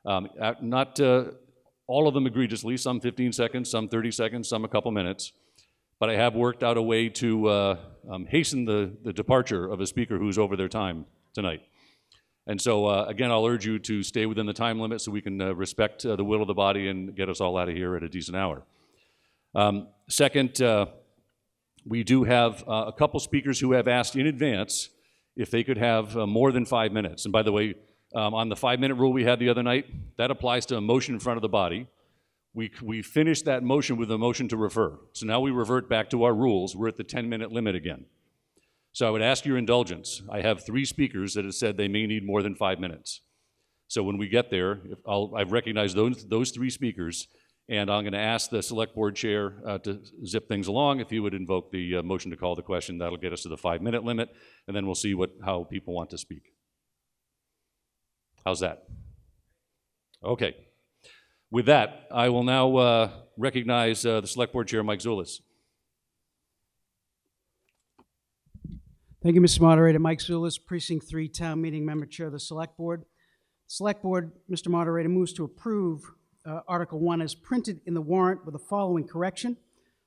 Not all of them egregiously, some 15 seconds, some 30 seconds, some a couple minutes. But I have worked out a way to hasten the departure of a speaker who's over their time tonight. And so, again, I'll urge you to stay within the time limit so we can respect the will of the body and get us all out of here at a decent hour. Second, we do have a couple speakers who have asked in advance if they could have more than 5 minutes. And by the way, on the 5-minute rule we had the other night, that applies to a motion in front of the body. We finished that motion with a motion to refer. So now we revert back to our rules. We're at the 10-minute limit again. So I would ask your indulgence. I have 3 speakers that have said they may need more than 5 minutes. So when we get there, I've recognized those 3 speakers, and I'm going to ask the select board chair to zip things along. If he would invoke the motion to call the question, that'll get us to the 5-minute limit, and then we'll see how people want to speak. How's that? Okay. With that, I will now recognize the select board chair, Mike Zulis. Thank you, Mr. Moderator. Mike Zulis, Precinct 3, Town Meeting Member, Chair of the Select Board. Select Board, Mr. Moderator, moves to approve Article 1 as printed in the warrant with the following correction.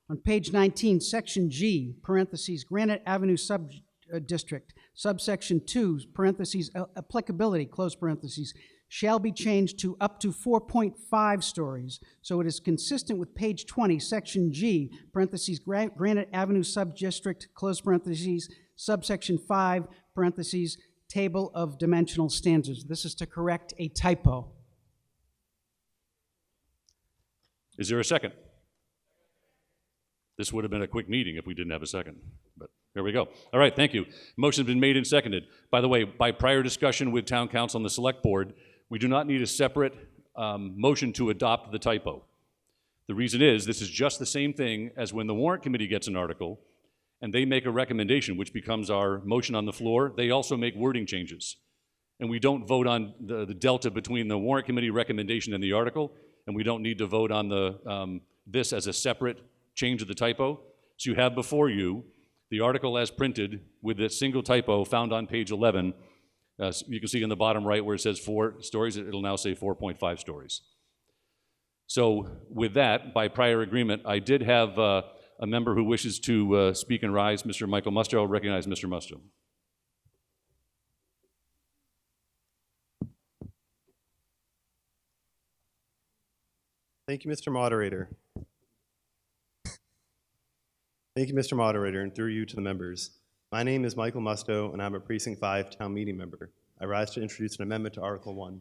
On page 19, Section G, parentheses, Granite Avenue Sub-District, subsection 2, parentheses, applicability, close parentheses, shall be changed to up to 4.5 stories, so it is consistent with page 20, Section G, parentheses, Granite Avenue Sub-District, close parentheses, subsection 5, parentheses, table of dimensional standards. This is to correct a typo. Is there a second? This would have been a quick meeting if we didn't have a second, but here we go. All right, thank you. Motion's been made and seconded. By the way, by prior discussion with town council and the select board, we do not need a separate motion to adopt the typo. The reason is this is just the same thing as when the warrant committee gets an article and they make a recommendation, which becomes our motion on the floor. They also make wording changes. And we don't vote on the delta between the warrant committee recommendation and the article, and we don't need to vote on this as a separate change of the typo. So you have before you the article as printed with the single typo found on page 11. You can see in the bottom right where it says 4 stories, it'll now say 4.5 stories. So with that, by prior agreement, I did have a member who wishes to speak and rise, Mr. Michael Musto. I'll recognize Mr. Musto. Thank you, Mr. Moderator. Thank you, Mr. Moderator, and through you to the members. My name is Michael Musto, and I'm a Precinct 5 Town Meeting Member. I rise to introduce an amendment to Article 1.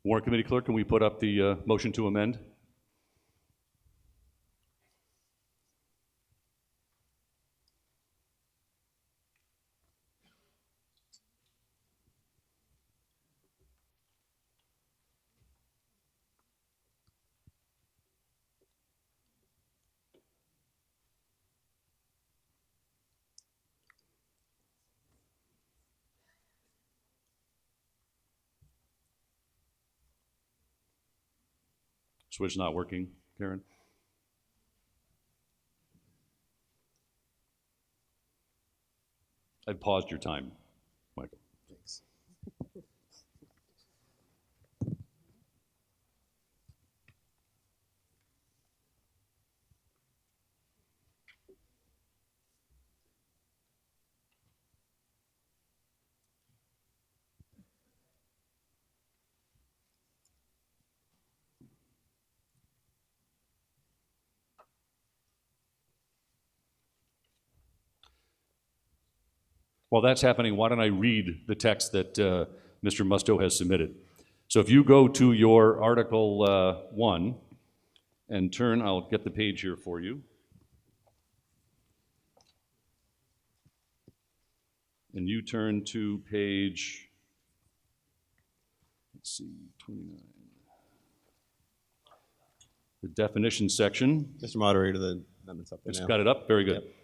Warrant Committee Clerk, can we put up the motion to amend? Switch not working, Karen? I paused your time, Michael. Thanks. While that's happening, why don't I read the text that Mr. Musto has submitted. So if you go to your Article 1 and turn, I'll get the page here for you. And you turn to page, let's see, 29. The definition section. Mr. Moderator, the amendment's up there now. Got it up? Very good. Yep.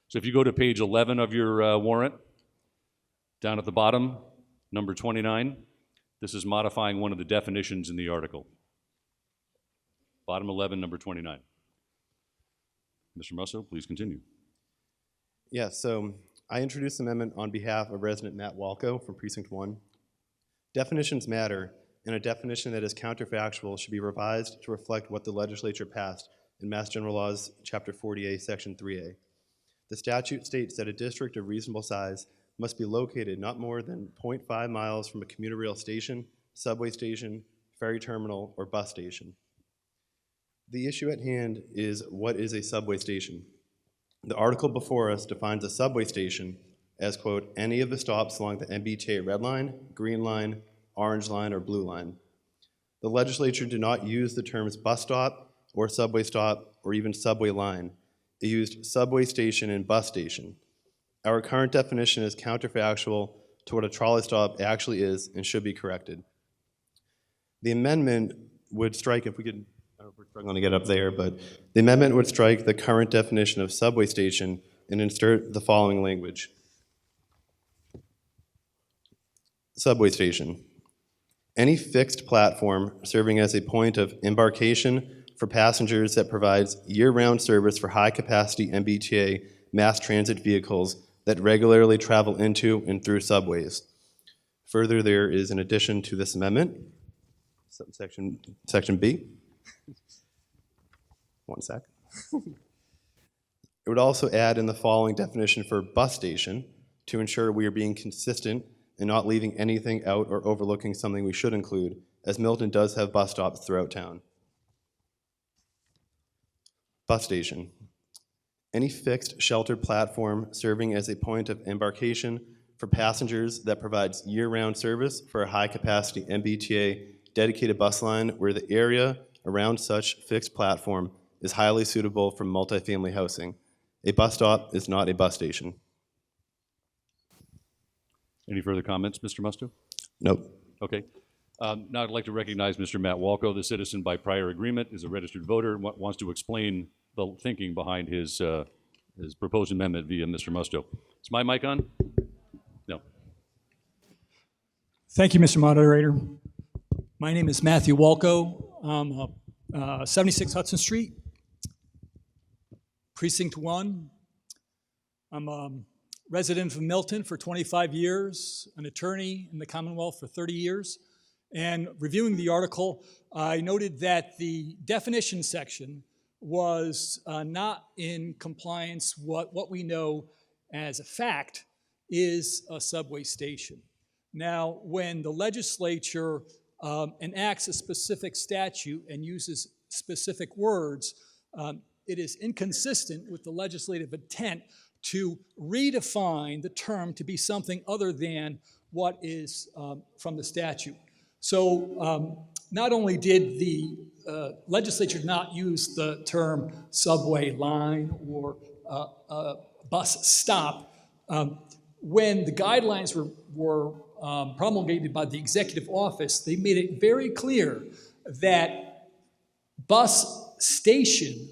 So if you go to page 11 of your warrant, down at the bottom, number 29, this is modifying one of the definitions in the article. Bottom 11, number 29. Mr. Musso, please continue. Yes, so I introduced the amendment on behalf of resident Matt Walko from Precinct 1. Definitions matter, and a definition that is counterfactual should be revised to reflect what the legislature passed in Mass General Laws, Chapter 40A, Section 3A. The statute states that a district of reasonable size must be located not more than 0.5 miles from a commuter rail station, subway station, ferry terminal, or bus station. The issue at hand is, what is a subway station? The article before us defines a subway station as, quote, any of the stops along the MBTA red line, green line, orange line, or blue line. The legislature did not use the terms bus stop or subway stop or even subway line. It used subway station and bus station. Our current definition is counterfactual to what a trolley stop actually is and should be corrected. The amendment would strike, if we could, I don't know if we're struggling to get up there, but the amendment would strike the current definition of subway station and insert the following language. Subway station. Any fixed platform serving as a point of embarkation for passengers that provides year-round service for high-capacity MBTA mass transit vehicles that regularly travel into and through subways. Further, there is an addition to this amendment, section B. One sec. It would also add in the following definition for bus station to ensure we are being consistent and not leaving anything out or overlooking something we should include, as Milton does have bus stops throughout town. Bus station. Any fixed sheltered platform serving as a point of embarkation for passengers that provides year-round service for a high-capacity MBTA dedicated bus line where the area around such fixed platform is highly suitable for multifamily housing. A bus stop is not a bus station. Any further comments, Mr. Musto? Nope. Okay. Now I'd like to recognize Mr. Matt Walko, the citizen by prior agreement, is a registered voter, and wants to explain the thinking behind his proposed amendment via Mr. Musto. Is my mic on? No. Thank you, Mr. Moderator. My name is Matthew Walko. I'm 76 Hudson Street, Precinct 1. I'm a resident of Milton for 25 years, an attorney in the Commonwealth for 30 years. And reviewing the article, I noted that the definition section was not in compliance what we know as a fact is a subway station. Now, when the legislature enacts a specific statute and uses specific words, it is inconsistent with the legislative intent to redefine the term to be something other than what is from the statute. So not only did the legislature not use the term subway line or bus stop, when the guidelines were promulgated by the executive office, they made it very clear that bus station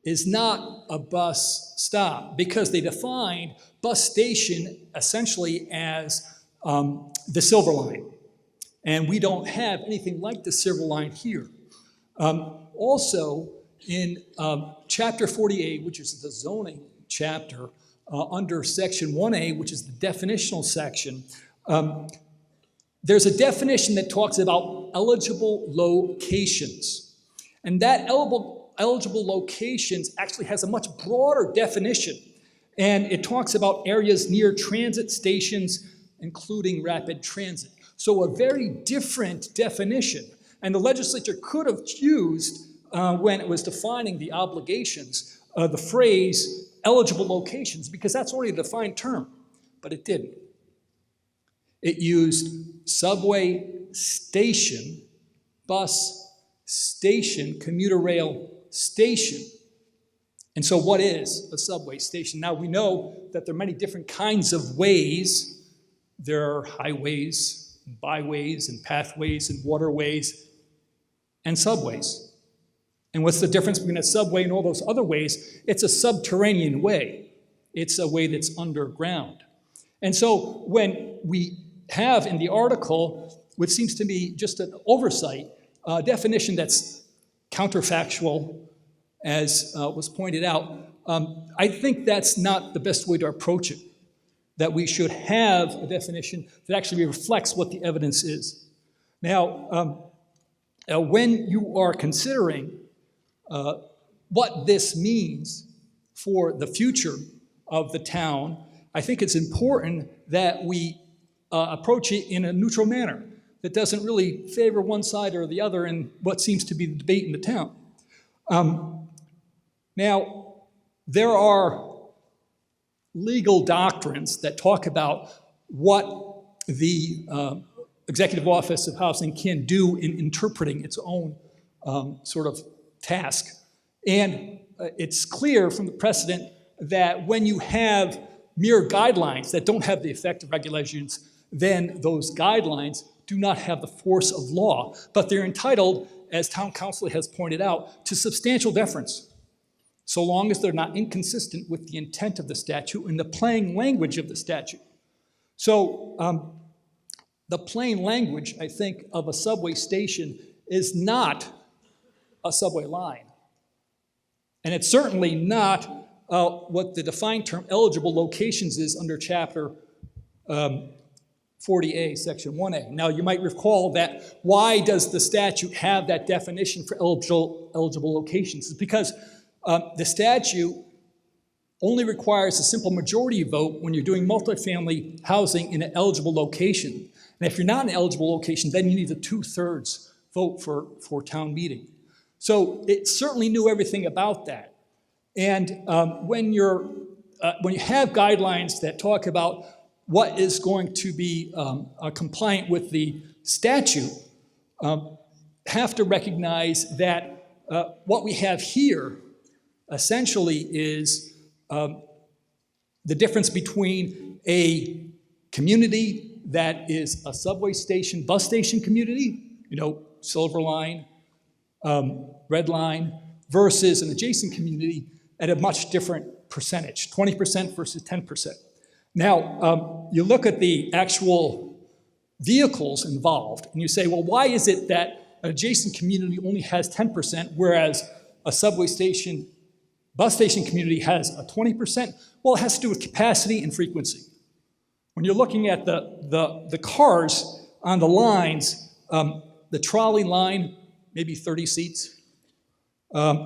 is not a bus stop, because they defined bus station essentially as the Silver Line. And we don't have anything like the Silver Line here. Also, in Chapter 48, which is the zoning chapter, under Section 1A, which is the definitional section, there's a definition that talks about eligible locations. And that eligible locations actually has a much broader definition. And it talks about areas near transit stations, including rapid transit. So a very different definition. And the legislature could have used, when it was defining the obligations, the phrase eligible locations, because that's already a defined term, but it didn't. It used subway station, bus station, commuter rail station. And so what is a subway station? Now we know that there are many different kinds of ways. There are highways, and byways, and pathways, and waterways, and subways. And what's the difference between a subway and all those other ways? It's a subterranean way. It's a way that's underground. And so when we have in the article, which seems to me just an oversight, a definition that's counterfactual, as was pointed out, I think that's not the best way to approach it, that we should have a definition that actually reflects what the evidence is. Now, when you are considering what this means for the future of the town, I think it's important that we approach it in a neutral manner that doesn't really favor one side or the other in what seems to be the debate in the town. Now, there are legal doctrines that talk about what the Executive Office of Housing can do in interpreting its own sort of task. And it's clear from the precedent that when you have mere guidelines that don't have the effect of regulations, then those guidelines do not have the force of law, but they're entitled, as town council has pointed out, to substantial deference, so long as they're not inconsistent with the intent of the statute and the plain language of the statute. So the plain language, I think, of a subway station is not a subway line. And it's certainly not what the defined term eligible locations is under Chapter 40A, Section 1A. Now, you might recall that why does the statute have that definition for eligible locations? It's because the statute only requires a simple majority vote when you're doing multifamily housing in an eligible location. And if you're not in an eligible location, then you need a 2/3 vote for town meeting. So it certainly knew everything about that. And when you have guidelines that talk about what is going to be compliant with the statute, have to recognize that what we have here essentially is the difference between a community that is a subway station, bus station community, Silver Line, Red Line, versus an adjacent community at a much different percentage, 20% versus 10%. Now, you look at the actual vehicles involved, and you say, well, why is it that an adjacent community only has 10%, whereas a subway station, bus station community has a 20%? Well, it has to do with capacity and frequency. When you're looking at the cars on the lines, the trolley line, maybe 30 seats.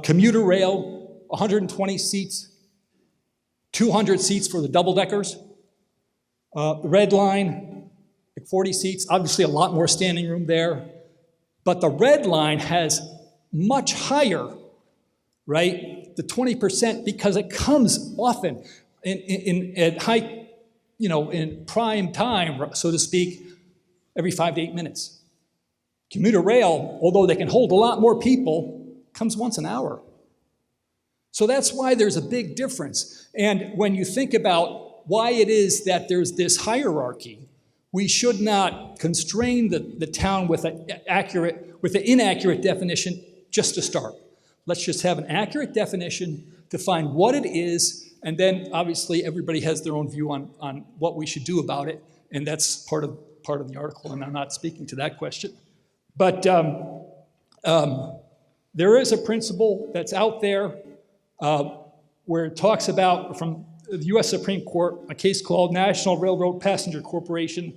Commuter rail, 120 seats. 200 seats for the double-deckers. The Red Line, like 40 seats. Obviously, a lot more standing room there. But the Red Line has much higher, right? The 20%, because it comes often at high, in prime time, so to speak, every 5 to 8 minutes. Commuter rail, although they can hold a lot more people, comes once an hour. So that's why there's a big difference. And when you think about why it is that there's this hierarchy, we should not constrain the town with an inaccurate definition just to start. Let's just have an accurate definition, define what it is, and then obviously everybody has their own view on what we should do about it, and that's part of the article, and I'm not speaking to that question. But there is a principle that's out there where it talks about, from the U.S. Supreme Court, a case called National Railroad Passenger Corporation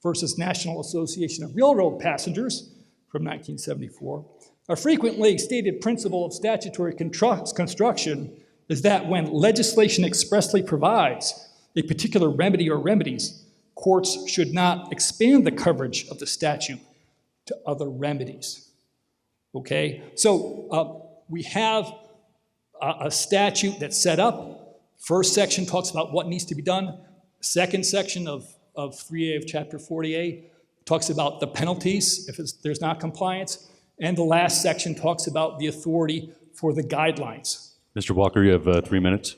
versus National Association of Railroad Passengers from 1974. A frequently stated principle of statutory construction is that when legislation expressly provides a particular remedy or remedies, courts should not expand the coverage of the statute to other remedies. Okay? So we have a statute that's set up. First section talks about what needs to be done. Second section of 3A of Chapter 40A talks about the penalties if there's not compliance. And the last section talks about the authority for the guidelines. Mr. Walker, you have 3 minutes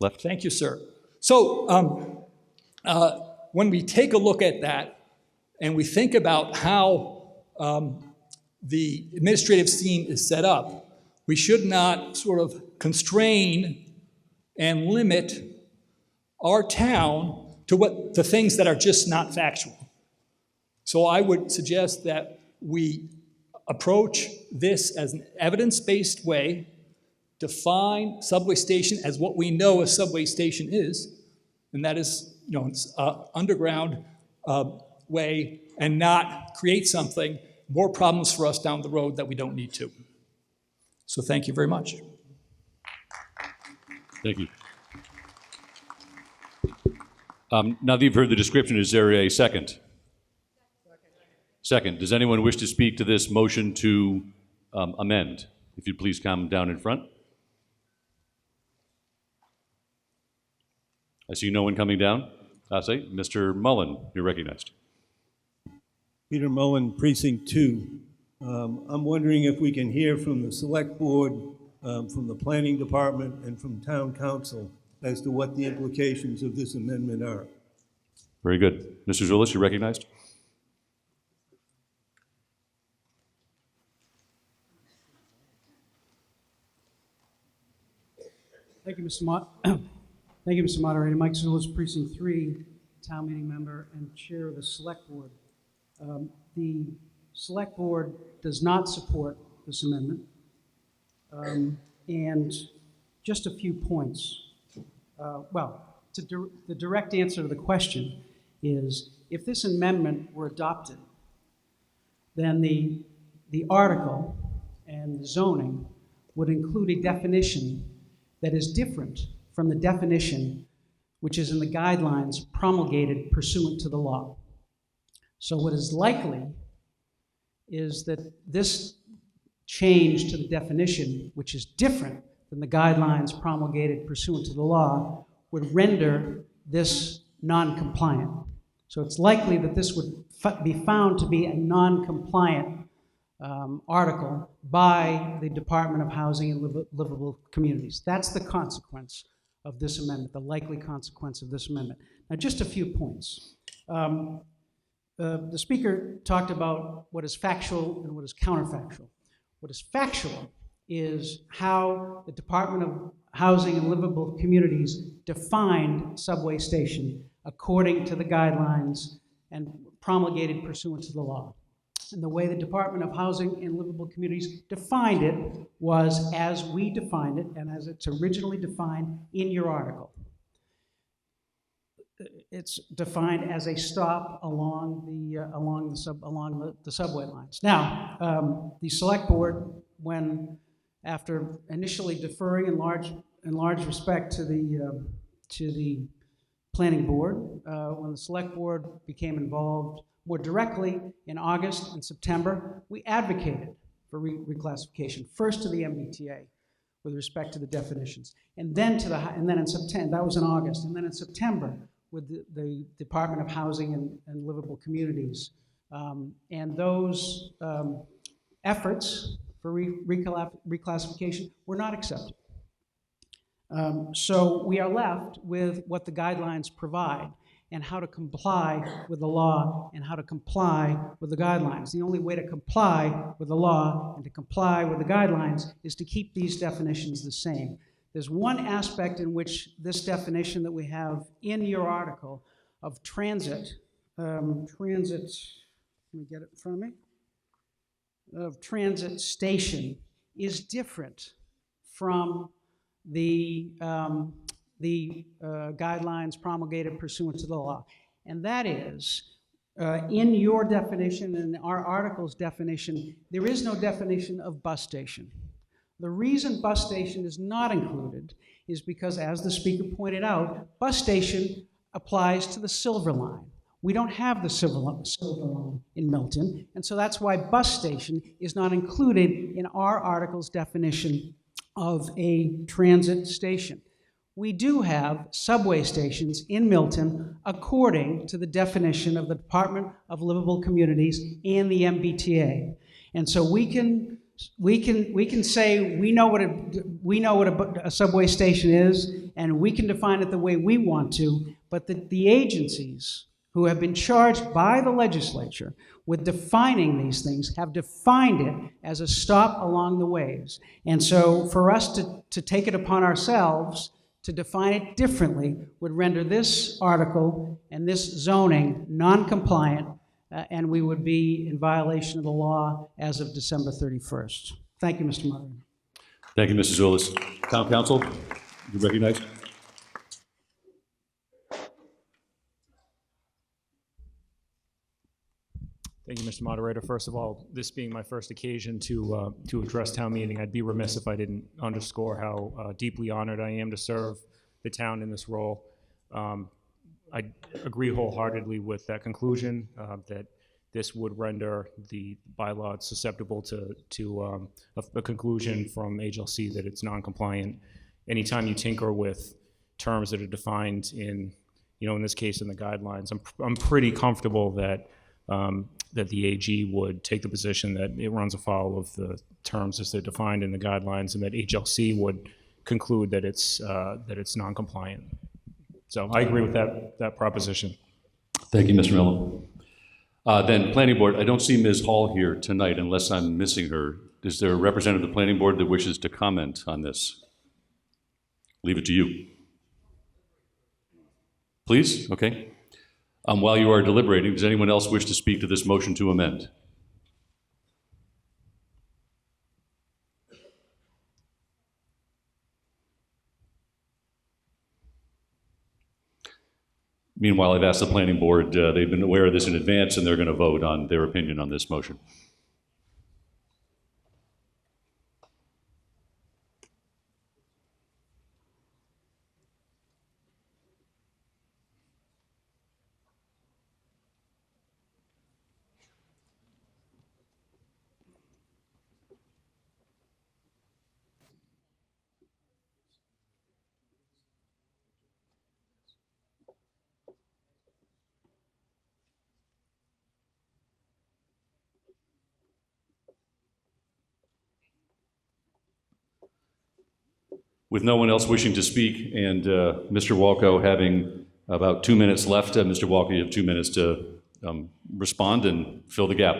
left. Thank you, sir. So when we take a look at that and we think about how the administrative scene is set up, we should not sort of constrain and limit our town to things that are just not factual. So I would suggest that we approach this as an evidence-based way, define subway station as what we know a subway station is, and that is, it's underground way, and not create something, more problems for us down the road that we don't need to. So thank you very much. Thank you. Now that you've heard the description, is there a second? Second. Does anyone wish to speak to this motion to amend? If you'd please come down in front. I see no one coming down. I say, Mr. Mullen, you're recognized. Peter Mullen, Precinct 2. I'm wondering if we can hear from the Select Board, from the Planning Department, and from Town Council as to what the implications of this amendment are. Very good. Mr. Zulus, you're recognized. Thank you, Mr. Thank you, Mr. Moderator. Mike Zulus, Precinct 3, Town Meeting Member and Chair of the Select Board. The Select Board does not support this amendment. And just a few points. The direct answer to the question is, if this amendment were adopted, then the article and the zoning would include a definition that is different from the definition which is in the guidelines promulgated pursuant to the law. So what is likely is that this change to the definition, which is different than the guidelines promulgated pursuant to the law, would render this non-compliant. So it's likely that this would be found to be a non-compliant article by the Department of Housing and Livable Communities. That's the consequence of this amendment, the likely consequence of this amendment. Now, just a few points. The speaker talked about what is factual and what is counterfactual. What is factual is how the Department of Housing and Livable Communities defined subway station according to the guidelines and promulgated pursuant to the law. And the way the Department of Housing and Livable Communities defined it was as we defined it and as it's originally defined in your article. It's defined as a stop along the subway lines. Now, the Select Board, after initially deferring in large respect to the Planning Board, when the Select Board became involved more directly in August and September, we advocated for reclassification, first to the MBTA with respect to the definitions, and then in September, that was in August, and then in September with the Department of Housing and Livable Communities. And those efforts for reclassification were not accepted. So we are left with what the guidelines provide and how to comply with the law and how to comply with the guidelines. The only way to comply with the law and to comply with the guidelines is to keep these definitions the same. There's one aspect in which this definition that we have in your article of transit, let me get it in front of me, of transit station is different from the guidelines promulgated pursuant to the law. And that is, in your definition and our article's definition, there is no definition of bus station. The reason bus station is not included is because, as the speaker pointed out, bus station applies to the Silver Line. We don't have the Silver Line in Milton, and so that's why bus station is not included in our article's definition of a transit station. We do have subway stations in Milton according to the definition of the Department of Livable Communities and the MBTA. And so we can say we know what a subway station is, and we can define it the way we want to, but the agencies who have been charged by the legislature with defining these things have defined it as a stop along the ways. And so for us to take it upon ourselves to define it differently would render this article and this zoning non-compliant, and we would be in violation of the law as of December 31st. Thank you, Mr. Moderator. Thank you, Mrs. Zulus. Town Council, you recognized? Thank you, Mr. Moderator. First of all, this being my first occasion to address town meeting, I'd be remiss if I didn't underscore how deeply honored I am to serve the town in this role. I agree wholeheartedly with that conclusion, that this would render the bylaw susceptible to a conclusion from HLC that it's non-compliant. Anytime you tinker with terms that are defined in, in this case in the guidelines, I'm pretty comfortable that that the AG would take the position that it runs afoul of the terms as they're defined in the guidelines, and that HLC would conclude that it's non-compliant. So I agree with that proposition. Thank you, Mr. Milton. Then Planning Board, I don't see Ms. Hall here tonight unless I'm missing her. Is there a representative of the Planning Board that wishes to comment on this? Leave it to you. Please? Okay. While you are deliberating, does anyone else wish to speak to this motion to amend? Meanwhile, I've asked the Planning Board, they've been aware of this in advance, and they're going to vote on their opinion on this motion. With no one else wishing to speak, and Mr. Walko having about 2 minutes left, Mr. Walko, you have 2 minutes to respond and fill the gap.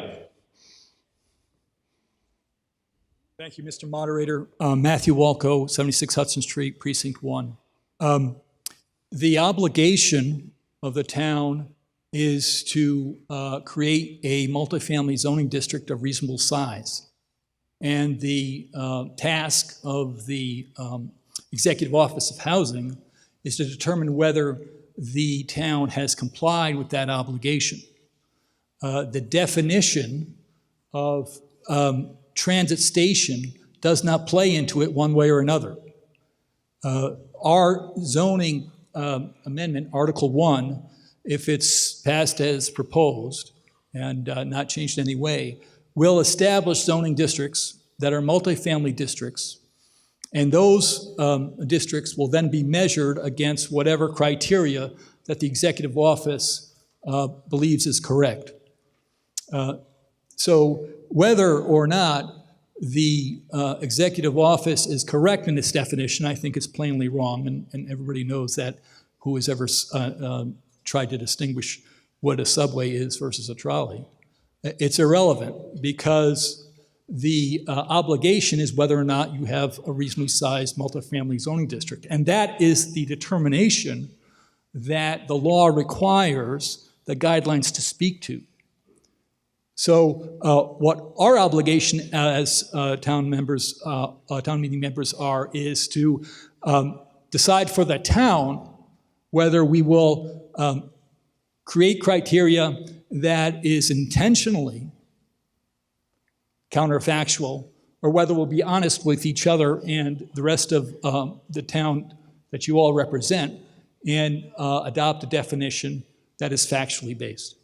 Thank you, Mr. Moderator. Matthew Walko, 76 Hudson Street, Precinct 1. The obligation of the town is to create a multifamily zoning district of reasonable size. And the task of the Executive Office of Housing is to determine whether the town has complied with that obligation. The definition of transit station does not play into it one way or another. Our zoning amendment, Article 1, if it's passed as proposed and not changed in any way, will establish zoning districts that are multifamily districts, and those districts will then be measured against whatever criteria that the Executive Office believes is correct. So whether or not the Executive Office is correct in its definition, I think it's plainly wrong, and everybody knows that, who has ever tried to distinguish what a subway is versus a trolley. It's irrelevant, because the obligation is whether or not you have a reasonably sized multifamily zoning district. And that is the determination that the law requires the guidelines to speak to. So what our obligation as town meeting members is to decide for the town whether we will create criteria that is intentionally counterfactual, or whether we'll be honest with each other and the rest of the town that you all represent and adopt a definition that is factually based.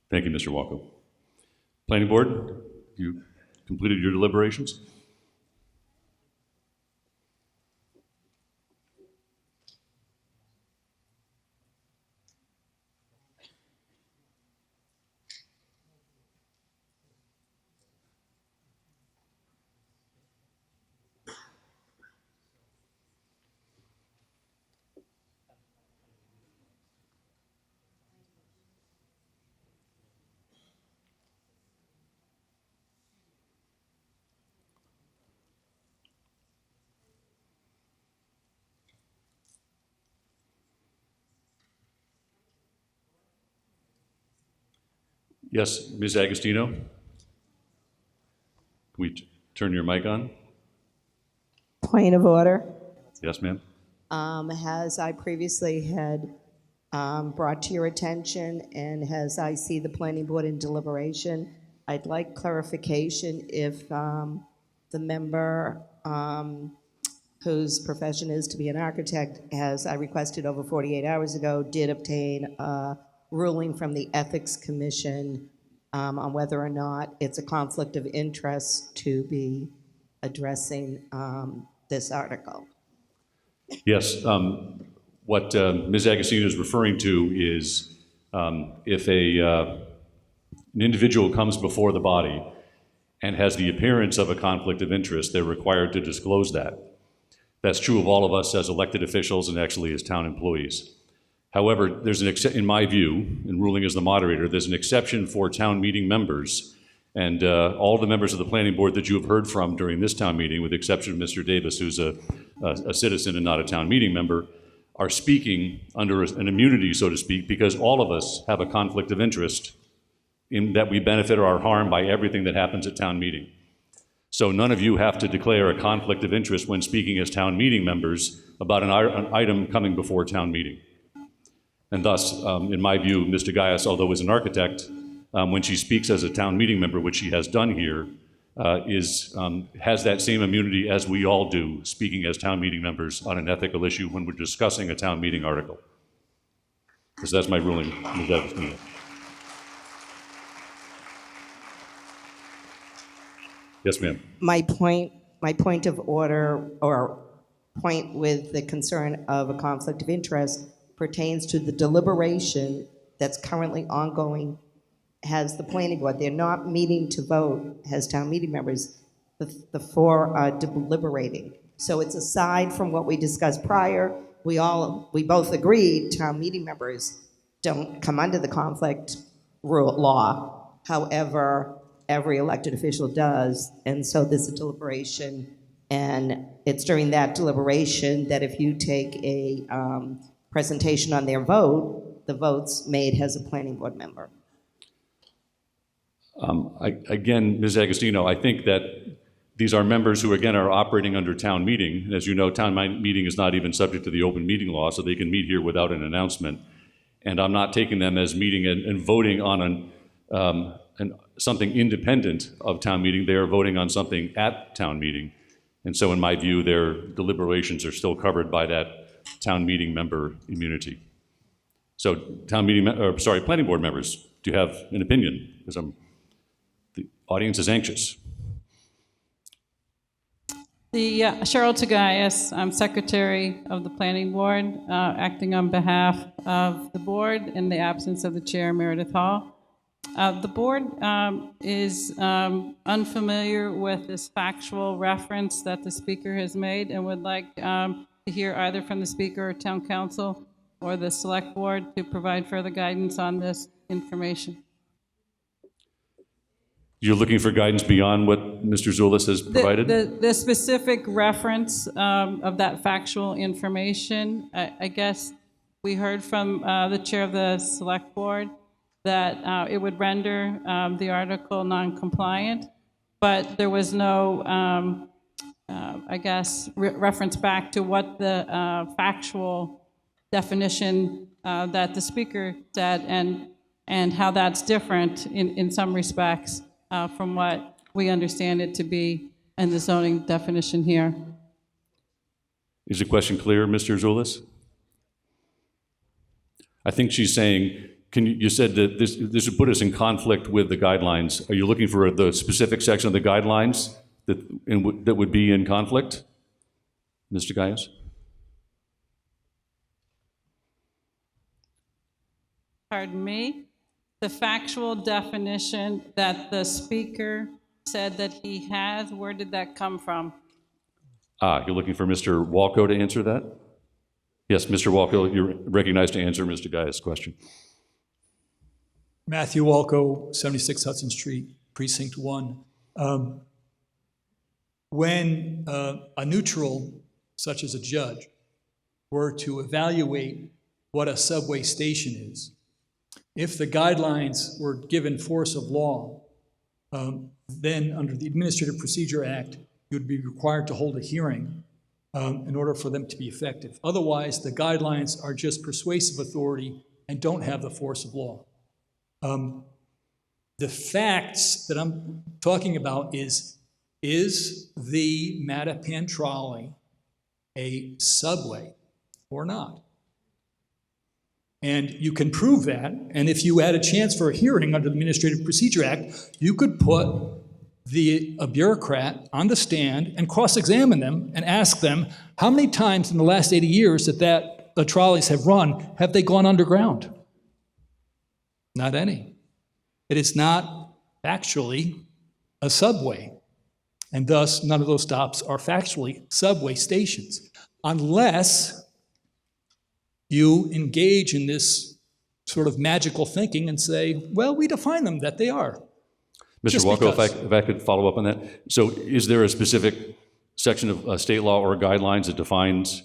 Thank you, Mr. Walko. Planning Board, you completed your deliberations? Yes, Ms. Agostino? Can we turn your mic on? Point of order. Yes, ma'am? As I previously had brought to your attention, and as I see the planning board in deliberation, I'd like clarification if the member whose profession is to be an architect, as I requested over 48 hours ago, did obtain a ruling from the Ethics Commission on whether or not it's a conflict of interest to be addressing this article. Yes. What Ms. Agostino is referring to is if an individual comes before the body and has the appearance of a conflict of interest, they're required to disclose that. That's true of all of us as elected officials and actually as town employees. However, there's in my view, in ruling as the moderator, there's an exception for town meeting members. And all the members of the planning board that you have heard from during this town meeting, with the exception of Mr. Davis, who's a citizen and not a town meeting member, are speaking under an immunity, so to speak, because all of us have a conflict of interest in that we benefit or are harmed by everything that happens at town meeting. So none of you have to declare a conflict of interest when speaking as town meeting members about an item coming before town meeting. And thus, in my view, Mr. Gaius, although is an architect, when she speaks as a town meeting member, which she has done here, has that same immunity as we all do, speaking as town meeting members on an ethical issue when we're discussing a town meeting article. Because that's my ruling, Ms. Agostino. Yes, ma'am. My point of order, or point with the concern of a conflict of interest, pertains to the deliberation that's currently ongoing has the planning board. They're not meeting to vote as town meeting members. The four are deliberating. So it's aside from what we discussed prior. We both agreed town meeting members don't come under the conflict law. However, every elected official does, and so there's a deliberation, and it's during that deliberation that if you take a presentation on their vote, the vote's made as a planning board member. Again, Ms. Agostino, I think that these are members who, again, are operating under town meeting. As you know, town meeting is not even subject to the open meeting law, so they can meet here without an announcement. And I'm not taking them as meeting and voting on something independent of town meeting. They are voting on something at town meeting. And so in my view, their deliberations are still covered by that town meeting member immunity. So planning board members, do you have an opinion? Because the audience is anxious. Cheryl Tagayas, I'm Secretary of the Planning Board, acting on behalf of the board in the absence of the Chair, Meredith Hall. The board is unfamiliar with this factual reference that the speaker has made and would like to hear either from the speaker or town council or the select board to provide further guidance on this information. You're looking for guidance beyond what Mr. Zulus has provided? The specific reference of that factual information, I guess we heard from the chair of the select board that it would render the article non-compliant, but there was no, I guess, reference back to what the factual definition that the speaker said and how that's different in some respects from what we understand it to be in the zoning definition here. Is the question clear, Mr. Zulus? I think she's saying, you said that this would put us in conflict with the guidelines. Are you looking for the specific section of the guidelines that would be in conflict, Mr. Gaius? Pardon me? The factual definition that the speaker said that he has, where did that come from? You're looking for Mr. Walco to answer that? Yes, Mr. Walco, you're recognized to answer Mr. Gaius' question. Matthew Walco, 76 Hudson Street, Precinct 1. When a neutral, such as a judge, were to evaluate what a subway station is, if the guidelines were given force of law, then under the Administrative Procedure Act, you would be required to hold a hearing in order for them to be effective. Otherwise, the guidelines are just persuasive authority and don't have the force of law. The facts that I'm talking about is the Mattapan trolley a subway or not? And you can prove that, and if you had a chance for a hearing under the Administrative Procedure Act, you could put a bureaucrat on the stand and cross-examine them and ask them, how many times in the last 80 years that the trolleys have run, have they gone underground? Not any. It is not actually a subway, and thus none of those stops are factually subway stations, unless you engage in this sort of magical thinking and say, well, we define them that they are. Mr. Just Walko, because. if I could follow up on that. So is there a specific section of state law or guidelines that defines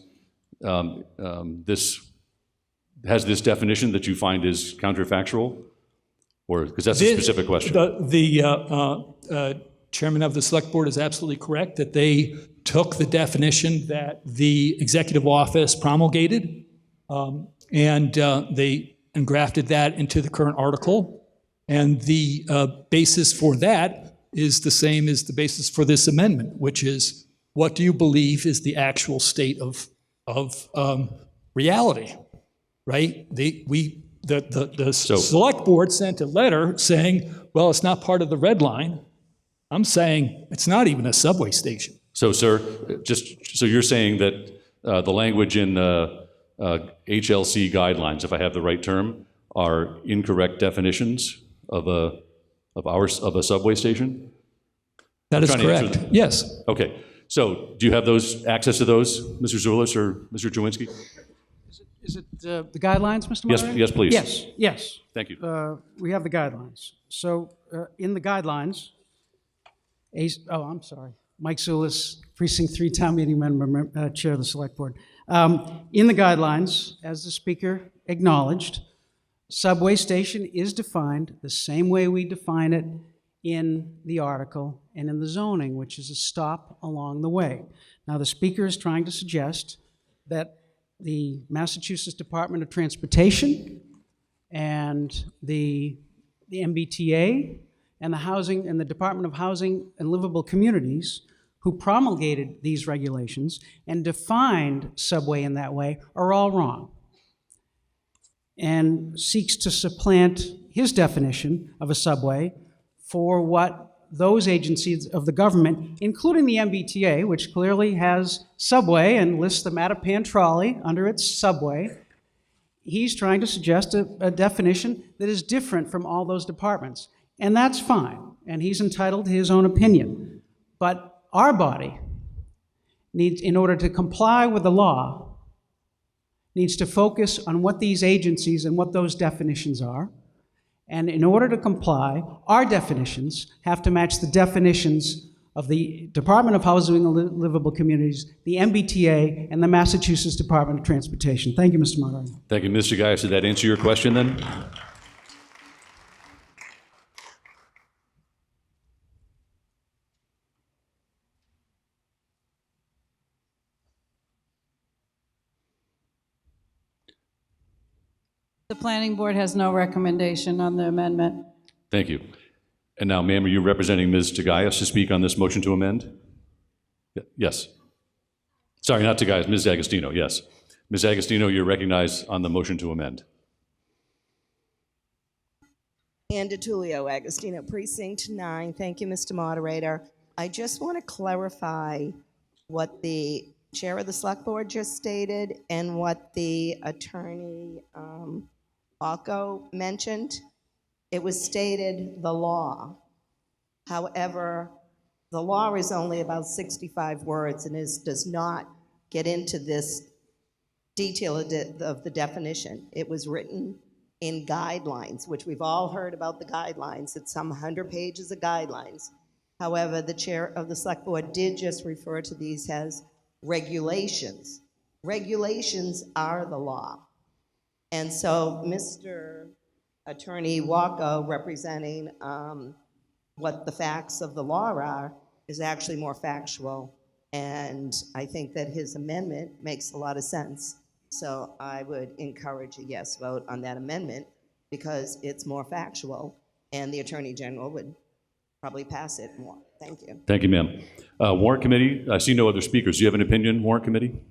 has this definition that you find is counterfactual? Or, because that's a specific question. The chairman of the select board is absolutely correct that they took the definition that the executive office promulgated and they engrafted that into the current article. And the basis for that is the same as the basis for this amendment, which is, what do you believe is the actual state of reality, right? The select board sent a letter saying, well, it's not part of the red line. I'm saying it's not even a subway station. So, sir, just so you're saying that the language in HLC guidelines, if I have the right term, are incorrect definitions of a subway station? That is trying to answer correct. Yes. Okay. So, do you have access to those, Mr. Zulis or Mr. Jawinski? Is it the guidelines, Mr. Moderator? Yes, please. Yes. Thank you. We have the guidelines. So in the guidelines, I'm sorry, Mike Zulis, Precinct 3 Town Meeting Member, Chair of the Select Board. In the guidelines, as the Speaker acknowledged, subway station is defined the same way we define it in the article and in the zoning, which is a stop along the way. Now, the Speaker is trying to suggest that the Massachusetts Department of Transportation and the MBTA and the Department of Housing and Livable Communities, who promulgated these regulations and defined subway in that way, are all wrong, and seeks to supplant his definition of a subway for what those agencies of the government, including the MBTA, which clearly has subway and lists the Mattapan trolley under its subway, he's trying to suggest a definition that is different from all those departments. And that's fine, and he's entitled to his own opinion. But our body needs, in order to comply with the law, needs to focus on what these agencies and what those definitions are. And in order to comply, our definitions have to match the definitions of the Department of Housing and Livable Communities, the MBTA, and the Massachusetts Department of Transportation. Thank you, Mr. Moderator. Thank you, Mr. Gaius. Did that answer your question then? The planning board has no recommendation on the amendment. Thank you. And now, ma'am, are you representing Ms. Tagayas to speak on this motion to amend? Yes. Sorry, not Tagayas, Ms. Agostino, yes. Ms. Agostino, you're recognized on the motion to amend. And DiTullio, Agostino, Precinct 9. Thank you, Mr. Moderator. I just want to clarify what the chair of the select board just stated and what the attorney Walko mentioned. It was stated the law. However, the law is only about 65 words and does not get into this detail of the definition. It was written in guidelines, which we've all heard about the guidelines. It's some 100 pages of guidelines. However, the chair of the select board did just refer to these as regulations. Regulations are the law. And so Mr. Attorney Walko, representing what the facts of the law are, is actually more factual And I think that his amendment makes a lot of sense. So I would encourage a yes vote on that amendment because it's more factual and the Attorney General would probably pass it more. Thank you. Thank you, ma'am. Warrant Committee, I see no other speakers. Do you have an opinion, Warrant Committee?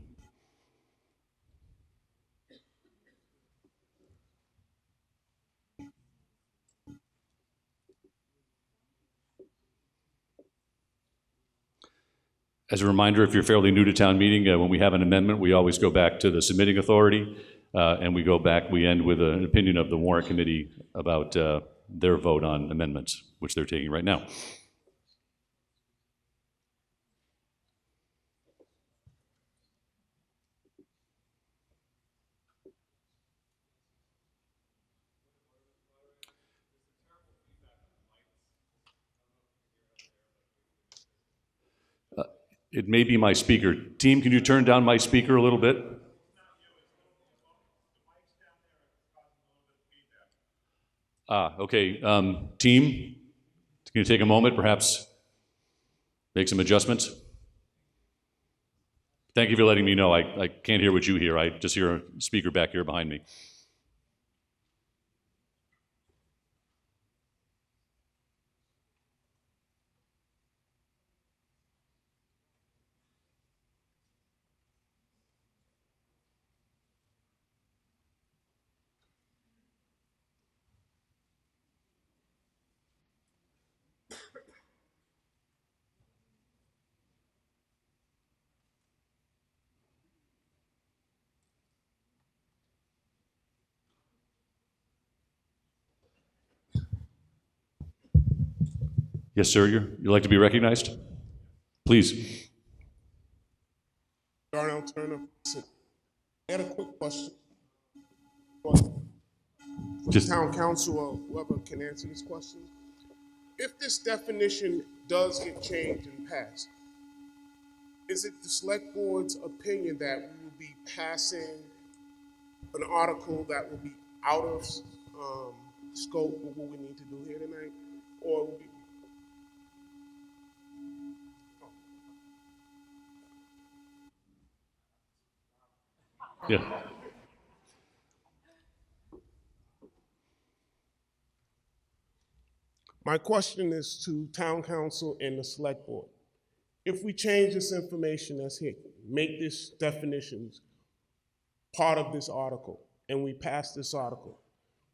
As a reminder, if you're fairly new to town meeting, when we have an amendment, we always go back to the submitting authority, and we end with an opinion of the Warrant Committee about their vote on amendments, which they're taking right now. It may be my speaker. Team, can you turn down my speaker a little bit? Okay. Team, can you take a moment, perhaps make some adjustments? Thank you for letting me know. I can't hear what you hear. I just hear a speaker back here behind me. Yes, sir. You'd like to be recognized? Please. Darnell Turner. I had a quick question for the town council or whoever can answer this question. If this definition does get changed and passed, is it the select board's opinion that we will be passing an article that will be out of scope of what we need to do here tonight? Or will we, Yeah. my question is to town council and the select board. If we change this information that's here, make this definitions part of this article, and we pass this article,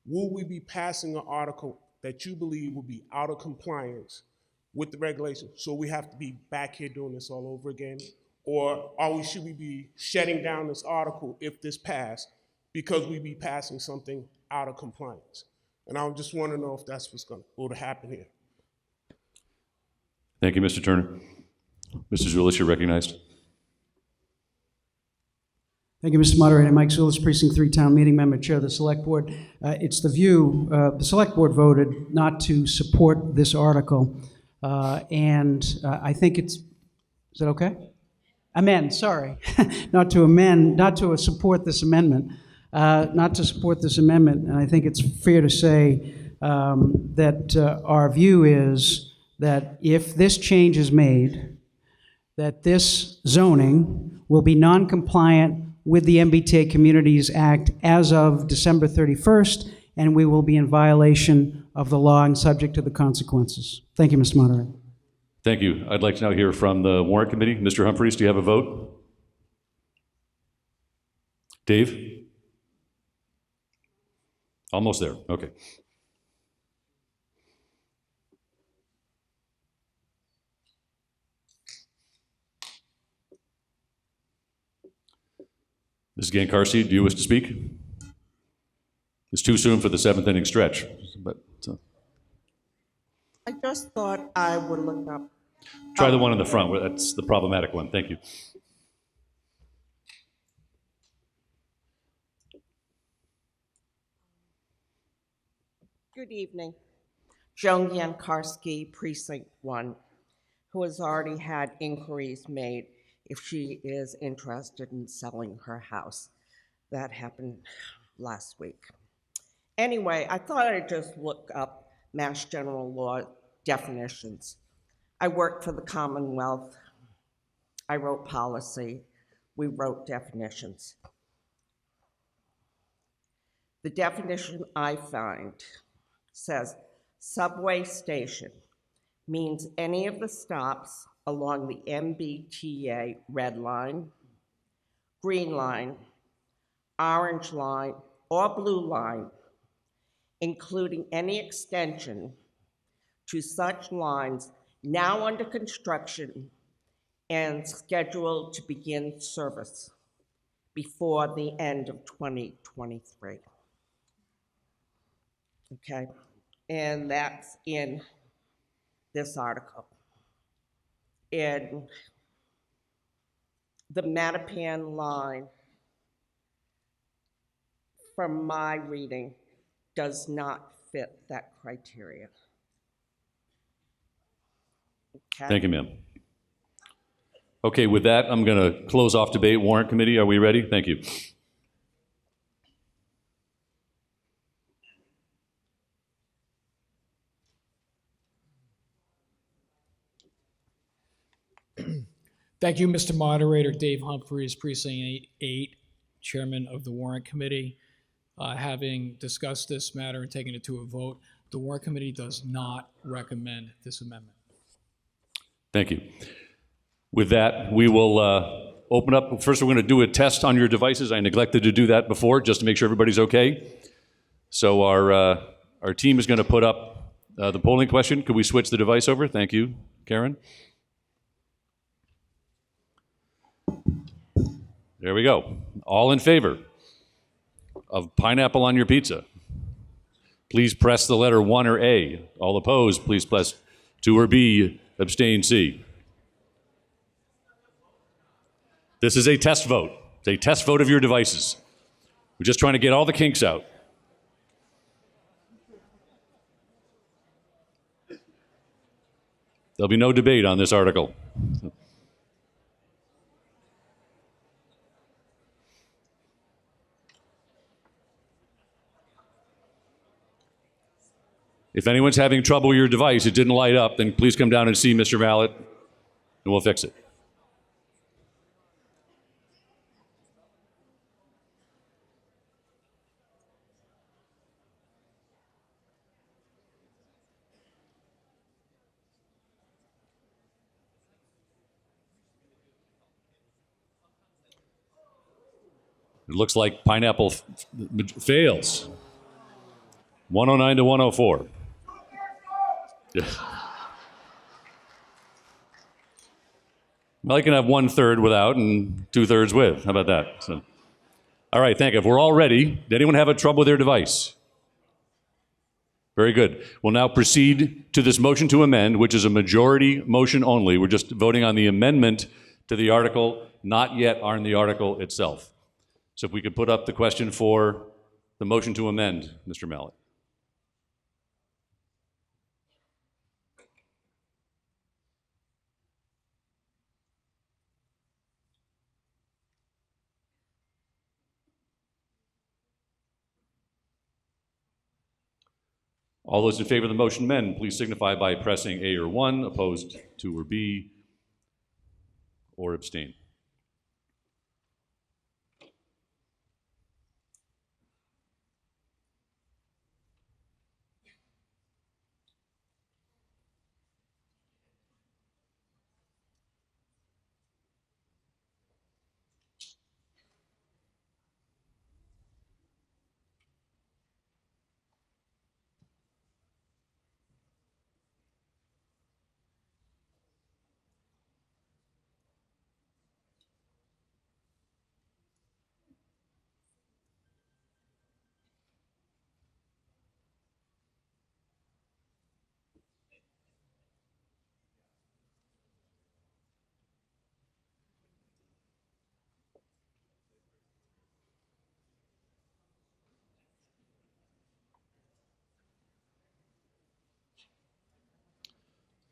will we be passing an article that you believe will be out of compliance with the regulations? So we have to be back here doing this all over again? Or should we be shutting down this article if this passed because we be passing something out of compliance? And I just want to know if that's what's going to happen here. Thank you, Mr. Turner. Mr. Zulis, you're recognized. Thank you, Mr. Moderator. Mike Zulis, Precinct 3 Town Meeting Member, Chair of the Select Board. It's the view, the Select Board voted not to support this article, and I think it's, is that okay? Amend, sorry. Not to support this amendment. Not to support this amendment, and I think it's fair to say that our view is that if this change is made, that this zoning will be non-compliant with the MBTA Communities Act as of December 31st, and we will be in violation of the law and subject to the consequences. Thank you, Mr. Moderator. Thank you. I'd like to now hear from the Warrant Committee. Mr. Humphries, do you have a vote? Dave? Almost there. Okay. Ms. Gancarsi, do you wish to speak? It's too soon for the seventh inning stretch, but I just thought I would look up. try the one in the front. That's the problematic one. Thank you. Good evening. Joan Yankarski, Precinct 1, who has already had inquiries made if she is interested in selling her house. That happened last week. Anyway, I thought I'd just look up Mass General Law definitions. I worked for the Commonwealth I wrote policy. We wrote definitions. The definition I find says subway station means any of the stops along the MBTA red line, green line, orange line, or blue line, including any extension to such lines now under construction and scheduled to begin service before the end of 2023. Okay, and that's in this article. In the Mattapan line, from my reading, does not fit that criteria. Okay. Thank you, ma'am. Okay, with that, I'm going to close off debate. Warrant Committee, are we ready? Thank you. Thank you, Mr. Moderator. Dave Humphreys, Precinct 8, Chairman of the Warrant Committee. Having discussed this matter and taken it to a vote, the Warrant Committee does not recommend this amendment. Thank you. With that, we will open up. First, we're going to do a test on your devices. I neglected to do that before, just to make sure everybody's okay. So our team is going to put up the polling question. Could we switch the device over? Thank you, Karen. There we go. All in favor of pineapple on your pizza, please press the letter 1 or A. All opposed, please press 2 or B. Abstain, C. This is a test vote. It's a test vote of your devices. We're just trying to get all the kinks out. There'll be no debate on this article. If anyone's having trouble with your device, it didn't light up, then please come down and see Mr. Mallet, and we'll fix it. It looks like pineapple fails. 109 to 104. Yeah. Well, you can have 1/3 without and 2/3 with. How about that? So, all right, thank you. If we're all ready, did anyone have a trouble with their device? Very good. We'll now proceed to this motion to amend, which is a majority motion only. We're just voting on the amendment to the article, not yet on the article itself. So if we could put up the question for the motion to amend, Mr. Mallet. All those in favor of the motion amend, please signify by pressing A or 1, opposed 2 or B, or abstain.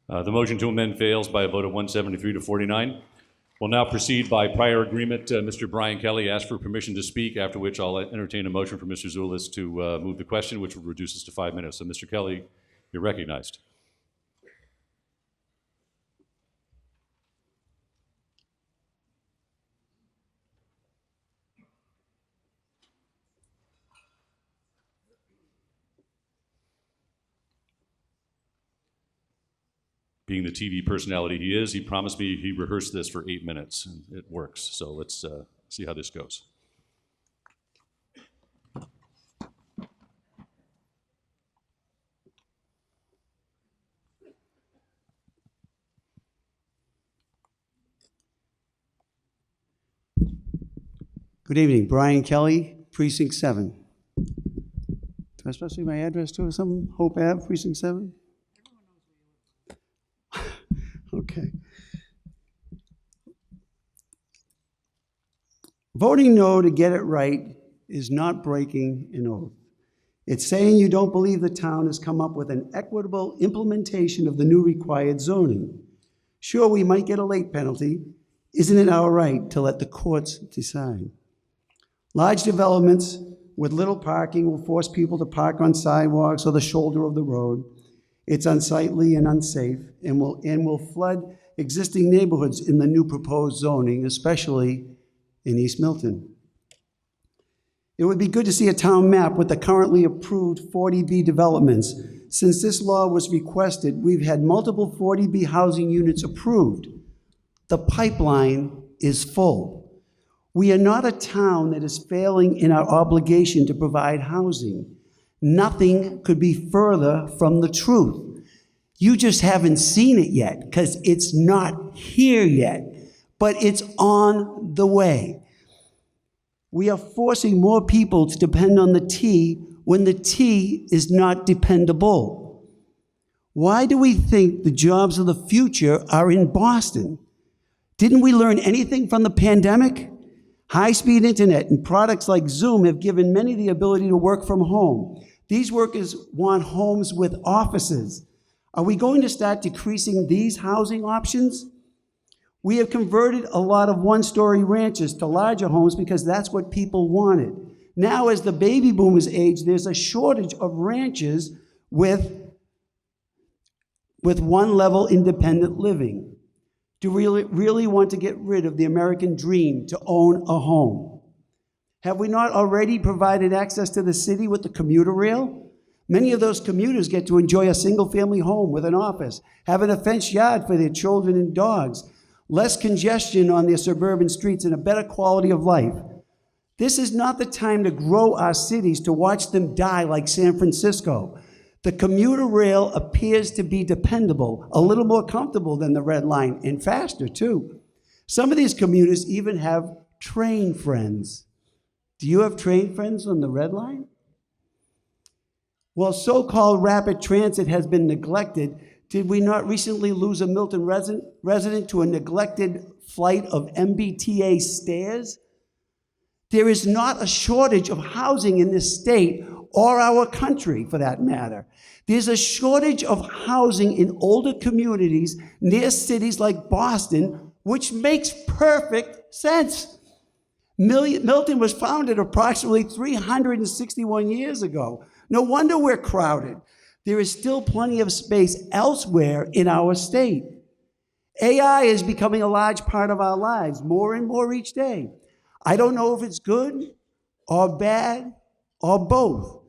The motion to amend fails by a vote of 173 to 49. We'll now proceed by prior agreement. Mr. Brian Kelly asked for permission to speak, after which I'll entertain a motion for Mr. Zulus to move the question, which will reduce us to 5 minutes. So, Mr. Kelly, you're recognized. being the TV personality he is, he promised me he rehearsed this for 8 minutes, and it works. So let's see how this goes. Good evening, Brian Kelly, Precinct 7. Do I supposed to be my address too or something? Hope Ave, Precinct 7? Okay. Voting no to get it right is not breaking an oath. It's saying you don't believe the town has come up with an equitable implementation of the new required zoning. Sure, we might get a late penalty. Isn't it our right to let the courts decide? Large developments with little parking will force people to park on sidewalks or the shoulder of the road. It's unsightly and unsafe and will flood existing neighborhoods in the new proposed zoning, especially in East Milton. It would be good to see a town map with the currently approved 40B developments. Since this law was requested, we've had multiple 40B housing units approved. The pipeline is full. We are not a town that is failing in our obligation to provide housing. Nothing could be further from the truth. You just haven't seen it yet because it's not here yet, but it's on the way. We are forcing more people to depend on the T when the T is not dependable. Why do we think the jobs of the future are in Boston? Didn't we learn anything from the pandemic? High-speed internet and products like Zoom have given many the ability to work from home. These workers want homes with offices. Are we going to start decreasing these housing options? We have converted a lot of one-story ranches to larger homes because that's what people wanted. Now, as the baby boomers age, there's a shortage of ranches with one-level independent living. Do we really want to get rid of the American dream to own a home? Have we not already provided access to the city with the commuter rail? Many of those commuters get to enjoy a single-family home with an office, having a fenced yard for their children and dogs, less congestion on their suburban streets, and a better quality of life. This is not the time to grow our cities to watch them die like San Francisco. The commuter rail appears to be dependable, a little more comfortable than the Red Line, and faster too. Some of these commuters even have train friends. Do you have train friends on the Red Line? While so-called rapid transit has been neglected, did we not recently lose a Milton resident to a neglected flight of MBTA stairs? There is not a shortage of housing in this state or our country, for that matter. There's a shortage of housing in older communities near cities like Boston, which makes perfect sense. Milton was founded approximately 361 years ago. No wonder we're crowded. There is still plenty of space elsewhere in our state. AI is becoming a large part of our lives, more and more each day. I don't know if it's good or bad or both.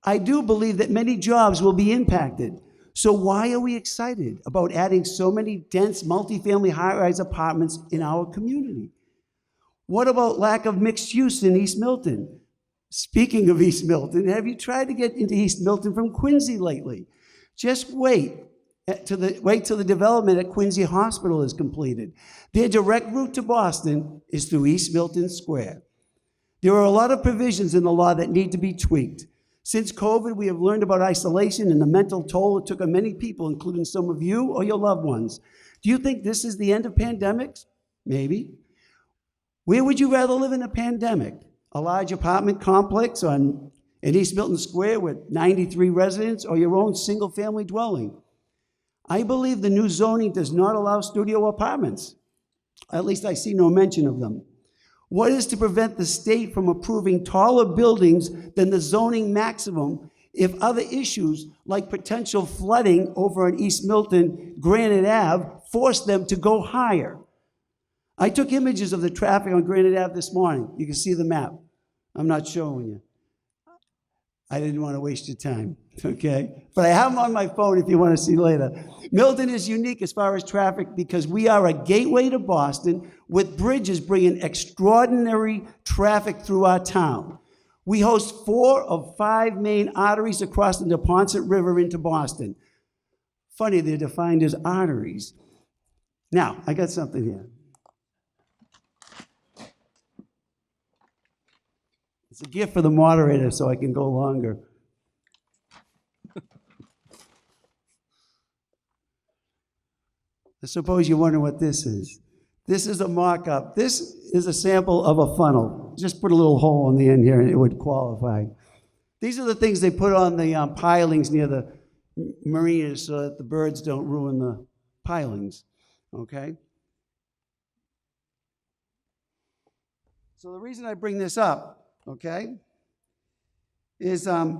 I do believe that many jobs will be impacted. So why are we excited about adding so many dense multifamily high-rise apartments in our community? What about lack of mixed use in East Milton? Speaking of East Milton, have you tried to get into East Milton from Quincy lately? Just wait till the development at Quincy Hospital is completed. Their direct route to Boston is through East Milton Square. There are a lot of provisions in the law that need to be tweaked. Since COVID, we have learned about isolation and the mental toll it took on many people, including some of you or your loved ones. Do you think this is the end of pandemics? Maybe. Where would you rather live in a pandemic? A large apartment complex in East Milton Square with 93 residents, or your own single-family dwelling? I believe the new zoning does not allow studio apartments. At least I see no mention of them. What is to prevent the state from approving taller buildings than the zoning maximum if other issues like potential flooding over on East Milton, Granite Ave, force them to go higher? I took images of the traffic on Granite Ave this morning. You can see the map. I'm not showing you. I didn't want to waste your time, okay? But I have them on my phone if you want to see later. Milton is unique as far as traffic because we are a gateway to Boston with bridges bringing extraordinary traffic through our town. We host 4 of 5 main arteries across the Neponset River into Boston. Funny, they're defined as arteries. Now, I got something here. It's a gift for the moderator so I can go longer. I suppose you're wondering what this is. This is a mock-up. This is a sample of a funnel. Just put a little hole in the end here and it would qualify. These are the things they put on the pilings near the marinas so that the birds don't ruin the pilings, okay? So the reason I bring this up, okay, is I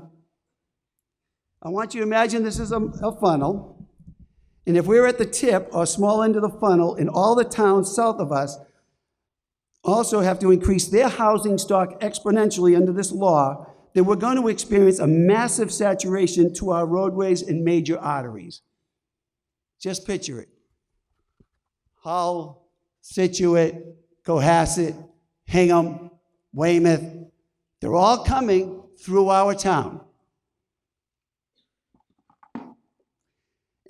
want you to imagine this is a funnel, and if we're at the tip or small end of the funnel, and all the towns south of us also have to increase their housing stock exponentially under this law, then we're going to experience a massive saturation to our roadways and major arteries. Just picture it. Hull, Situate, Cohasset, Hingham, Weymouth, they're all coming through our town.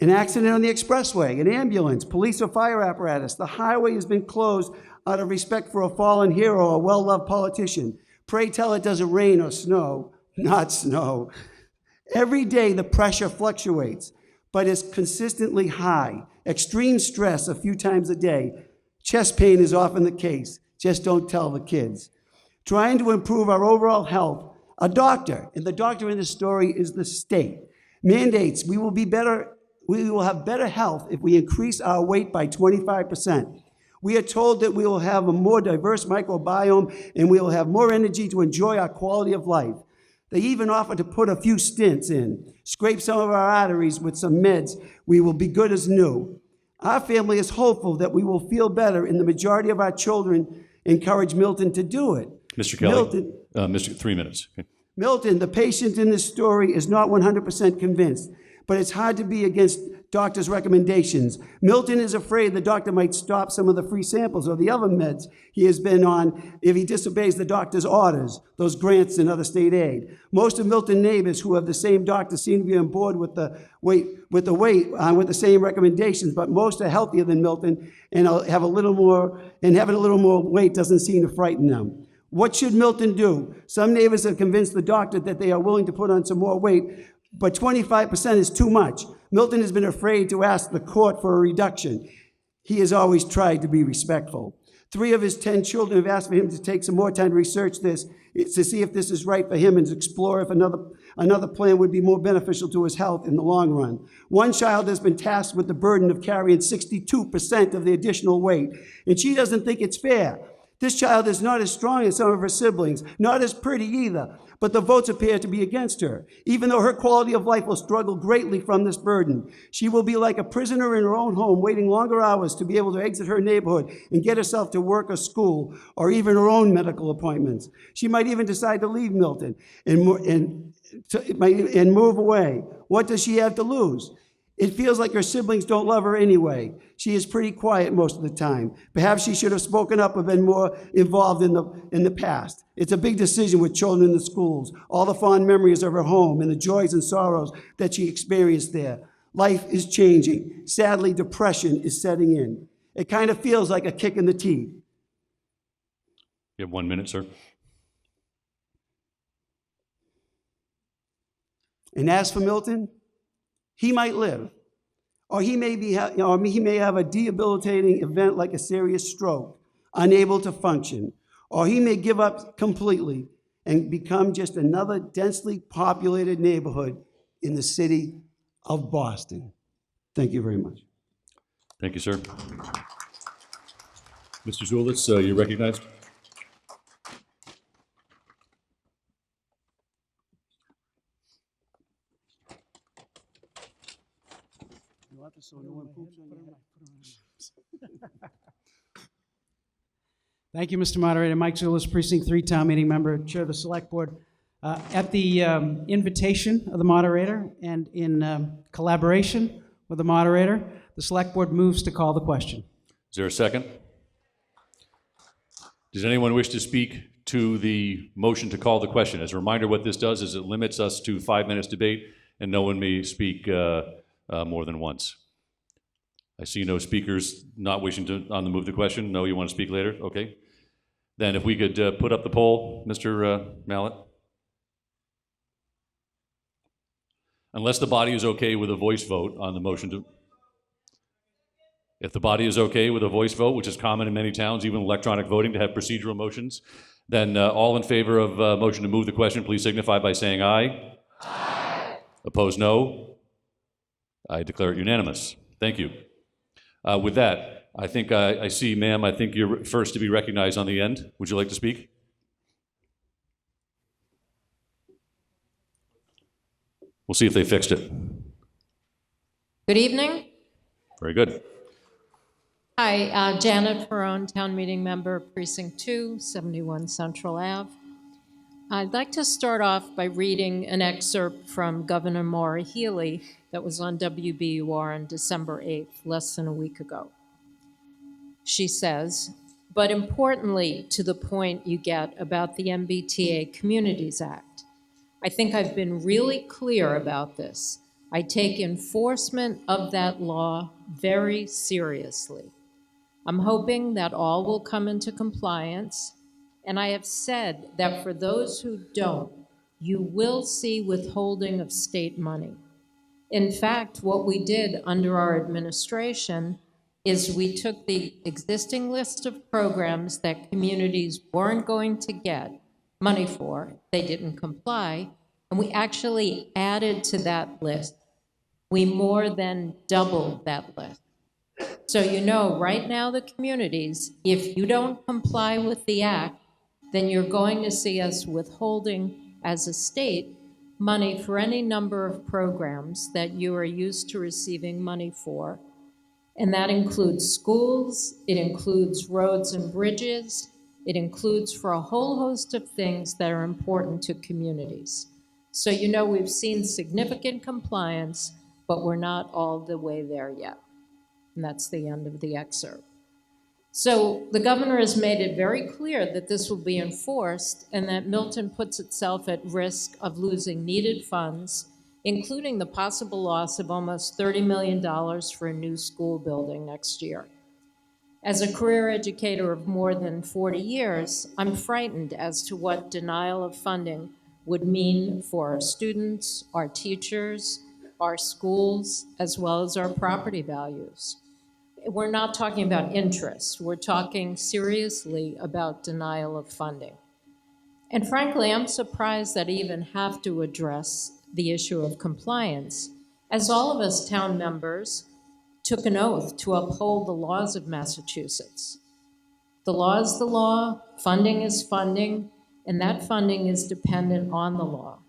An accident on the expressway, an ambulance, police or fire apparatus. The highway has been closed out of respect for a fallen hero or a well-loved politician. Pray tell it doesn't rain or snow, not snow. Every day the pressure fluctuates, but is consistently high. Extreme stress a few times a day. Chest pain is often the case. Just don't tell the kids. Trying to improve our overall health, a doctor, and the doctor in this story is the state, mandates we will have better health if we increase our weight by 25%. We are told that we will have a more diverse microbiome and we will have more energy to enjoy our quality of life. They even offer to put a few stents in, scrape some of our arteries with some meds. We will be good as new. Our family is hopeful that we will feel better, and the majority of our children encourage Milton to do it. Mr. Kelly, Milton, Mr. 3 minutes. Okay. Milton, the patient in this story, is not 100% convinced, but it's hard to be against doctor's recommendations. Milton is afraid the doctor might stop some of the free samples or the other meds he has been on if he disobeys the doctor's orders, those grants and other state aid. Most of Milton's neighbors who have the same doctor seem to be on board with the same recommendations, but most are healthier than Milton and having a little more weight doesn't seem to frighten them. What should Milton do? Some neighbors have convinced the doctor that they are willing to put on some more weight, but 25% is too much. Milton has been afraid to ask the court for a reduction. He has always tried to be respectful. 3 of his 10 children have asked for him to take some more time to research this, to see if this is right for him and to explore if another plan would be more beneficial to his health in the long run. One child has been tasked with the burden of carrying 62% of the additional weight, and she doesn't think it's fair. This child is not as strong as some of her siblings, not as pretty either, but the votes appear to be against her. Even though her quality of life will struggle greatly from this burden, she will be like a prisoner in her own home, waiting longer hours to be able to exit her neighborhood and get herself to work or school, or even her own medical appointments. She might even decide to leave Milton and move away. What does she have to lose? It feels like her siblings don't love her anyway. She is pretty quiet most of the time. Perhaps she should have spoken up or been more involved in the past. It's a big decision with children in the schools, all the fond memories of her home and the joys and sorrows that she experienced there. Life is changing. Sadly, depression is setting in. It kind of feels like a kick in the teeth. You have 1 minute, sir. And as for Milton, he might live, or he may have a debilitating event like a serious stroke, unable to function, or he may give up completely and become just another densely populated neighborhood in the city of Boston. Thank you very much. Thank you, sir. Mr. Zulis, you're recognized. Thank you, Mr. Moderator. Mike Zulis, Precinct 3 Town Meeting Member, Chair of the Select Board. At the invitation of the moderator and in collaboration with the moderator, the Select Board moves to call the question. Is there a second? Does anyone wish to speak to the motion to call the question? As a reminder, what this does is it limits us to 5 minutes debate, and no one may speak more than once. I see no speakers not wishing to on the move the question. No, you want to speak later? Okay. Then if we could put up the poll, Mr. Mallett. Unless the body is okay with a voice vote on the motion to... If the body is okay with a voice vote, which is common in many towns, even electronic voting, to have procedural motions, then all in favor of motion to move the question, please signify by saying aye. Aye. Opposed, no. I declare it unanimous. Thank you. With that, I think I see, ma'am, I think you're first to be recognized on the end. Would you like to speak? We'll see if they fixed it. Good evening. Very good. Hi, Janet Ferrone, Town Meeting Member, Precinct 2, 71 Central Ave. I'd like to start off by reading an excerpt from Governor Maura Healey that was on WBUR on December 8th, less than a week ago. She says, but importantly to the point you get about the MBTA Communities Act, I think I've been really clear about this. I take enforcement of that law very seriously. I'm hoping that all will come into compliance, and I have said that for those who don't, you will see withholding of state money. In fact, what we did under our administration is we took the existing list of programs that communities weren't going to get money for, they didn't comply, and we actually added to that list. We more than doubled that list. So you know, right now the communities, if you don't comply with the act, then you're going to see us withholding as a state money for any number of programs that you are used to receiving money for. And that includes schools, it includes roads and bridges, it includes for a whole host of things that are important to communities. So you know we've seen significant compliance, but we're not all the way there yet. And that's the end of the excerpt. So the governor has made it very clear that this will be enforced and that Milton puts itself at risk of losing needed funds, including the possible loss of almost $30 million for a new school building next year. As a career educator of more than 40 years, I'm frightened as to what denial of funding would mean for our students, our teachers, our schools, as well as our property values. We're not talking about interest. We're talking seriously about denial of funding. And frankly, I'm surprised that I even have to address the issue of compliance, as all of us town members took an oath to uphold the laws of Massachusetts. The law is the law, funding is funding, and that funding is dependent on the law.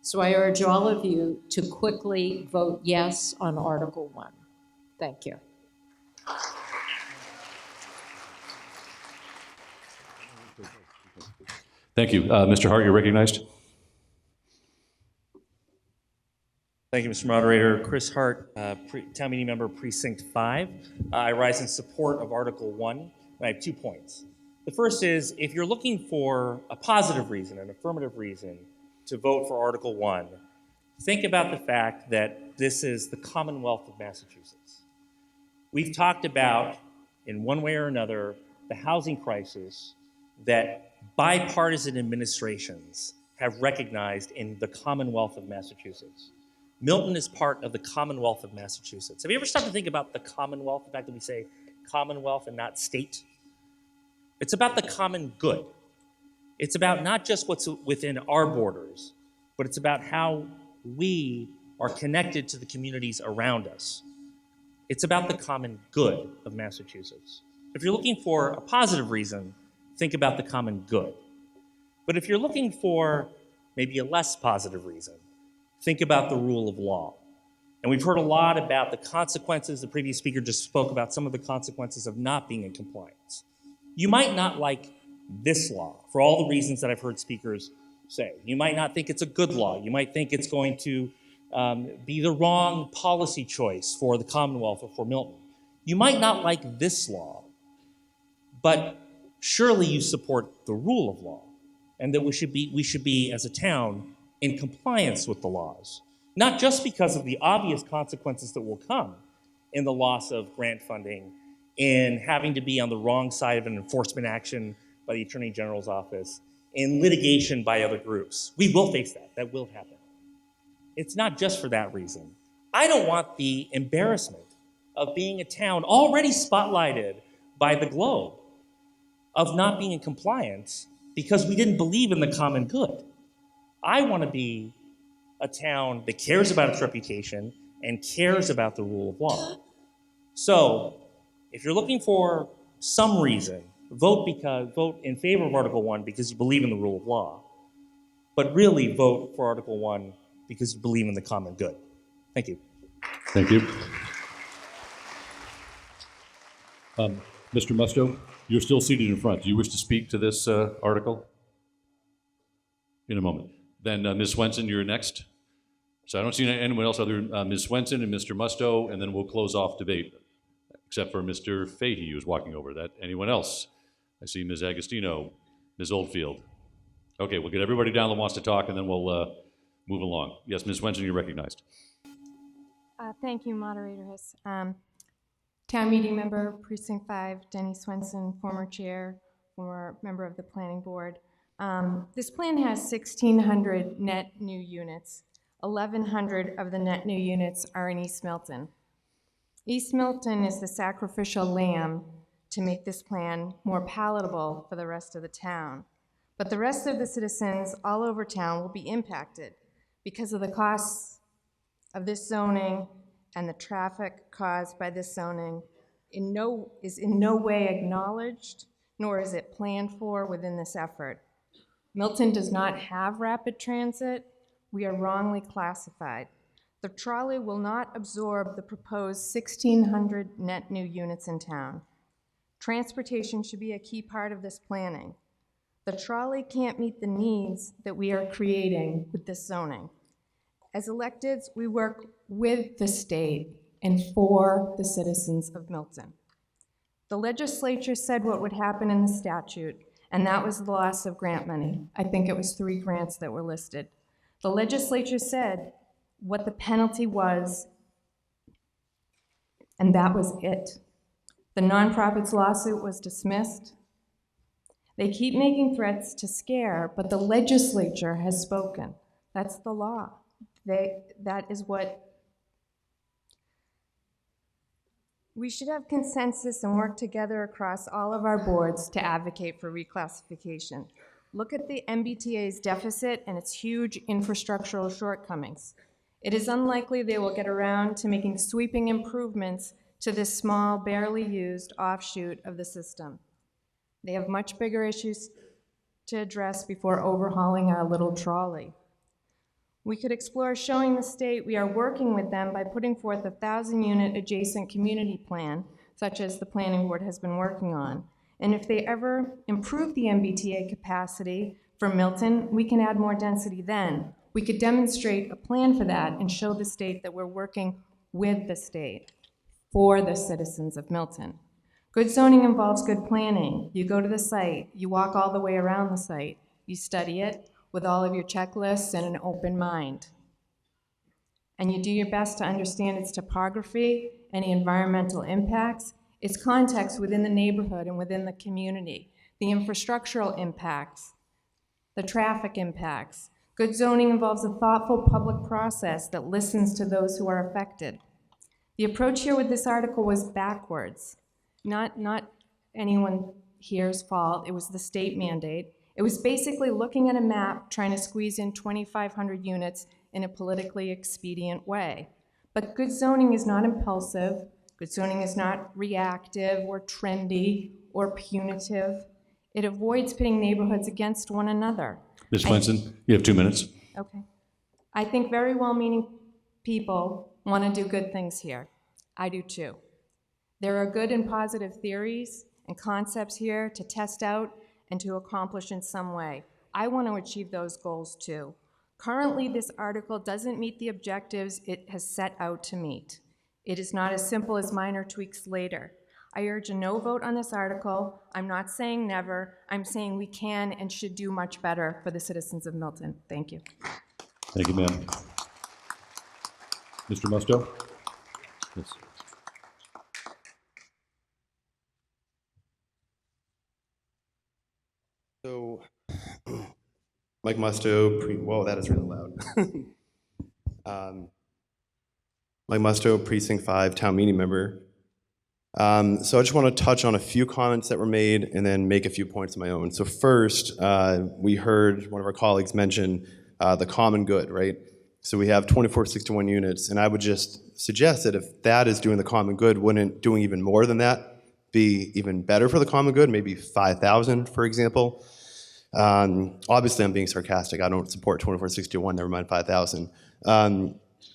So I urge all of you to quickly vote yes on Article 1. Thank you. Thank you. Mr. Hart, you're recognized. Thank you, Mr. Moderator. Chris Hart, Town Meeting Member, Precinct 5. I rise in support of Article 1, and I have 2 points. The first is, if you're looking for a positive reason, an affirmative reason to vote for Article 1, think about the fact that this is the Commonwealth of Massachusetts. We've talked about, in one way or another, the housing crisis that bipartisan administrations have recognized in the Commonwealth of Massachusetts. Milton is part of the Commonwealth of Massachusetts. Have you ever stopped to think about the Commonwealth, the fact that we say Commonwealth and not state? It's about the common good. It's about not just what's within our borders, but it's about how we are connected to the communities around us. It's about the common good of Massachusetts. If you're looking for a positive reason, think about the common good. But if you're looking for maybe a less positive reason, think about the rule of law. And we've heard a lot about the consequences. The previous speaker just spoke about some of the consequences of not being in compliance. You might not like this law for all the reasons that I've heard speakers say. You might not think it's a good law. You might think it's going to be the wrong policy choice for the Commonwealth or for Milton. You might not like this law, but surely you support the rule of law, and that we should be as a town in compliance with the laws, not just because of the obvious consequences that will come in the loss of grant funding, in having to be on the wrong side of an enforcement action by the Attorney General's office, in litigation by other groups. We will face that. That will happen. It's not just for that reason. I don't want the embarrassment of being a town already spotlighted by the Globe of not being in compliance because we didn't believe in the common good. I want to be a town that cares about its reputation and cares about the rule of law. So, if you're looking for some reason, vote in favor of Article 1 because you believe in the rule of law, but really vote for Article 1 because you believe in the common good. Thank you. Thank you. Mr. Musto, you're still seated in front. Do you wish to speak to this article? In a moment. Then Ms. Swenson, you're next. So I don't see anyone else other than Ms. Swenson and Mr. Musto, and then we'll close off debate, except for Mr. Fahey, who's walking over. That anyone else? I see Ms. Agostino, Ms. Oldfield. Okay, we'll get everybody down that wants to talk, and then we'll move along. Yes, Ms. Swenson, you're recognized. Thank you, Moderator Hiss. Town Meeting Member, Precinct 5, Denny Swenson, former chair, former member of the Planning Board. This plan has 1,600 net new units. 1,100 of the net new units are in East Milton. East Milton is the sacrificial lamb to make this plan more palatable for the rest of the town. But the rest of the citizens all over town will be impacted because of the costs of this zoning and the traffic caused by this zoning is in no way acknowledged, nor is it planned for within this effort. Milton does not have rapid transit. We are wrongly classified. The trolley will not absorb the proposed 1,600 net new units in town. Transportation should be a key part of this planning. The trolley can't meet the needs that we are creating with this zoning. As electeds, we work with the state and for the citizens of Milton. The legislature said what would happen in the statute, and that was the loss of grant money. I think it was 3 grants that were listed. The legislature said what the penalty was, and that was it. The nonprofits lawsuit was dismissed. They keep making threats to scare, but the legislature has spoken. That's the law. That is what we should have consensus and work together across all of our boards to advocate for reclassification. Look at the MBTA's deficit and its huge infrastructural shortcomings. It is unlikely they will get around to making sweeping improvements to this small, barely used offshoot of the system. They have much bigger issues to address before overhauling our little trolley. We could explore showing the state we are working with them by putting forth a 1,000-unit adjacent community plan, such as the Planning Board has been working on. And if they ever improve the MBTA capacity for Milton, we can add more density then. We could demonstrate a plan for that and show the state that we're working with the state for the citizens of Milton. Good zoning involves good planning. You go to the site, you walk all the way around the site, you study it with all of your checklists and an open mind. And you do your best to understand its topography, any environmental impacts, its context within the neighborhood and within the community, the infrastructural impacts, the traffic impacts. Good zoning involves a thoughtful public process that listens to those who are affected. The approach here with this article was backwards. Not anyone here's fault. It was the state mandate. It was basically looking at a map, trying to squeeze in 2,500 units in a politically expedient way. But good zoning is not impulsive. Good zoning is not reactive or trendy or punitive. It avoids pitting neighborhoods against one another. Ms. Swenson, you have 2 minutes. Okay. I think very well-meaning people want to do good things here. I do too. There are good and positive theories and concepts here to test out and to accomplish in some way. I want to achieve those goals too. Currently, this article doesn't meet the objectives it has set out to meet. It is not as simple as minor tweaks later. I urge a no vote on this article. I'm not saying never. I'm saying we can and should do much better for the citizens of Milton. Thank you. Thank you, ma'am. Mr. Musto? Yes. So, Mike Musto, whoa, that is really loud. Mike Musto, Precinct 5, town meeting member. So I just want to touch on a few comments that were made and then make a few points of my own. So first, we heard one of our colleagues mention the common good, right? So we have 2461 units, and I would just suggest that if that is doing the common good, wouldn't doing even more than that be even better for the common good? Maybe 5,000, for example. Obviously, I'm being sarcastic. I don't support 2461, never mind 5,000.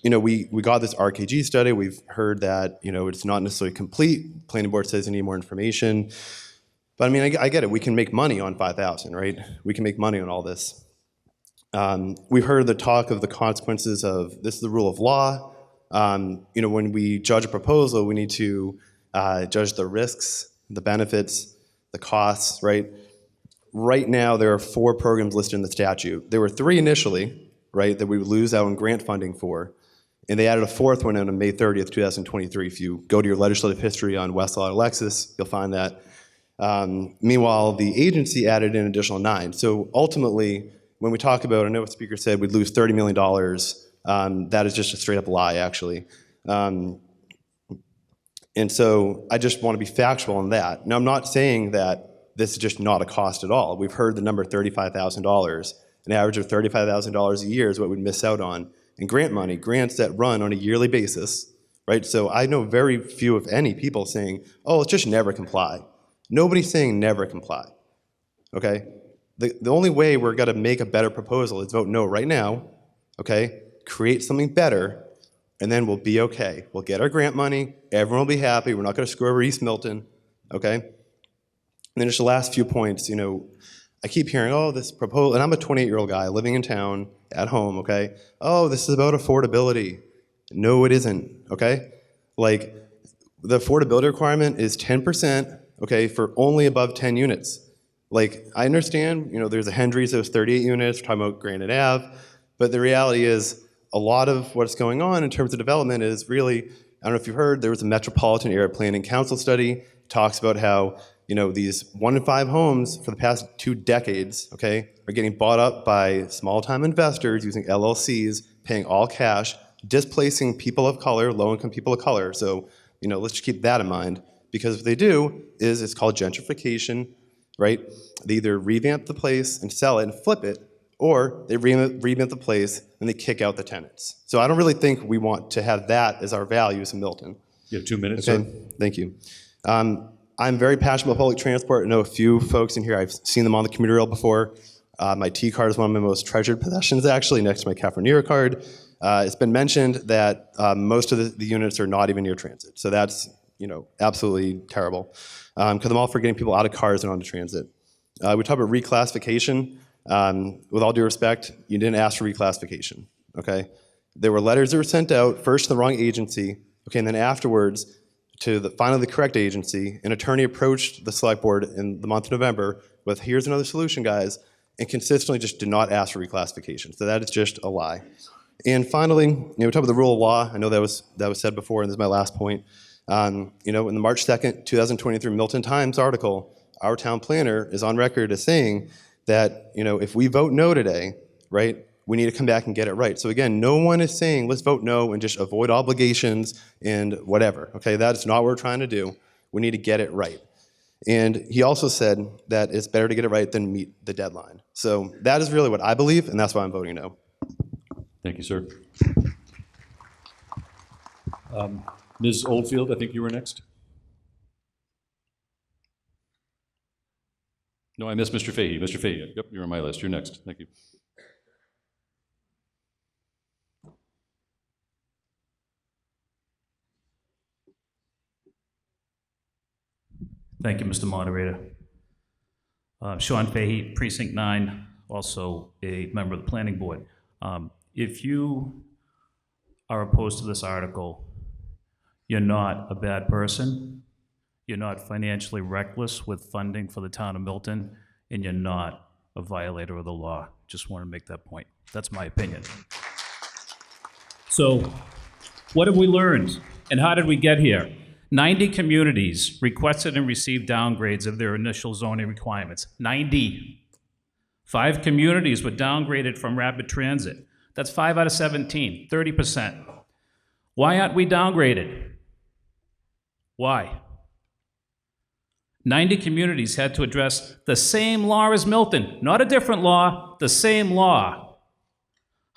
We got this RKG study. We've heard that, it's not necessarily complete. Planning board says they need more information. But I mean, I get it. We can make money on 5,000, right? We can make money on all this. We've heard the talk of the consequences of this is the rule of law. When we judge a proposal, we need to judge the risks, the benefits, the costs, right? Right now, there are 4 programs listed in the statute. There were 3 initially, right, that we would lose out on grant funding for. And they added a 4th one on May 30th, 2023. If you go to your legislative history on Westlaw and Alexis, you'll find that. Meanwhile, the agency added an additional 9. So ultimately, when we talk about, I know what the speaker said, we'd lose $30 million. That is just a straight up lie, actually. And so I just want to be factual on that. Now, I'm not saying that this is just not a cost at all. We've heard the number $35,000. An average of $35,000 a year is what we'd miss out on. And grant money, grants that run on a yearly basis, right? So I know very few, if any, people saying, oh, let's just never comply. Nobody's saying never comply, okay? The only way we're gonna make a better proposal is vote no right now, okay? Create something better, and then we'll be okay. We'll get our grant money, everyone will be happy, we're not gonna screw over East Milton, okay? And then just the last few points, I keep hearing, oh, this proposal, and I'm a 28-year-old guy living in town, at home, okay? Oh, this is about affordability. No, it isn't, okay? Like, the affordability requirement is 10%, okay, for only above 10 units. Like, I understand, there's a Hendry's that was 38 units, we're talking about Granite Ave, but the reality is, a lot of what's going on in terms of development is really, I don't know if you've heard, there was a Metropolitan Area Planning Council study, talks about how, these 1 in 5 homes for the past 2 decades, okay, are getting bought up by small-time investors using LLCs, paying all cash, displacing people of color, low-income people of color. So, let's just keep that in mind, because what they do is it's called gentrification, right? They either revamp the place and sell it and flip it, or they revamp the place and they kick out the tenants. So I don't really think we want to have that as our values in Milton. You have 2 minutes, okay? sir. Thank you. I'm very passionate about public transport. I know a few folks in here, I've seen them on the commuter rail before. My T card is one of my most treasured possessions, actually, next to my California card. It's been mentioned that most of the units are not even near transit. So that's, absolutely terrible. Because I'm all for getting people out of cars and onto transit. We talk about reclassification. With all due respect, you didn't ask for reclassification, okay? There were letters that were sent out, first to the wrong agency, okay, and then afterwards, to finally the correct agency. An attorney approached the select board in the month of November with, here's another solution, guys, and consistently just did not ask for reclassification. So that is just a lie. And finally, we talk about the rule of law. I know that was said before, and this is my last point. In the March 2nd, 2023 Milton Times article, our town planner is on record as saying that, if we vote no today, right, we need to come back and get it right. So again, no one is saying let's vote no and just avoid obligations and whatever, okay? That's not what we're trying to do. We need to get it right. And he also said that it's better to get it right than meet the deadline. So that is really what I believe, and that's why I'm voting no. Thank you, sir. Ms. Oldfield, I think you were next. No, I missed Mr. Fahey. Mr. Fahey, yep, you're on my list. You're next. Thank you. Thank you, Mr. Moderator. Sean Fahey, Precinct 9, also a member of the planning board. If you are opposed to this article, you're not a bad person, you're not financially reckless with funding for the town of Milton, and you're not a violator of the law. Just want to make that point. That's my opinion. So, what have we learned, and how did we get here? 90 communities requested and received downgrades of their initial zoning requirements. 90. 5 communities were downgraded from rapid transit. That's 5 out of 17, 30%. Why aren't we downgraded? Why? 90 communities had to address the same law as Milton, not a different law, the same law.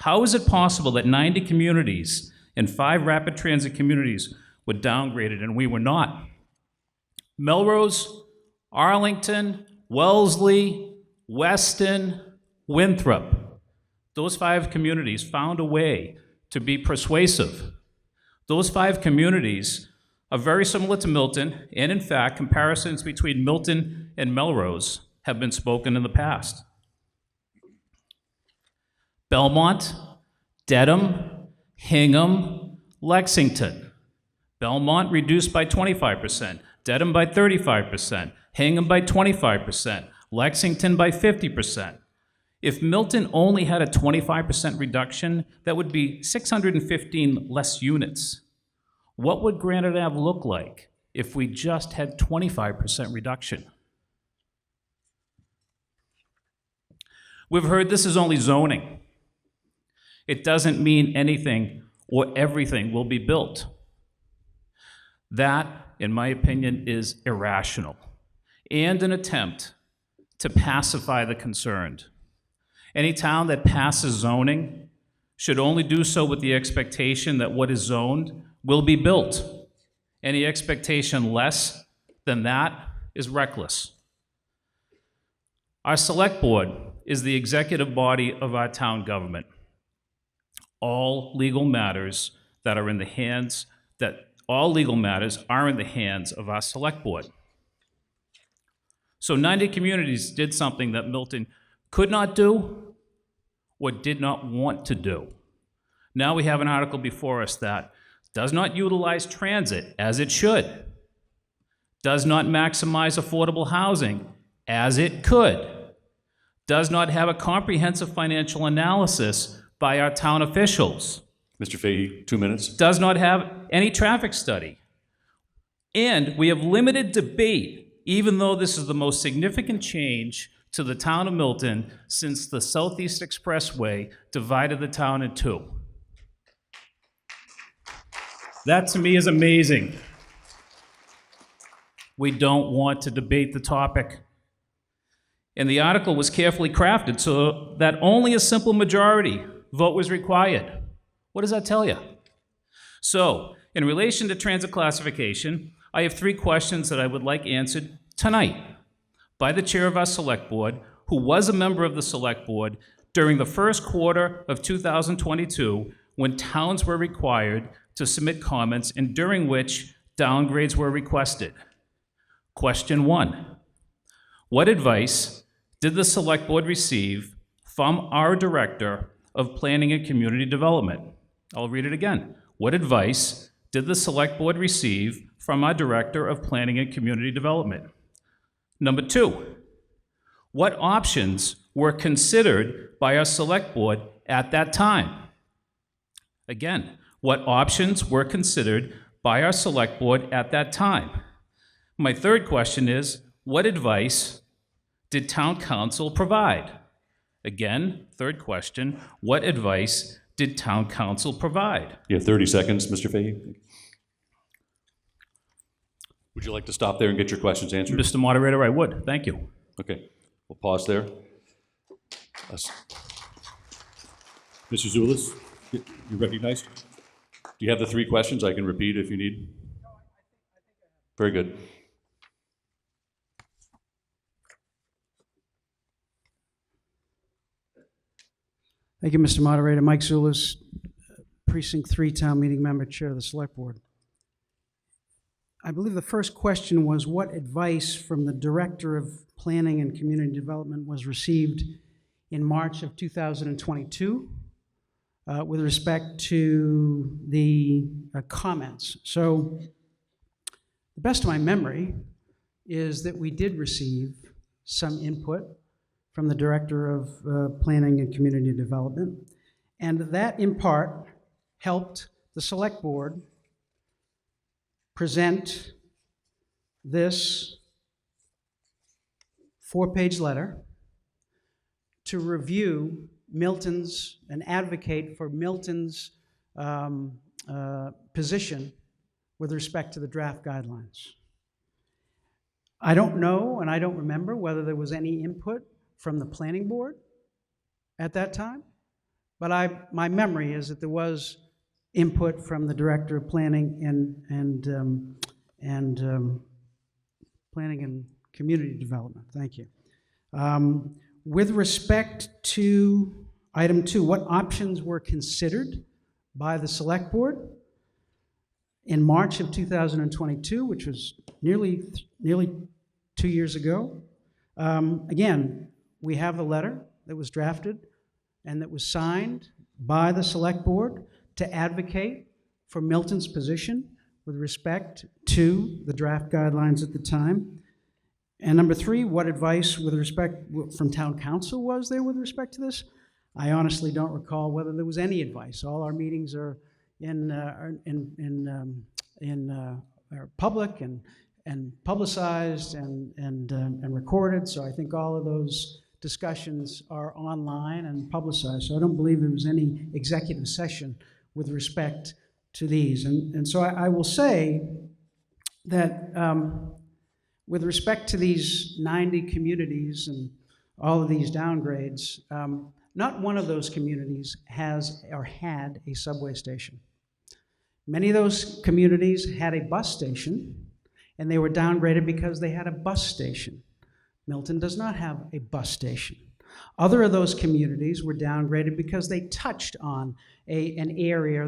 How is it possible that 90 communities and 5 rapid transit communities were downgraded and we were not? Melrose, Arlington, Wellesley, Weston, Winthrop. Those 5 communities found a way to be persuasive. Those 5 communities are very similar to Milton, and in fact, comparisons between Milton and Melrose have been spoken in the past. Belmont, Dedham, Hingham, Lexington. Belmont reduced by 25%, Dedham by 35%, Hingham by 25%, Lexington by 50%. If Milton only had a 25% reduction, that would be 615 less units. What would Granite Ave look like if we just had 25% reduction? We've heard this is only zoning. It doesn't mean anything or everything will be built. That, in my opinion, is irrational and an attempt to pacify the concerned. Any town that passes zoning should only do so with the expectation that what is zoned will be built. Any expectation less than that is reckless. Our select board is the executive body of our town government. All legal matters are in the hands of our select board. So 90 communities did something that Milton could not do or did not want to do. Now we have an article before us that does not utilize transit as it should, does not maximize affordable housing as it could, does not have a comprehensive financial analysis by our town officials. Mr. Fahey, 2 minutes. Does not have any traffic study. And we have limited debate, even though this is the most significant change to the town of Milton since the Southeast Expressway divided the town in 2. That to me is amazing. We don't want to debate the topic. And the article was carefully crafted so that only a simple majority vote was required. What does that tell you? So, in relation to transit classification, I have 3 questions that I would like answered tonight by the chair of our select board, who was a member of the select board during the first quarter of 2022 when towns were required to submit comments and during which downgrades were requested. Question 1, what advice did the select board receive from our director of planning and community development? I'll read it again. What advice did the select board receive from our director of planning and community development? Number 2, what options were considered by our select board at that time? Again, what options were considered by our select board at that time? My third question is, what advice did town council provide? Again, third question, what advice did town council provide? You have 30 seconds, Mr. Fahey. Would you like to stop there and get your questions answered? Mr. Moderator, I would. Thank you. Okay, we'll pause there. Mr. Zulis, you recognized? Do you have the 3 questions? I can repeat if you need. Very good. Thank you, Mr. Moderator. Mike Zulis, Precinct 3 Town Meeting Member, Chair of the Select Board. I believe the first question was what advice from the Director of Planning and Community Development was received in March of 2022 with respect to the comments. So, the best of my memory is that we did receive some input from the Director of Planning and Community Development, and that in part helped the Select Board present this 4-page letter to review Milton's and advocate for Milton's position with respect to the draft guidelines. I don't know, and I don't remember whether there was any input from the planning board at that time, but my memory is that there was input from the Director of Planning and Planning and Community Development. Thank you. With respect to item 2, what options were considered by the Select Board in March of 2022, which was nearly 2 years ago? Again, we have the letter that was drafted and that was signed by the Select Board to advocate for Milton's position with respect to the draft guidelines at the time. And number 3, what advice with respect from town council was there with respect to this? I honestly don't recall whether there was any advice. All our meetings are are public and publicized and recorded. So I think all of those discussions are online and publicized. So I don't believe there was any executive session with respect to these. And so I will say that with respect to these 90 communities and all of these downgrades, not one of those communities has or had a subway station. Many of those communities had a bus station, and they were downgraded because they had a bus station. Milton does not have a bus station. Other of those communities were downgraded because they touched on an area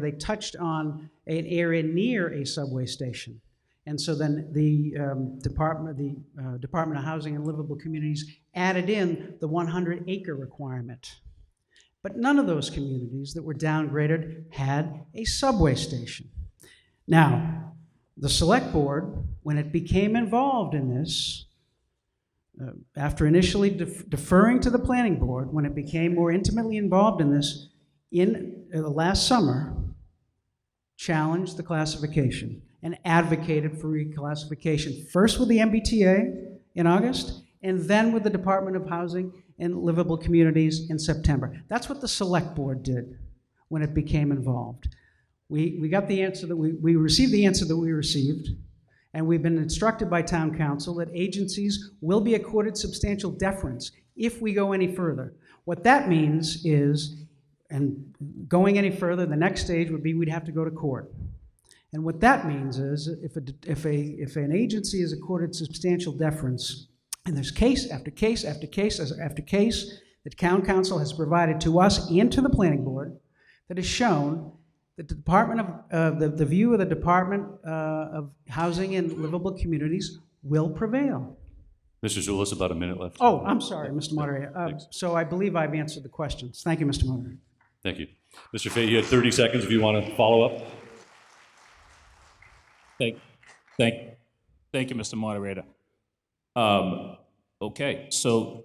near a subway station. And so then the Department of Housing and Livable Communities added in the 100-acre requirement. But none of those communities that were downgraded had a subway station. Now, the Select Board, when it became involved in this, after initially deferring to the Planning Board, when it became more intimately involved in this, in last summer, challenged the classification and advocated for reclassification, first with the MBTA in August, and then with the Department of Housing and Livable Communities in September. That's what the Select Board did when it became involved. We got the answer that we received the answer that we received, and we've been instructed by Town Council that agencies will be accorded substantial deference if we go any further. What that means is, and going any further, the next stage would be we'd have to go to court. And what that means is if an agency is accorded substantial deference, and there's case after case after case after case that Town Council has provided to us and to the Planning Board that has shown that the view of the Department of Housing and Livable Communities will prevail. Mr. Zulus, about a minute left. Oh, I'm sorry, Mr. Moderator. So I believe I've answered the questions. Thank you, Mr. Moderator. Thank you. Mr. Fahey, you had 30 seconds if you want to follow up. Thank you, Mr. Moderator. Okay, so,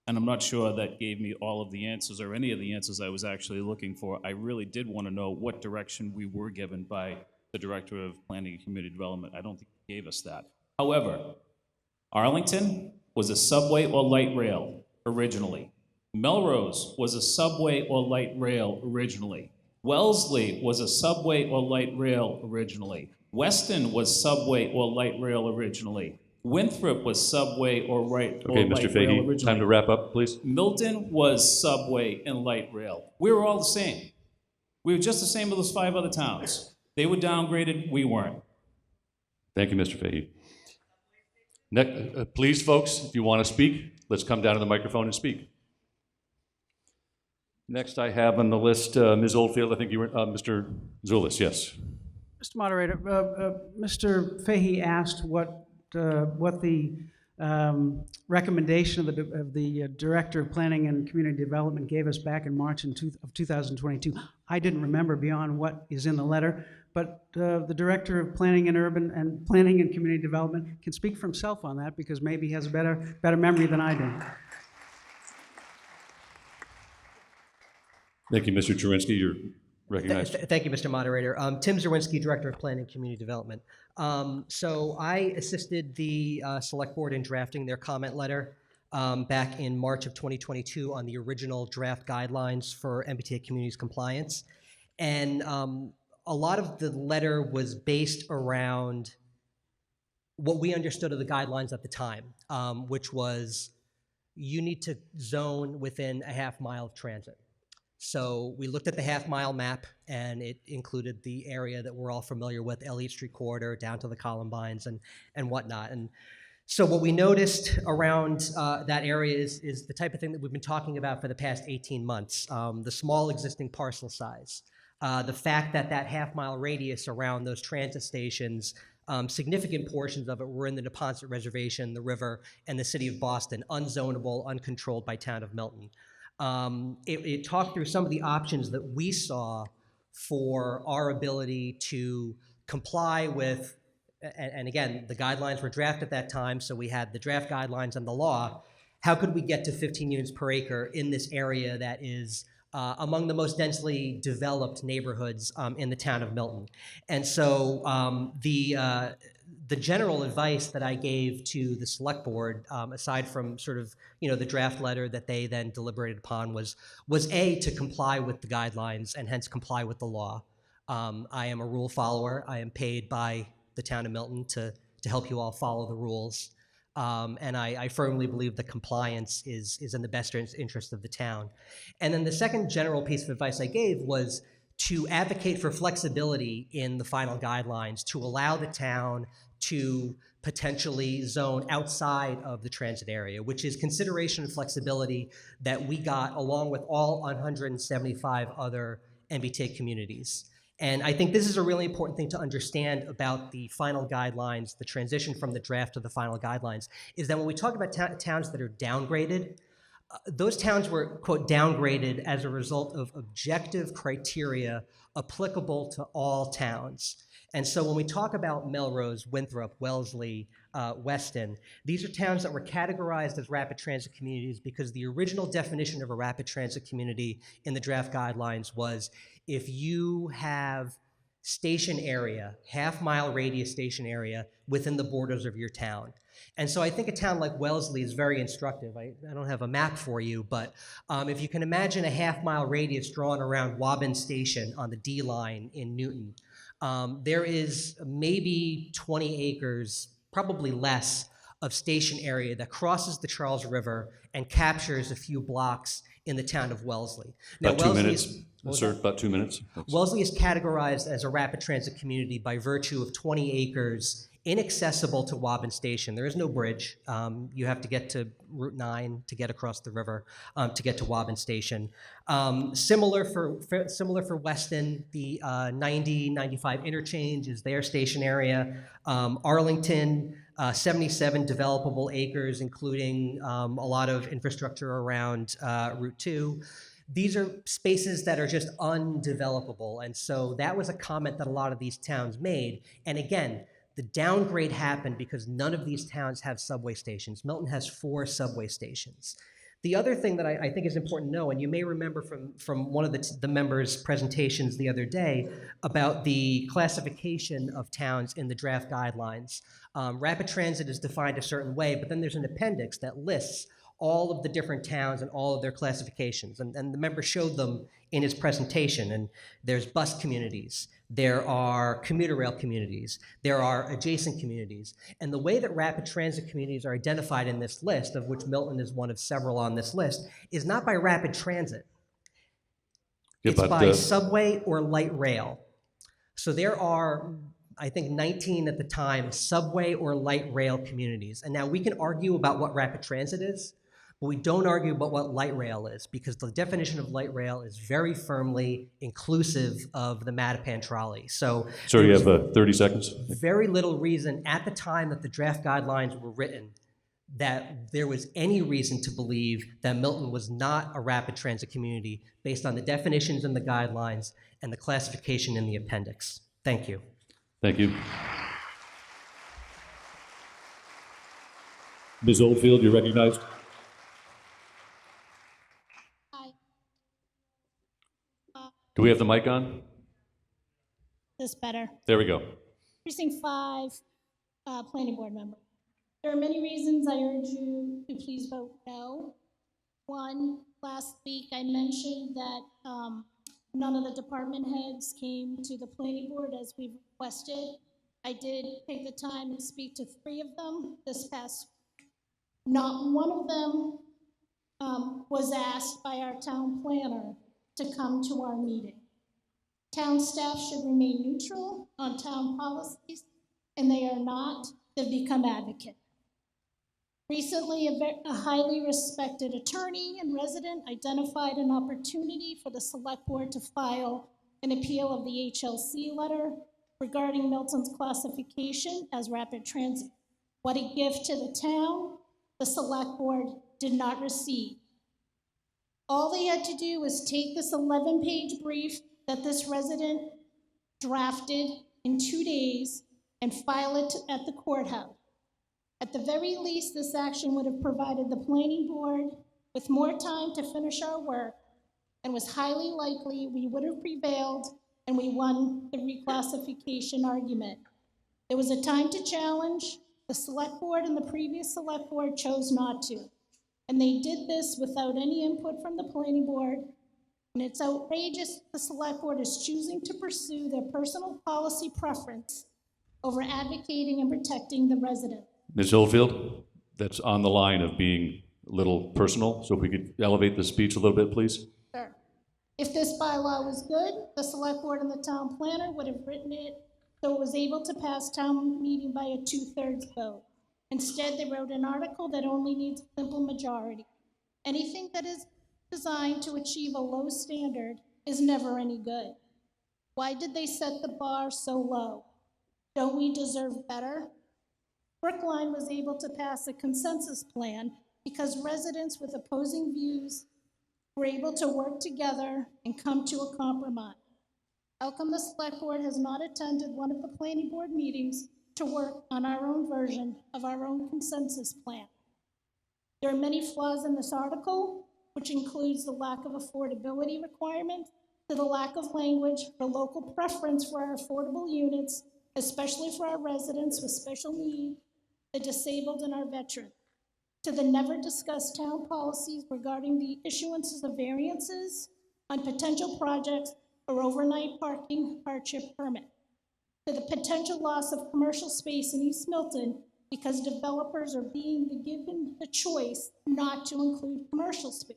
and I'm not sure that gave me all of the answers or any of the answers I was actually looking for. I really did want to know what direction we were given by the Director of Planning and Community Development. I don't think he gave us that. However, Arlington was a subway or light rail originally. Melrose was a subway or light rail originally. Wellesley was a subway or light rail originally. Weston was subway or light rail originally. Winthrop was subway or light rail originally. Okay, Mr. Fahey, time to wrap up, please. Milton was subway and light rail. We were all the same. We were just the same as those 5 other towns. They were downgraded, we weren't. Thank you, Mr. Fahey. Please, folks, if you want to speak, let's come down to the microphone and speak. Next I have on the list, Ms. Oldfield, I think you were, Mr. Zulus, yes. Mr. Moderator, Mr. Fahey asked what the recommendation of the Director of Planning and Community Development gave us back in March of 2022. I didn't remember beyond what is in the letter, but the Director of Planning and Community Development can speak for himself on that, because maybe he has a better memory than I do. Thank you, Mr. Czerwinski. You're recognized. Thank you, Mr. Moderator. Tim Czerwinski, Director of Planning and Community Development. So I assisted the Select Board in drafting their comment letter back in March of 2022 on the original draft guidelines for MBTA communities compliance. And a lot of the letter was based around what we understood of the guidelines at the time, which was you need to zone within a half-mile of transit. So we looked at the half-mile map, and it included the area that we're all familiar with, Elliott Street corridor, down to the Columbines and whatnot. And so what we noticed around that area is the type of thing that we've been talking about for the past 18 months, the small existing parcel size, the fact that that half-mile radius around those transit stations, significant portions of it were in the Neponset Reservation, the river, and the city of Boston, unzonable, uncontrolled by town of Milton. It talked through some of the options that we saw for our ability to comply with, and again, the guidelines were drafted at that time, so we had the draft guidelines and the law. How could we get to 15 units per acre in this area that is among the most densely developed neighborhoods in the town of Milton? And so the general advice that I gave to the Select Board, aside from sort of, the draft letter that they then deliberated upon, was A, to comply with the guidelines and hence comply with the law. I am a rule follower. I am paid by the town of Milton to help you all follow the rules. And I firmly believe that compliance is in the best interest of the town. And then the second general piece of advice I gave was to advocate for flexibility in the final guidelines to allow the town to potentially zone outside of the transit area, which is consideration and flexibility that we got along with all 175 other MBTA communities. And I think this is a really important thing to understand about the final guidelines, the transition from the draft to the final guidelines, is that when we talk about towns that are downgraded, those towns were, quote, downgraded as a result of objective criteria applicable to all towns. And so when we talk about Melrose, Winthrop, Wellesley, Weston, these are towns that were categorized as rapid transit communities because the original definition of a rapid transit community in the draft guidelines was if you have station area, half-mile radius station area within the borders of your town. And so I think a town like Wellesley is very instructive. I don't have a map for you, but if you can imagine a half-mile radius drawn around Waban Station on the D line in Newton, there is maybe 20 acres, probably less, of station area that crosses the Charles River and captures a few blocks in the town of Wellesley. Now, About 2 minutes, sir, about 2 minutes. Wellesley is categorized as a rapid transit community by virtue of 20 acres inaccessible to Waban Station. There is no bridge. You have to get to Route 9 to get across the river to get to Waban Station. Similar for Weston, the 90-95 interchange is their station area. Arlington, 77 developable acres, including a lot of infrastructure around Route 2. These are spaces that are just undevelopable. And so that was a comment that a lot of these towns made. And again, the downgrade happened because none of these towns have subway stations. Milton has 4 subway stations. The other thing that I think is important to know, and you may remember from one of the members' presentations the other day about the classification of towns in the draft guidelines. Rapid transit is defined a certain way, but then there's an appendix that lists all of the different towns and all of their classifications. And the member showed them in his presentation. And there's bus communities, there are commuter rail communities, there are adjacent communities. And the way that rapid transit communities are identified in this list, of which Milton is one of several on this list, is not by rapid transit. It's by subway or light rail. So there are, I think, 19 at the time, subway or light rail communities. And now we can argue about what rapid transit is, but we don't argue about what light rail is, because the definition of light rail is very firmly inclusive of the Mattapan trolley. So sir, you have 30 seconds. Very little reason at the time that the draft guidelines were written that there was any reason to believe that Milton was not a rapid transit community based on the definitions and the guidelines and the classification in the appendix. Thank you. Thank you. Ms. Oldfield, you're recognized. Do we have the mic on? This better. There we go. Precinct 5, planning board member. There are many reasons I urge you to please vote no. One, last week I mentioned that none of the department heads came to the planning board as we requested. I did take the time and speak to 3 of them this past week. Not one of them was asked by our town planner to come to our meeting. Town staff should remain neutral on town policies, and they are not. They've become advocates. Recently, a highly respected attorney and resident identified an opportunity for the select board to file an appeal of the HLC letter regarding Milton's classification as rapid transit. What a gift to the town the select board did not receive. All they had to do was take this 11-page brief that this resident drafted in 2 days and file it at the courthouse. At the very least, this action would have provided the planning board with more time to finish our work, and was highly likely we would have prevailed and we won the reclassification argument. There was a time to challenge. The select board and the previous select board chose not to. And they did this without any input from the planning board. And it's outrageous the select board is choosing to pursue their personal policy preference over advocating and protecting the resident. Ms. Oldfield, that's on the line of being a little personal, so if we could elevate the speech a little bit, please. Sure. If this bylaw was good, the select board and the town planner would have written it so it was able to pass town meeting by a 2/3 vote. Instead, they wrote an article that only needs a simple majority. Anything that is designed to achieve a low standard is never any good. Why did they set the bar so low? Don't we deserve better? Brookline was able to pass a consensus plan because residents with opposing views were able to work together and come to a compromise. How come the select board has not attended one of the planning board meetings to work on our own version of our own consensus plan? There are many flaws in this article, which includes the lack of affordability requirement, to the lack of language for local preference for our affordable units, especially for our residents with special needs, the disabled, and our veterans, to the never discussed town policies regarding the issuances of variances on potential projects or overnight parking hardship permit, to the potential loss of commercial space in East Milton because developers are being given the choice not to include commercial space.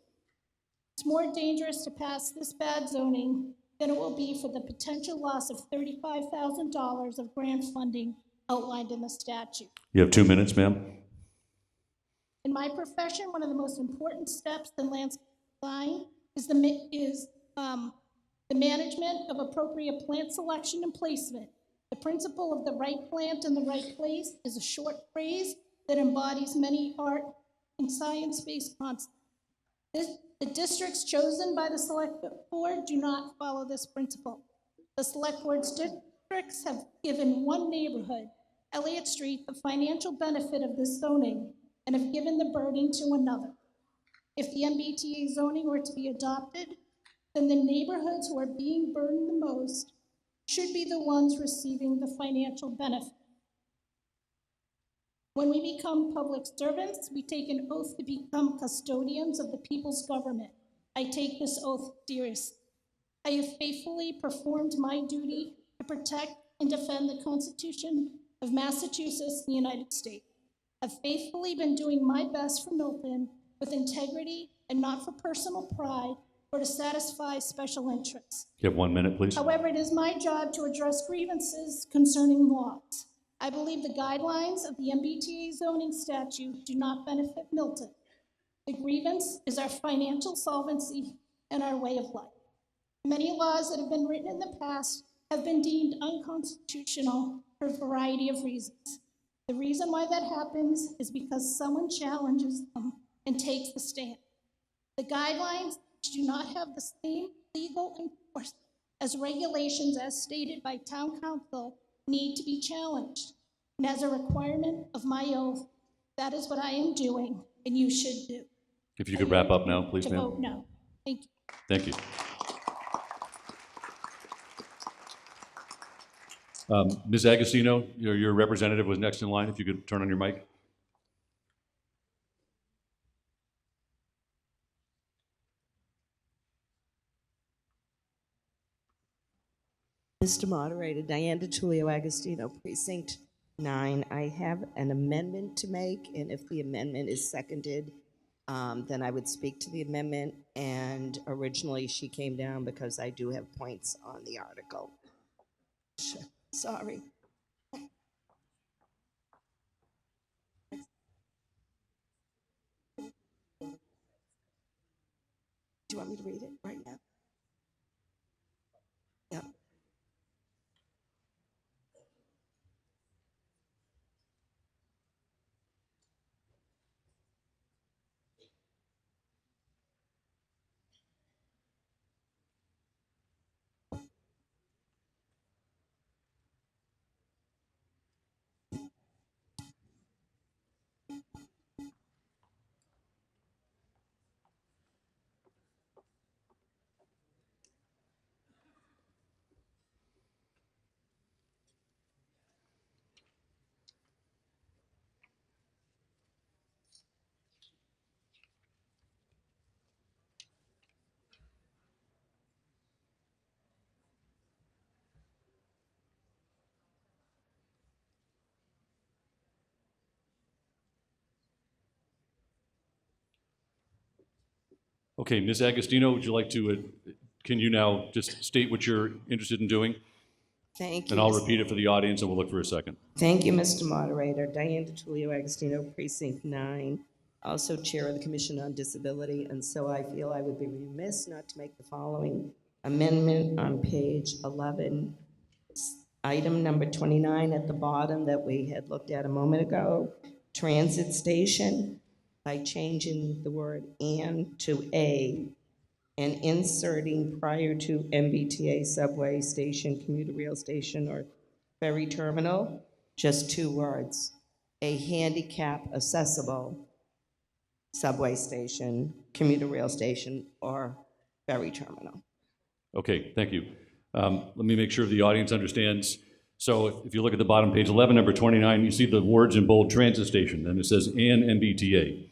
It's more dangerous to pass this bad zoning than it will be for the potential loss of $35,000 of grant funding outlined in the statute. You have 2 minutes, ma'am. In my profession, one of the most important steps in landscape design is the management of appropriate plant selection and placement. The principle of the right plant in the right place is a short phrase that embodies many art and science-based concepts. The districts chosen by the select board do not follow this principle. The select board's districts have given one neighborhood, Elliott Street, the financial benefit of this zoning and have given the burden to another. If the MBTA zoning were to be adopted, then the neighborhoods who are being burdened the most should be the ones receiving the financial benefit. When we become public servants, we take an oath to become custodians of the people's government. I take this oath seriously. I have faithfully performed my duty to protect and defend the Constitution of Massachusetts and the United States. I've faithfully been doing my best for Milton with integrity and not for personal pride or to satisfy special interests. You have 1 minute, please. However, it is my job to address grievances concerning laws. I believe the guidelines of the MBTA zoning statute do not benefit Milton. The grievance is our financial solvency and our way of life. Many laws that have been written in the past have been deemed unconstitutional for a variety of reasons. The reason why that happens is because someone challenges them and takes the stand. The guidelines do not have the same legal enforcement as regulations as stated by town council need to be challenged. And as a requirement of my oath, that is what I am doing, and you should do. If you could wrap up now, please, To ma'am. vote no. Thank you. Thank you. Ms. Agostino, your representative was next in line. If you could turn on your mic. Mr. Moderator, Diane DiTullio Agostino, Precinct 9. I have an amendment to make, and if the amendment is seconded, then I would speak to the amendment. And originally, she came down because I do have points on the article. Sorry. Do you want me to read it right now? Yeah. Okay, Ms. Agostino, would you like to, can you now just state what you're interested in doing? Thank you. And I'll repeat it for the audience and we'll look for a second. Thank you, Mr. Moderator. Diane DiTullio Agostino, Precinct 9, also Chair of the Commission on Disability, and so I feel I would be remiss not to make the following amendment on page 11, item number 29 at the bottom that we had looked at a moment ago, transit station, by changing the word "and" to "a" and inserting prior to MBTA subway station, commuter rail station, or ferry terminal, just 2 words, a handicap accessible subway station, commuter rail station, or ferry terminal. Okay, thank you. Let me make sure the audience understands. So if you look at the bottom, page 11, number 29, you see the words in bold, transit station, and it says "and MBTA."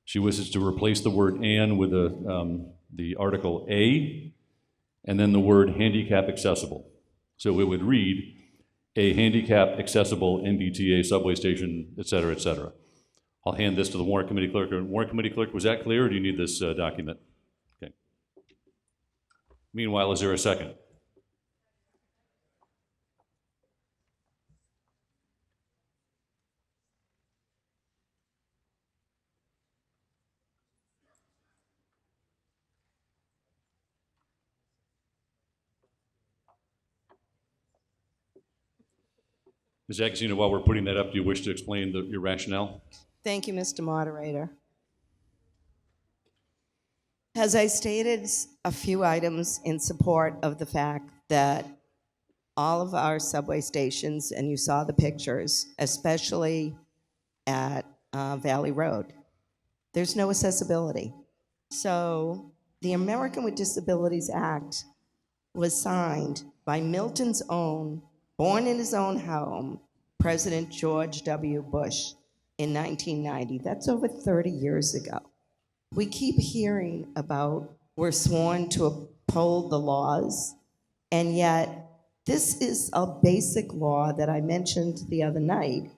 She wishes to replace the word "and" with the article "a," and then the word "handicap accessible." So it would read, "a handicap accessible MBTA subway station," et cetera, et cetera. I'll hand this to the Warrant Committee Clerk. Warrant Committee Clerk, was that clear, or do you need this document? Okay. Meanwhile, is there a second? Ms. Agostino, while we're putting that up, do you wish to explain your rationale? Thank you, Mr. Moderator. As I stated, a few items in support of the fact that all of our subway stations, and you saw the pictures, especially at Valley Road, there's no accessibility. So the American with Disabilities Act was signed by Milton's own, born in his own home, President George W. Bush in 1990. That's over 30 years ago. We keep hearing about we're sworn to uphold the laws, and yet this is a basic law that I mentioned the other night.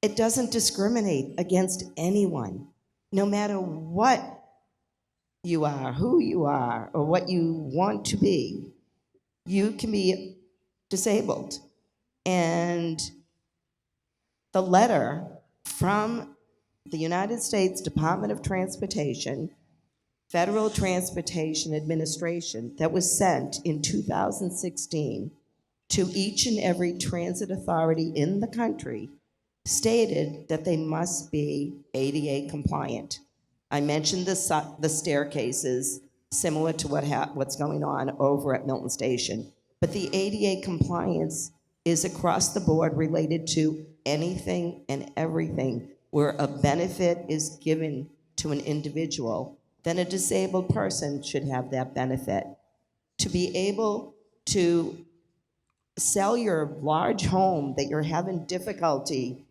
It doesn't discriminate against anyone, no matter what you are, who you are, or what you want to be. You can be disabled. And the letter from the United States Department of Transportation, Federal Transportation Administration, that was sent in 2016 to each and every transit authority in the country stated that they must be ADA compliant. I mentioned the staircases, similar to what's going on over at Milton Station. But the ADA compliance is across the board related to anything and everything where a benefit is given to an individual, then a disabled person should have that benefit. To be able to sell your large home that you're having difficulty,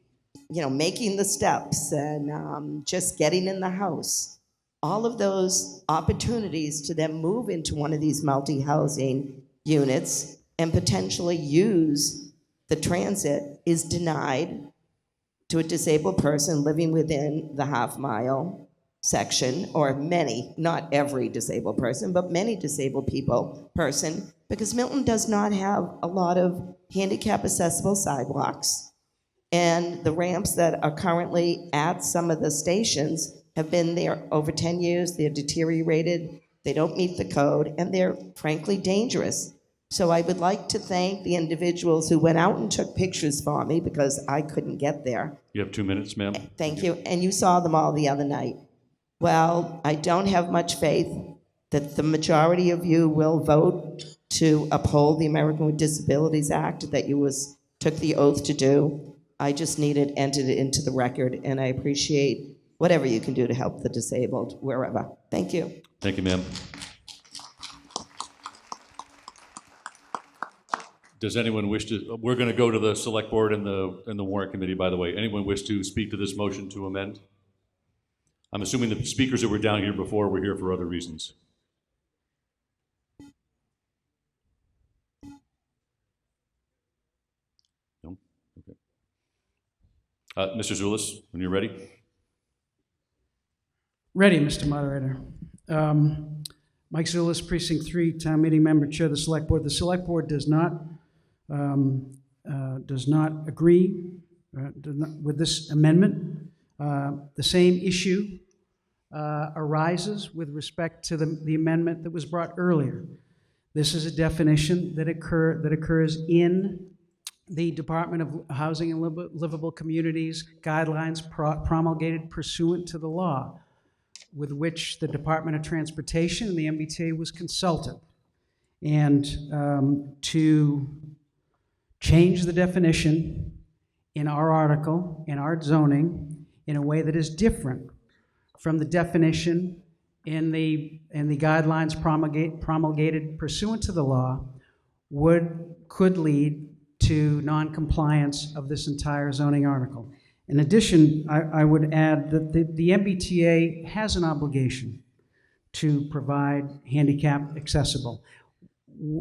making the steps and just getting in the house, all of those opportunities to then move into one of these multi-housing units and potentially use the transit is denied to a disabled person living within the half-mile section, or many, not every disabled person, but many disabled person, because Milton does not have a lot of handicap-accessible sidewalks. And the ramps that are currently at some of the stations have been there over 10 years. They're deteriorated, they don't meet the code, and they're frankly dangerous. So I would like to thank the individuals who went out and took pictures for me because I couldn't get there. You have 2 minutes, ma'am. Thank you. And you saw them all the other night. Well, I don't have much faith that the majority of you will vote to uphold the American with Disabilities Act that you took the oath to do. I just need it entered into the record, and I appreciate whatever you can do to help the disabled wherever. Thank you. Thank you, ma'am. Does anyone wish to, we're going to go to the select board and the warrant committee, by the way. Anyone wish to speak to this motion to amend? I'm assuming the speakers that were down here before were here for other reasons. No? Okay. Mr. Zulus, when you're ready. Ready, Mr. Moderator. Mike Zulus, Precinct 3, Town Meeting Member, Chair of the Select Board. The Select Board does not agree with this amendment. The same issue arises with respect to the amendment that was brought earlier. This is a definition that occurs in the Department of Housing and Livable Communities guidelines promulgated pursuant to the law, with which the Department of Transportation and the MBTA was consulted. And to change the definition in our article, in our zoning, in a way that is different from the definition in the guidelines promulgated pursuant to the law could lead to non-compliance of this entire zoning article. In addition, I would add that the MBTA has an obligation to provide handicap accessible.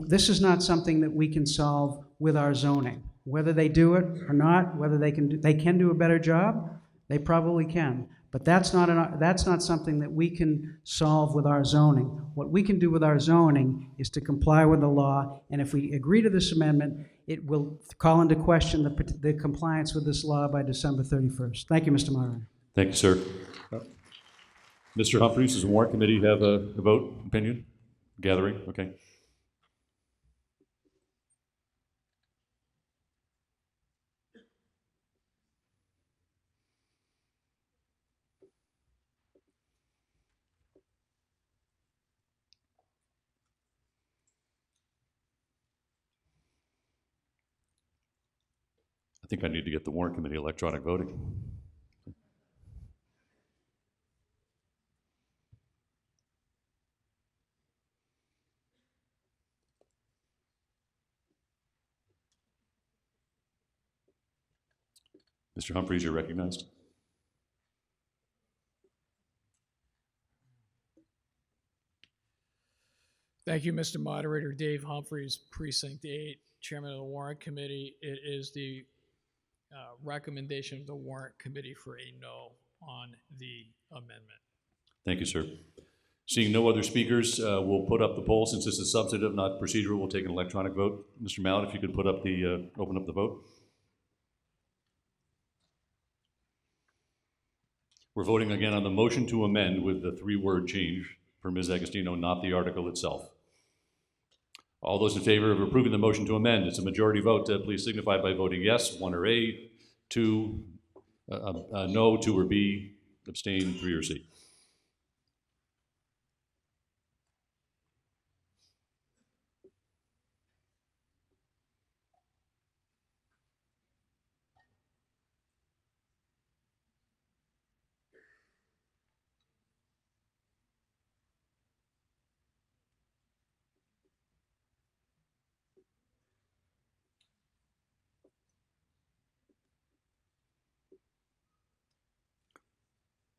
This is not something that we can solve with our zoning. Whether they do it or not, whether they can do a better job, they probably can. But that's not something that we can solve with our zoning. What we can do with our zoning is to comply with the law, and if we agree to this amendment, it will call into question the compliance with this law by December 31st. Thank you, Mr. Moderator. Thank you, sir. Mr. Humphries, does the warrant committee have a vote, opinion, gathering? Okay. I think I need to get the warrant committee electronic voting. Mr. Humphries, you're recognized. Thank you, Mr. Moderator. Dave Humphries, Precinct 8, Chairman of the Warrant Committee. It is the recommendation of the Warrant Committee for a no on the amendment. Thank you, sir. Seeing no other speakers, we'll put up the poll. Since this is substantive, not procedural, we'll take an electronic vote. Mr. Mallett, if you could put up open up the vote. We're voting again on the motion to amend with the 3-word change for Ms. Agostino, not the article itself. All those in favor of approving the motion to amend, it's a majority vote, please signify by voting yes, 1 or A, 2, no, 2 or B, abstain, 3 or C.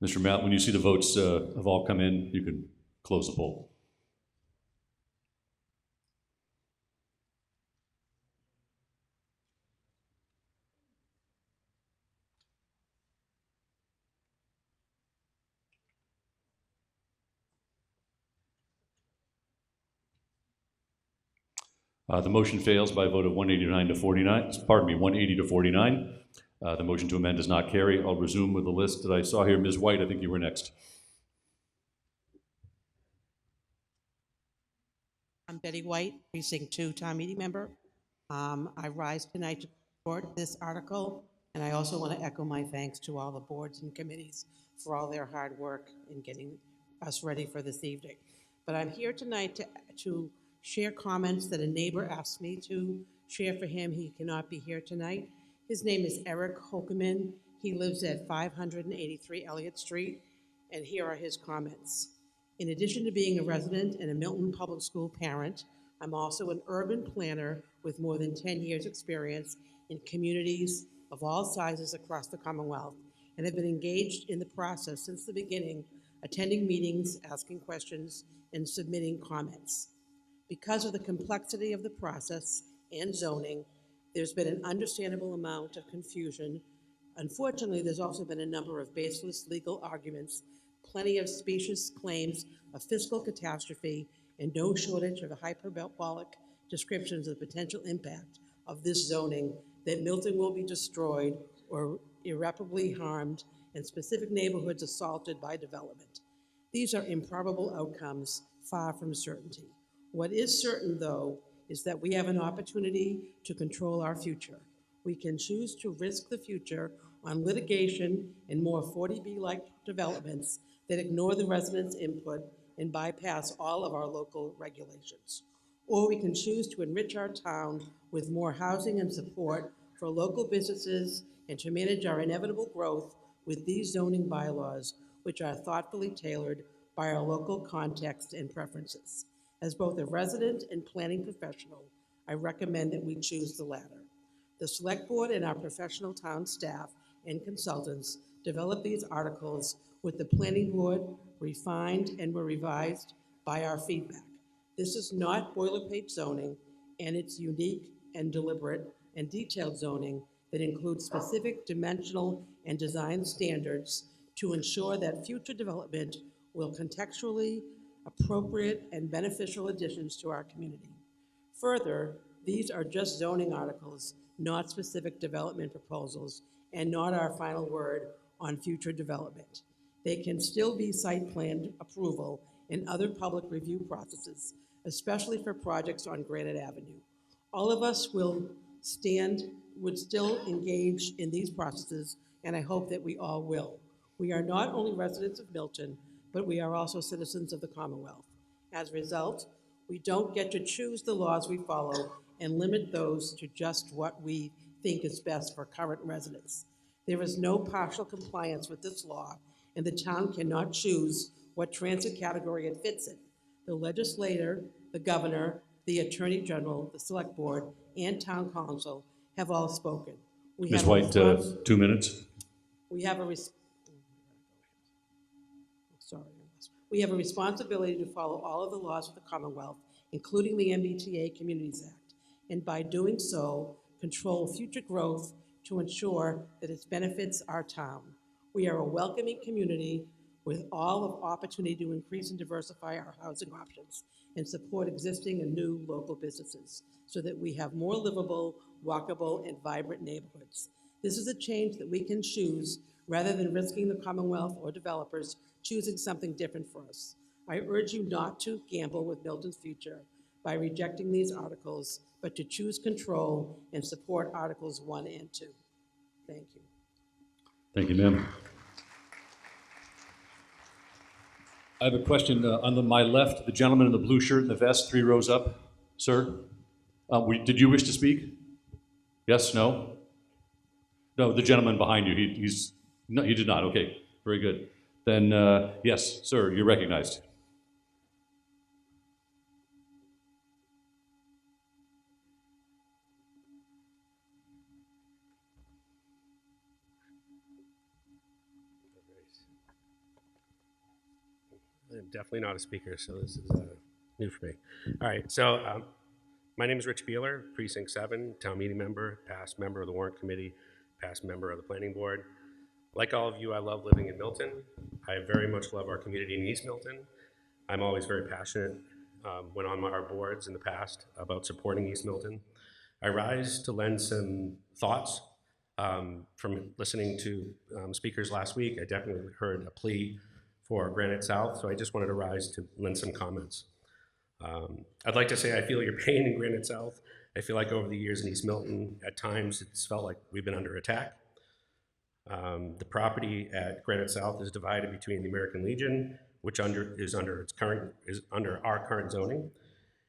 Mr. Matt, when you see the votes have all come in, you can close the poll. The motion fails by a vote of 189 to 49, pardon me, 180 to 49. The motion to amend does not carry. I'll resume with the list that I saw here. Ms. White, I think you were next. I'm Betty White, Precinct 2 Town Meeting Member. I rise tonight to support this article, and I also want to echo my thanks to all the boards and committees for all their hard work in getting us ready for this evening. But I'm here tonight to share comments that a neighbor asked me to share for him. He cannot be here tonight. His name is Eric Hokeman. He lives at 583 Elliott Street, and here are his comments. In addition to being a resident and a Milton Public School parent, I'm also an urban planner with more than 10 years' experience in communities of all sizes across the Commonwealth, and have been engaged in the process since the beginning, attending meetings, asking questions, and submitting comments. Because of the complexity of the process and zoning, there's been an understandable amount of confusion. Unfortunately, there's also been a number of baseless legal arguments, plenty of specious claims of fiscal catastrophe, and no shortage of hyperbolic descriptions of the potential impact of this zoning, that Milton will be destroyed or irreparably harmed, and specific neighborhoods assaulted by development. These are improbable outcomes, far from certainty. What is certain, though, is that we have an opportunity to control our future. We can choose to risk the future on litigation and more 40B-like developments that ignore the residents' input and bypass all of our local regulations. Or we can choose to enrich our town with more housing and support for local businesses and to manage our inevitable growth with these zoning bylaws, which are thoughtfully tailored by our local context and preferences. As both a resident and planning professional, I recommend that we choose the latter. The Select Board and our professional town staff and consultants developed these articles with the Planning Board, refined and were revised by our feedback. This is not boilerplate zoning, and it's unique and deliberate and detailed zoning that includes specific dimensional and design standards to ensure that future development will contextually appropriate and beneficial additions to our community. Further, these are just zoning articles, not specific development proposals, and not our final word on future development. They can still be site plan approval and other public review processes, especially for projects on Granite Avenue. All of us would still engage in these processes, and I hope that we all will. We are not only residents of Milton, but we are also citizens of the Commonwealth. As a result, we don't get to choose the laws we follow and limit those to just what we think is best for current residents. There is no partial compliance with this law, and the town cannot choose what transit category it fits in. The legislator, the governor, the attorney general, the select board, and town council have all spoken. Ms. White, 2 minutes. We have a responsibility to follow all of the laws of the Commonwealth, including the MBTA Communities Act, and by doing so, control future growth to ensure that it benefits our town. We are a welcoming community with all of opportunity to increase and diversify our housing options and support existing and new local businesses so that we have more livable, walkable, and vibrant neighborhoods. This is a change that we can choose rather than risking the Commonwealth or developers choosing something different for us. I urge you not to gamble with Milton's future, by rejecting these articles, but to choose control and support Articles 1 and 2. Thank you. Thank you, ma'am. I have a question on my left, the gentleman in the blue shirt and the vest, 3 rows up. Sir, did you wish to speak? Yes, no? No, the gentleman behind you, no, you did not, okay, very good. Then, yes, sir, you're recognized. I'm definitely not a speaker, so this is new for me. All right, so my name is Rich Beeler, Precinct 7, town meeting member, past member of the Warrant Committee, past member of the Planning Board. Like all of you, I love living in Milton. I very much love our community in East Milton. I'm always very passionate when on our boards in the past about supporting East Milton. I rise to lend some thoughts from listening to speakers last week. I definitely heard a plea for Granite South, so I just wanted to rise to lend some comments. I'd like to say I feel your pain in Granite South. I feel like over the years in East Milton, at times it's felt like we've been under attack. The property at Granite South is divided between the American Legion, which is under our current zoning,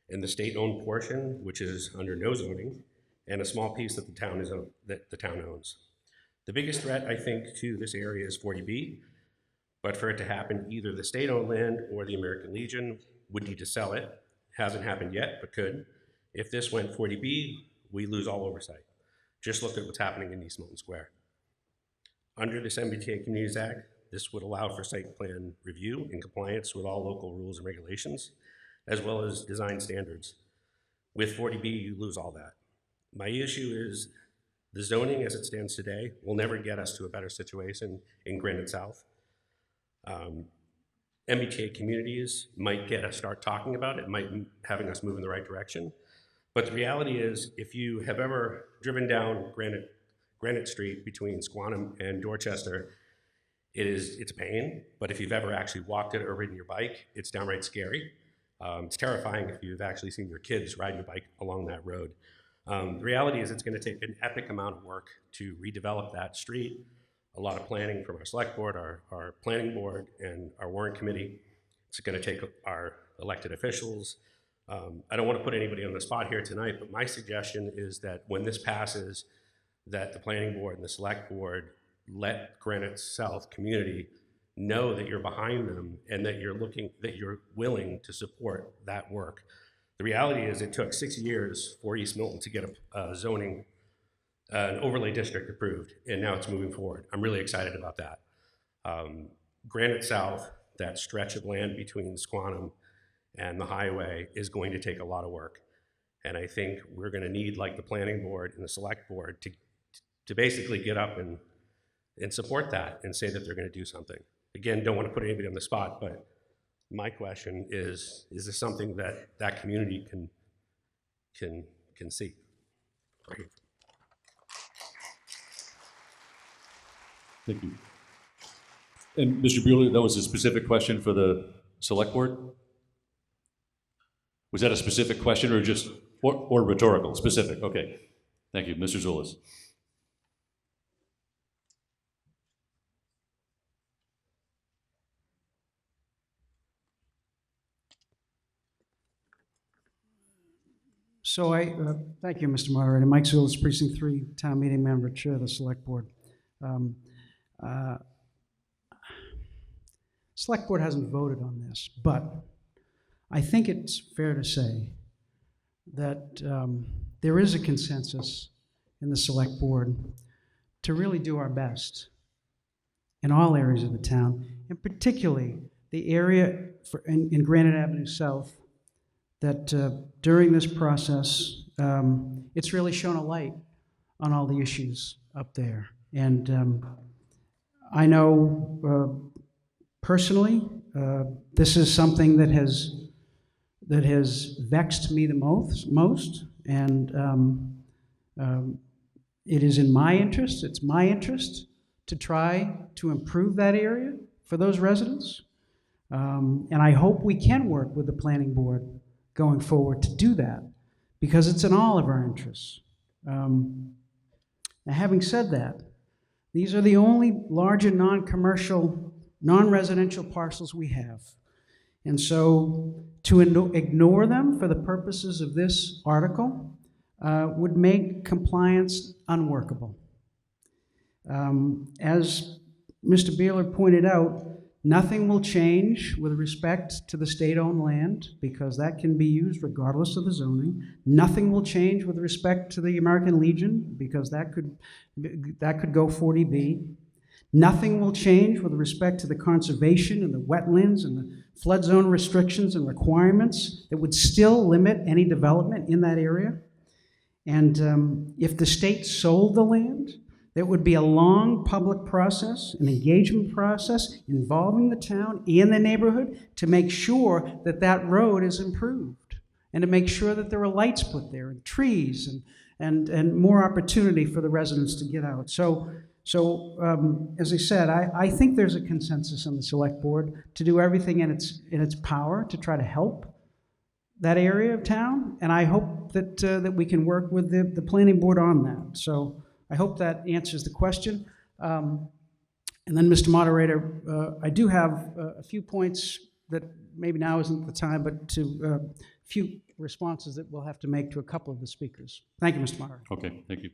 and the state-owned portion, which is under no zoning, and a small piece that the town owns. The biggest threat, I think, to this area is 40B, but for it to happen, either the state-owned land or the American Legion would need to sell it. Hasn't happened yet, but could. If this went 40B, we lose all oversight. Just look at what's happening in East Milton Square. Under this MBTA Communities Act, this would allow for site plan review in compliance with all local rules and regulations, as well as design standards. With 40B, you lose all that. My issue is the zoning as it stands today will never get us to a better situation in Granite South. MBTA communities might get us start talking about it, might having us move in the right direction. But the reality is, if you have ever driven down Granite Street between Squantum and Dorchester, it's a pain. But if you've ever actually walked it or ridden your bike, it's downright scary. It's terrifying if you've actually seen your kids ride your bike along that road. The reality is it's going to take an epic amount of work to redevelop that street. A lot of planning from our select board, our planning board, and our warrant committee. It's going to take our elected officials. I don't want to put anybody on the spot here tonight, but my suggestion is that when this passes, that the planning board and the select board let Granite South community know that you're behind them and that you're willing to support that work. The reality is it took 6 years for East Milton to get a zoning, an overlay district approved, and now it's moving forward. I'm really excited about that. Granite South, that stretch of land between Squantum and the highway, is going to take a lot of work. And I think we're going to need, like the planning board and the select board, to basically get up and support that and say that they're going to do something. Again, don't want to put anybody on the spot, but my question is this something that that community can see? Right here. Thank you. And Mr. Bueller, that was a specific question for the select board? Was that a specific question or just, or rhetorical? Specific, okay. Thank you, Mr. Zulus. So thank you, Mr. Moderator. Mike Zulus, Precinct 3, Town Meeting Member, Chair of the Select Board. Select Board hasn't voted on this, but I think it's fair to say that there is a consensus in the Select Board to really do our best in all areas of the town, and particularly the area in Granite Avenue South, that during this process, it's really shown a light on all the issues up there. And I know personally, this is something that has vexed me the most, and it is in my interest, it's my interest to try to improve that area for those residents. And I hope we can work with the planning board going forward to do that, because it's in all of our interests. Now, having said that, these are the only larger non-commercial, non-residential parcels we have. And so to ignore them for the purposes of this article would make compliance unworkable. As Mr. Beeler pointed out, nothing will change with respect to the state-owned land, because that can be used regardless of the zoning. Nothing will change with respect to the American Legion, because that could go 40B. Nothing will change with respect to the conservation and the wetlands and the flood zone restrictions and requirements that would still limit any development in that area. And if the state sold the land, there would be a long public process, an engagement process involving the town and the neighborhood to make sure that that road is improved, and to make sure that there are lights put there and trees and more opportunity for the residents to get out. So as I said, I think there's a consensus on the select board to do everything in its power to try to help that area of town, and I hope that we can work with the planning board on that. So I hope that answers the question. And then, Mr. Moderator, I do have a few points that maybe now isn't the time, but to a few responses that we'll have to make to a couple of the speakers. Thank you, Mr. Moderator. Okay, thank you.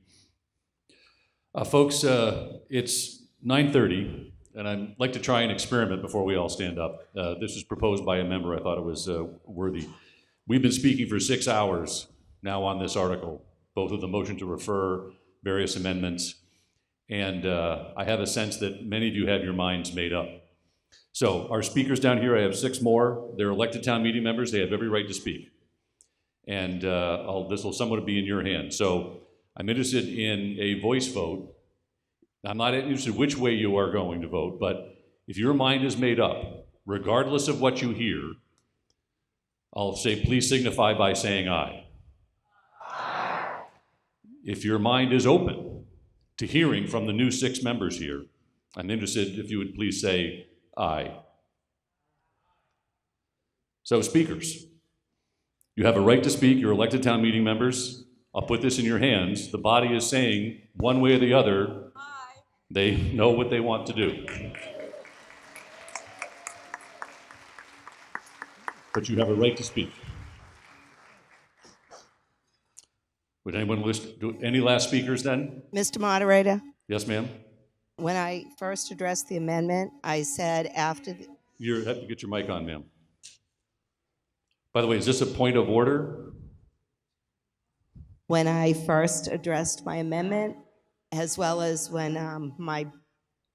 Folks, it's 9:30, and I'd like to try an experiment before we all stand up. This was proposed by a member. I thought it was worthy. We've been speaking for 6 hours now on this article, both of the motion to refer, various amendments, and I have a sense that many of you have your minds made up. So our speakers down here, I have 6 more. They're elected town meeting members. They have every right to speak. And this will somewhat be in your hands. So I'm interested in a voice vote. I'm not interested which way you are going to vote, but if your mind is made up, regardless of what you hear, I'll say, please signify by saying aye. If your mind is open to hearing from the new 6 members here, I'm interested if you would please say aye. So speakers, you have a right to speak. You're elected town meeting members. I'll put this in your hands. The body is saying one way or the other, aye. They know what they want to do. But you have a right to speak. Would anyone list any last speakers then? Mr. Moderator, Yes, ma'am? when I first addressed the amendment, I said after the, You have to get your mic on, ma'am. By the way, is this a point of order? when I first addressed my amendment, as well as when my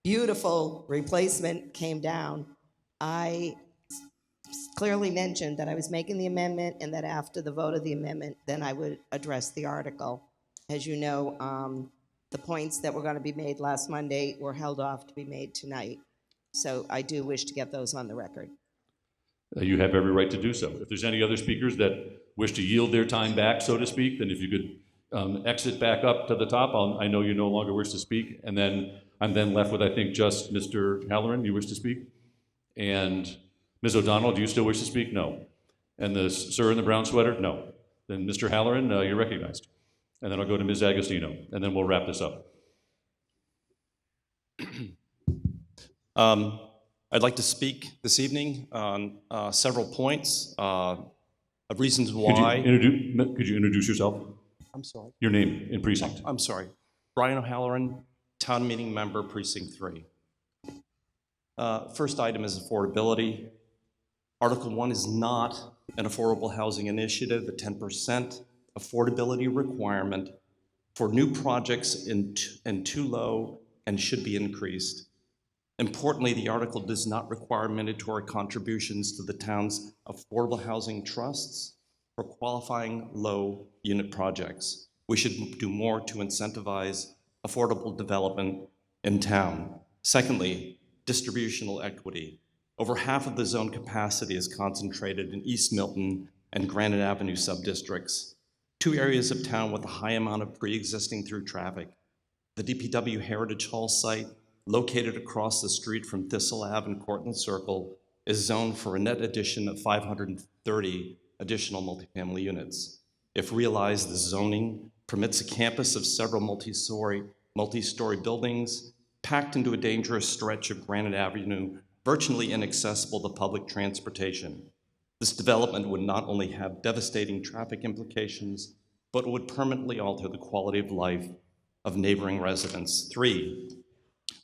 beautiful replacement came down, I clearly mentioned that I was making the amendment and that after the vote of the amendment, then I would address the article. As you know, the points that were going to be made last Monday were held off to be made tonight. So I do wish to get those on the record. You have every right to do so. If there's any other speakers that wish to yield their time back, so to speak, then if you could exit back up to the top, I know you no longer wish to speak, and then I'm then left with, I think, just Mr. Halloran, you wish to speak? And Ms. O'Donnell, do you still wish to speak? No. And the sir in the brown sweater? No. Then Mr. Halloran, you're recognized. And then I'll go to Ms. Agostino, and then we'll wrap this up. I'd like to speak this evening on several points of reasons why. Could you introduce yourself? I'm sorry. Your name and precinct. I'm sorry. Brian O'Halloran, Town Meeting Member, Precinct 3. First item is affordability. Article 1 is not an affordable housing initiative. The 10% affordability requirement for new projects is too low and should be increased. Importantly, the article does not require mandatory contributions to the town's affordable housing trusts for qualifying low unit projects. We should do more to incentivize affordable development in town. Secondly, distributional equity. Over half of the zone capacity is concentrated in East Milton and Granite Avenue subdistricts, 2 areas of town with a high amount of pre-existing through traffic. The DPW Heritage Hall site, located across the street from Thistle Ave and Cortlandt Circle, is zoned for a net addition of 530 additional multifamily units. If realized, the zoning permits a campus of several multi-story buildings packed into a dangerous stretch of Granite Avenue, virtually inaccessible to public transportation. This development would not only have devastating traffic implications, but would permanently alter the quality of life of neighboring residents. 3,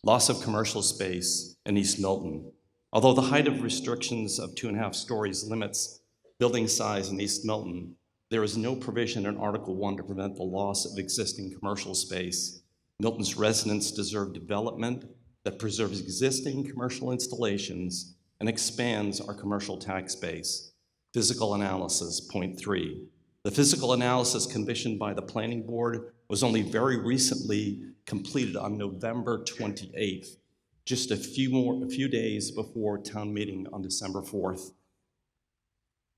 loss of commercial space in East Milton. Although the height of restrictions of 2.5 stories limits building size in East Milton, there is no provision in Article 1 to prevent the loss of existing commercial space. Milton's residents deserve development that preserves existing commercial installations and expands our commercial tax base. Physical analysis, point 3. The physical analysis commissioned by the Planning Board was only very recently completed on November 28th, just a few days before town meeting on December 4th.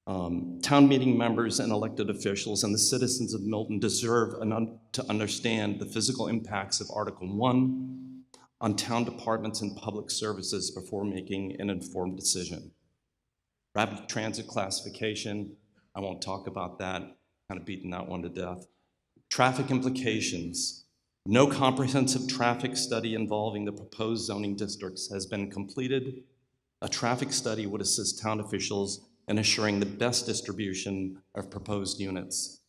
Town meeting members and elected officials and the citizens of Milton deserve to understand the physical impacts of Article 1 on town departments and public services before making an informed decision. Rapid transit classification, I won't talk about that, kind of beaten that one to death. Traffic implications. No comprehensive traffic study involving the proposed zoning districts has been completed. A traffic study would assist town officials in assuring the best distribution of proposed units.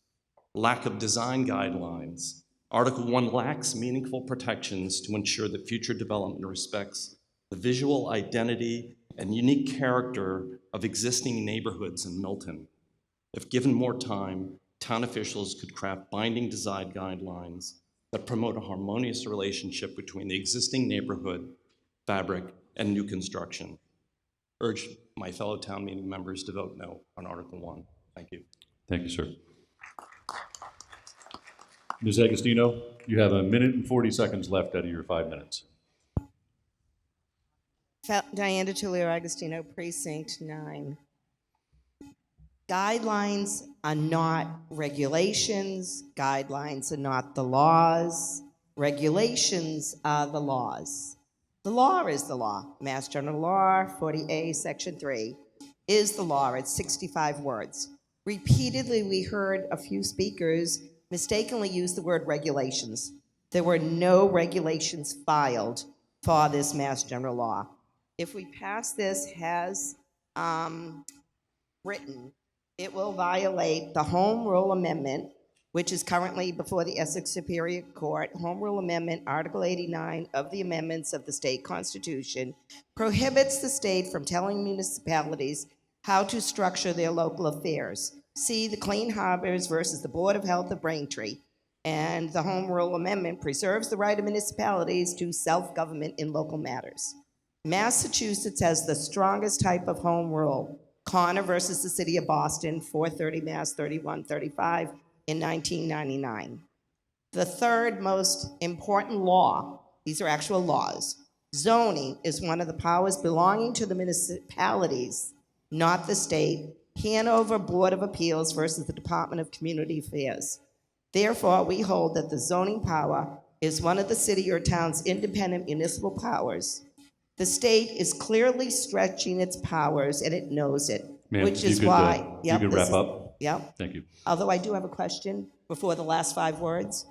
Lack of design guidelines. Article 1 lacks meaningful protections to ensure that future development respects the visual identity and unique character of existing neighborhoods in Milton. If given more time, town officials could craft binding design guidelines that promote a harmonious relationship between the existing neighborhood fabric and new construction. Urge my fellow town meeting members to vote no on Article 1. Thank you. Thank you, sir. Ms. Agostino, you have 1 minute and 40 seconds left out of your 5 minutes. Diana Tulio Agostino, Precinct 9. Guidelines are not regulations. Guidelines are not the laws. Regulations are the laws. The law is the law. Mass General Law, 40A, Section 3, is the law. It's 65 words. Repeatedly, we heard a few speakers mistakenly use the word regulations. There were no regulations filed for this Mass General Law. If we pass this as written, it will violate the Home Rule Amendment, which is currently before the Essex Superior Court. Home Rule Amendment, Article 89 of the amendments of the state constitution, prohibits the state from telling municipalities how to structure their local affairs. See the Clean Harbors versus the Board of Health of Braintree. And the Home Rule Amendment preserves the right of municipalities to self-government in local matters. Massachusetts has the strongest type of home rule. Connor versus the City of Boston, 430 Mass 3135 in 1999. The third most important law, these are actual laws, zoning is one of the powers belonging to the municipalities, not the state. Hanover Board of Appeals versus the Department of Community Affairs. Therefore, we hold that the zoning power is one of the city or town's independent municipal powers. The state is clearly stretching its powers, and it knows it, which is why. You could wrap up. Yep. Thank you. Although I do have a question before the last 5 words.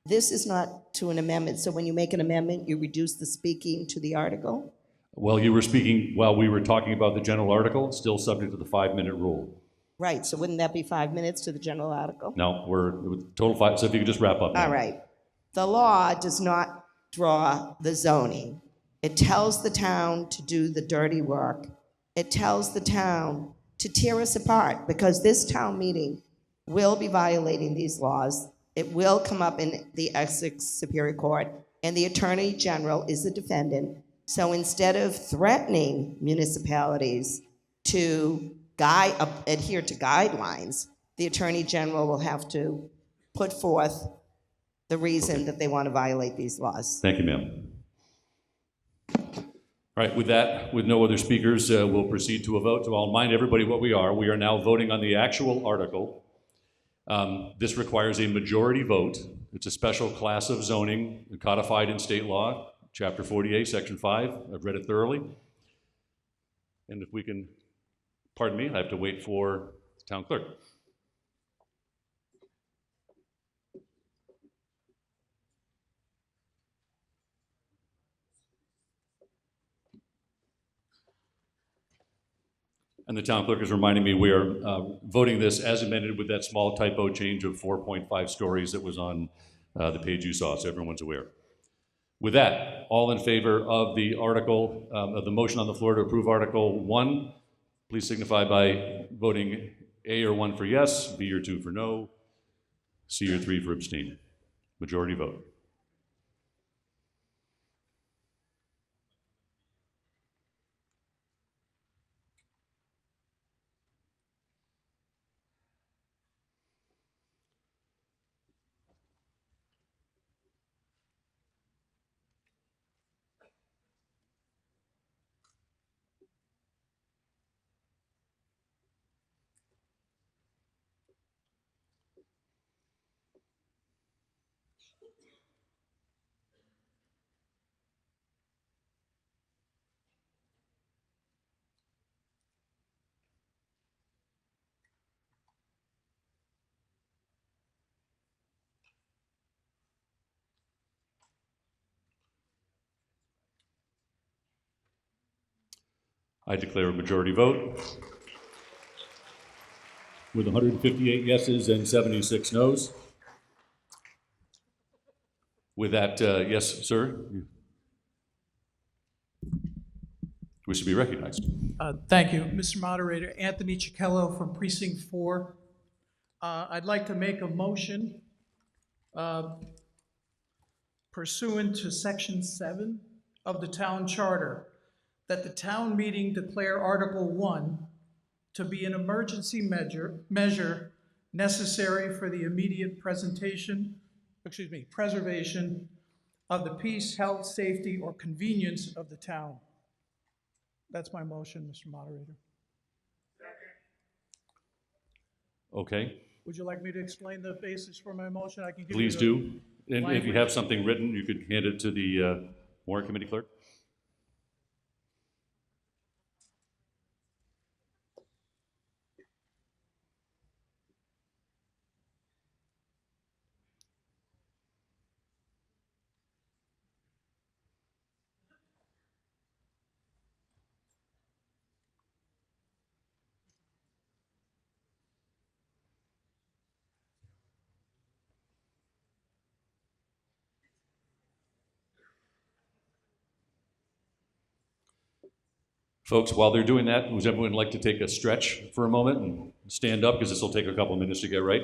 This is not to an amendment, so when you make an amendment, you reduce the speaking to the article? Well, you were speaking while we were talking about the general article, still subject to the 5-minute rule. Right, so wouldn't that be 5 minutes to the general article? No, we're total 5, so if you could just wrap up now. All right. The law does not draw the zoning. It tells the town to do the dirty work. It tells the town to tear us apart, because this town meeting will be violating these laws. It will come up in the Essex Superior Court, and the Attorney General is the defendant. So instead of threatening municipalities to adhere to guidelines, the Attorney General will have to put forth the reason that they want to violate these laws. Thank you, ma'am. All right, with that, with no other speakers, we'll proceed to a vote. So I'll remind everybody what we are. We are now voting on the actual article. This requires a majority vote. It's a special class of zoning codified in state law, Chapter 48, Section 5. I've read it thoroughly. And if we can Pardon me, I have to wait for the town clerk. And the town clerk is reminding me we are voting this as amended with that small typo change of 4.5 stories that was on the page you saw, so everyone's aware. With that, all in favor of the article, of the motion on the floor to approve Article 1, please signify by voting A or 1 for yes, B or 2 for no, C or 3 for abstain. Majority vote. I declare a majority vote with 158 yeses and 76 nos. With that, yes, sir? You wish to be recognized. Thank you, Mr. Moderator. Anthony Cicchello from Precinct 4. I'd like to make a motion pursuant to Section 7 of the Town Charter that the town meeting declare Article 1 to be an emergency measure necessary for the immediate preservation of the peace, health, safety, or convenience of the town. That's my motion, Mr. Moderator. Okay, Would you like me to explain the basis for my motion? I can give please you do. And if you language. have something written, you could hand it to the warrant committee clerk. Folks, while they're doing that, would everyone like to take a stretch for a moment and stand up, because this will take a couple minutes to get right?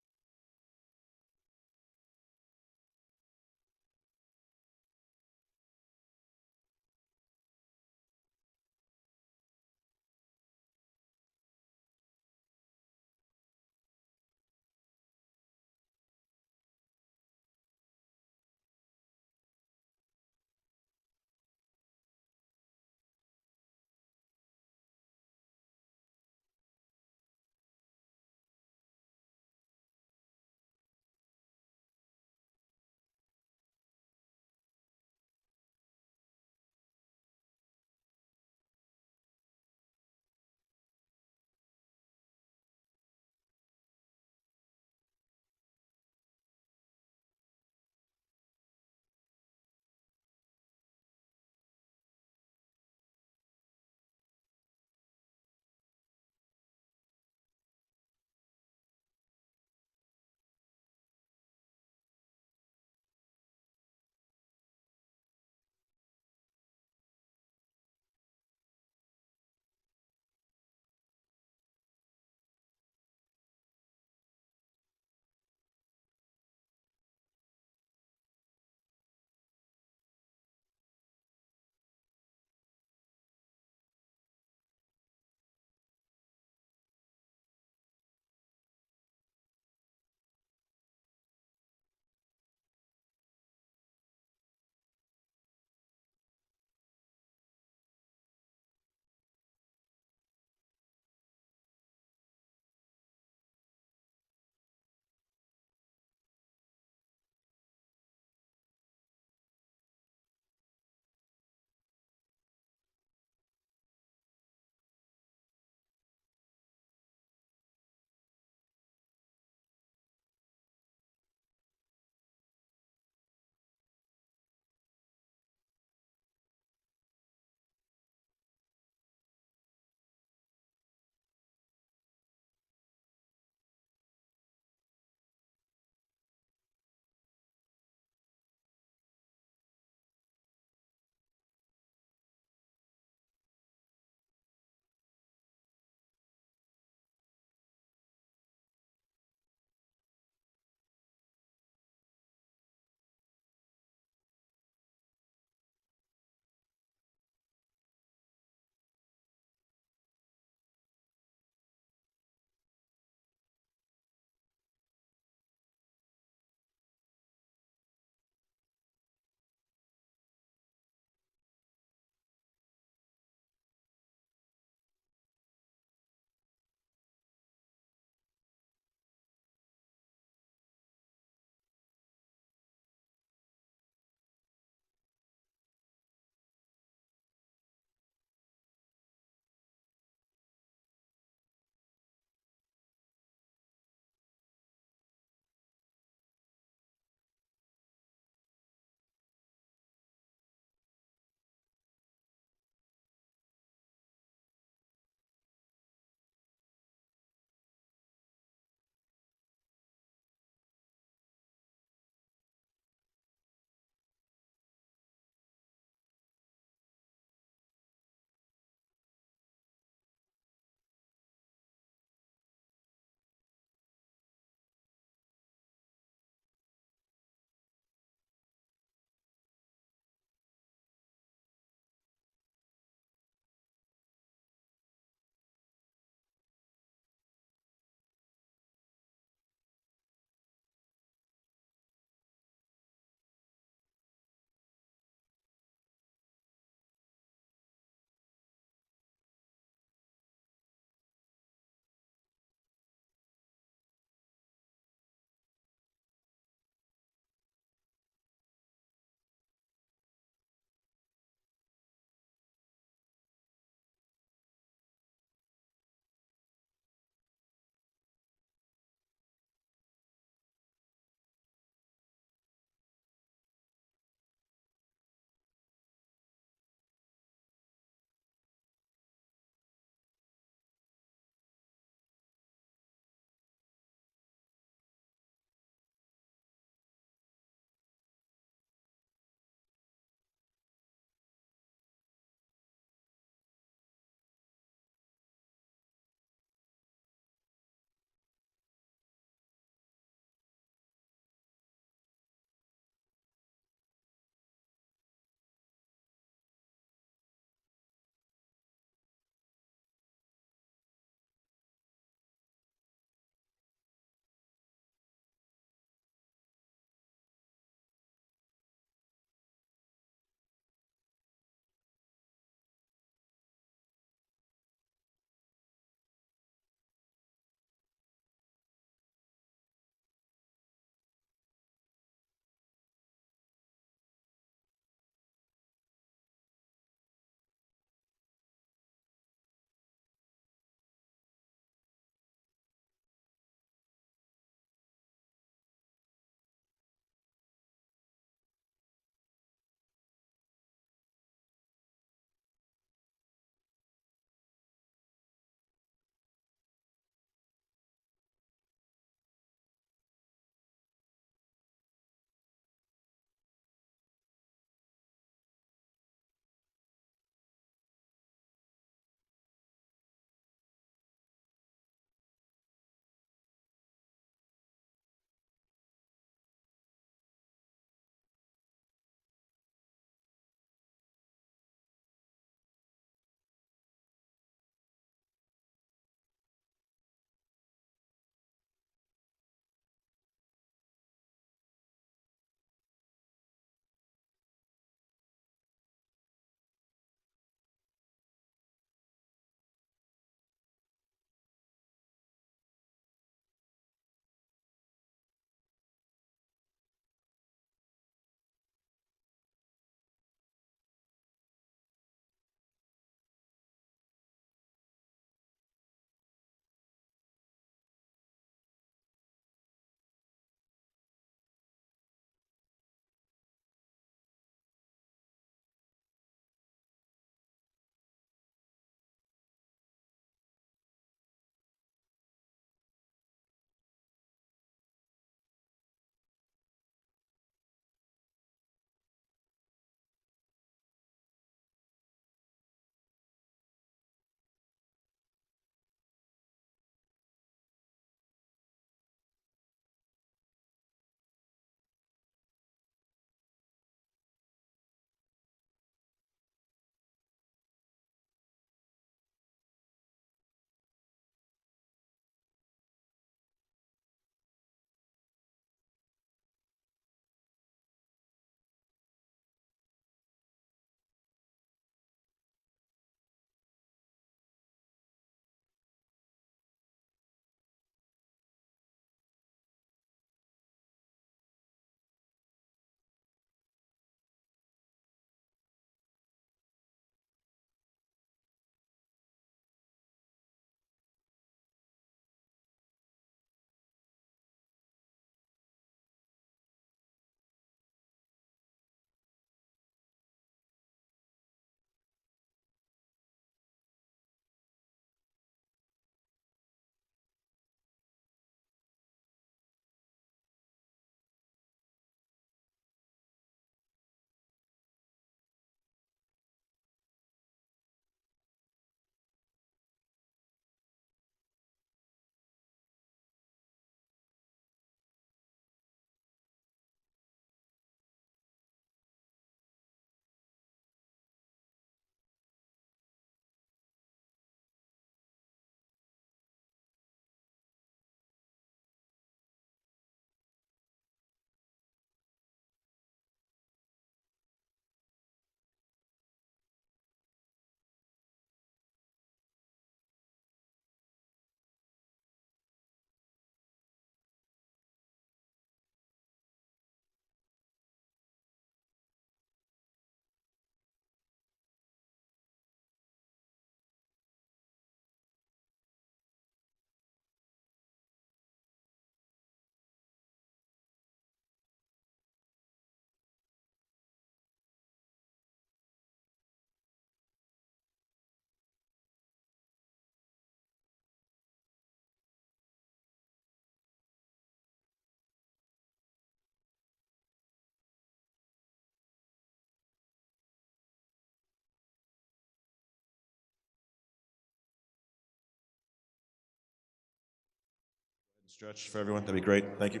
Stretch for everyone, that'd be great. Thank you.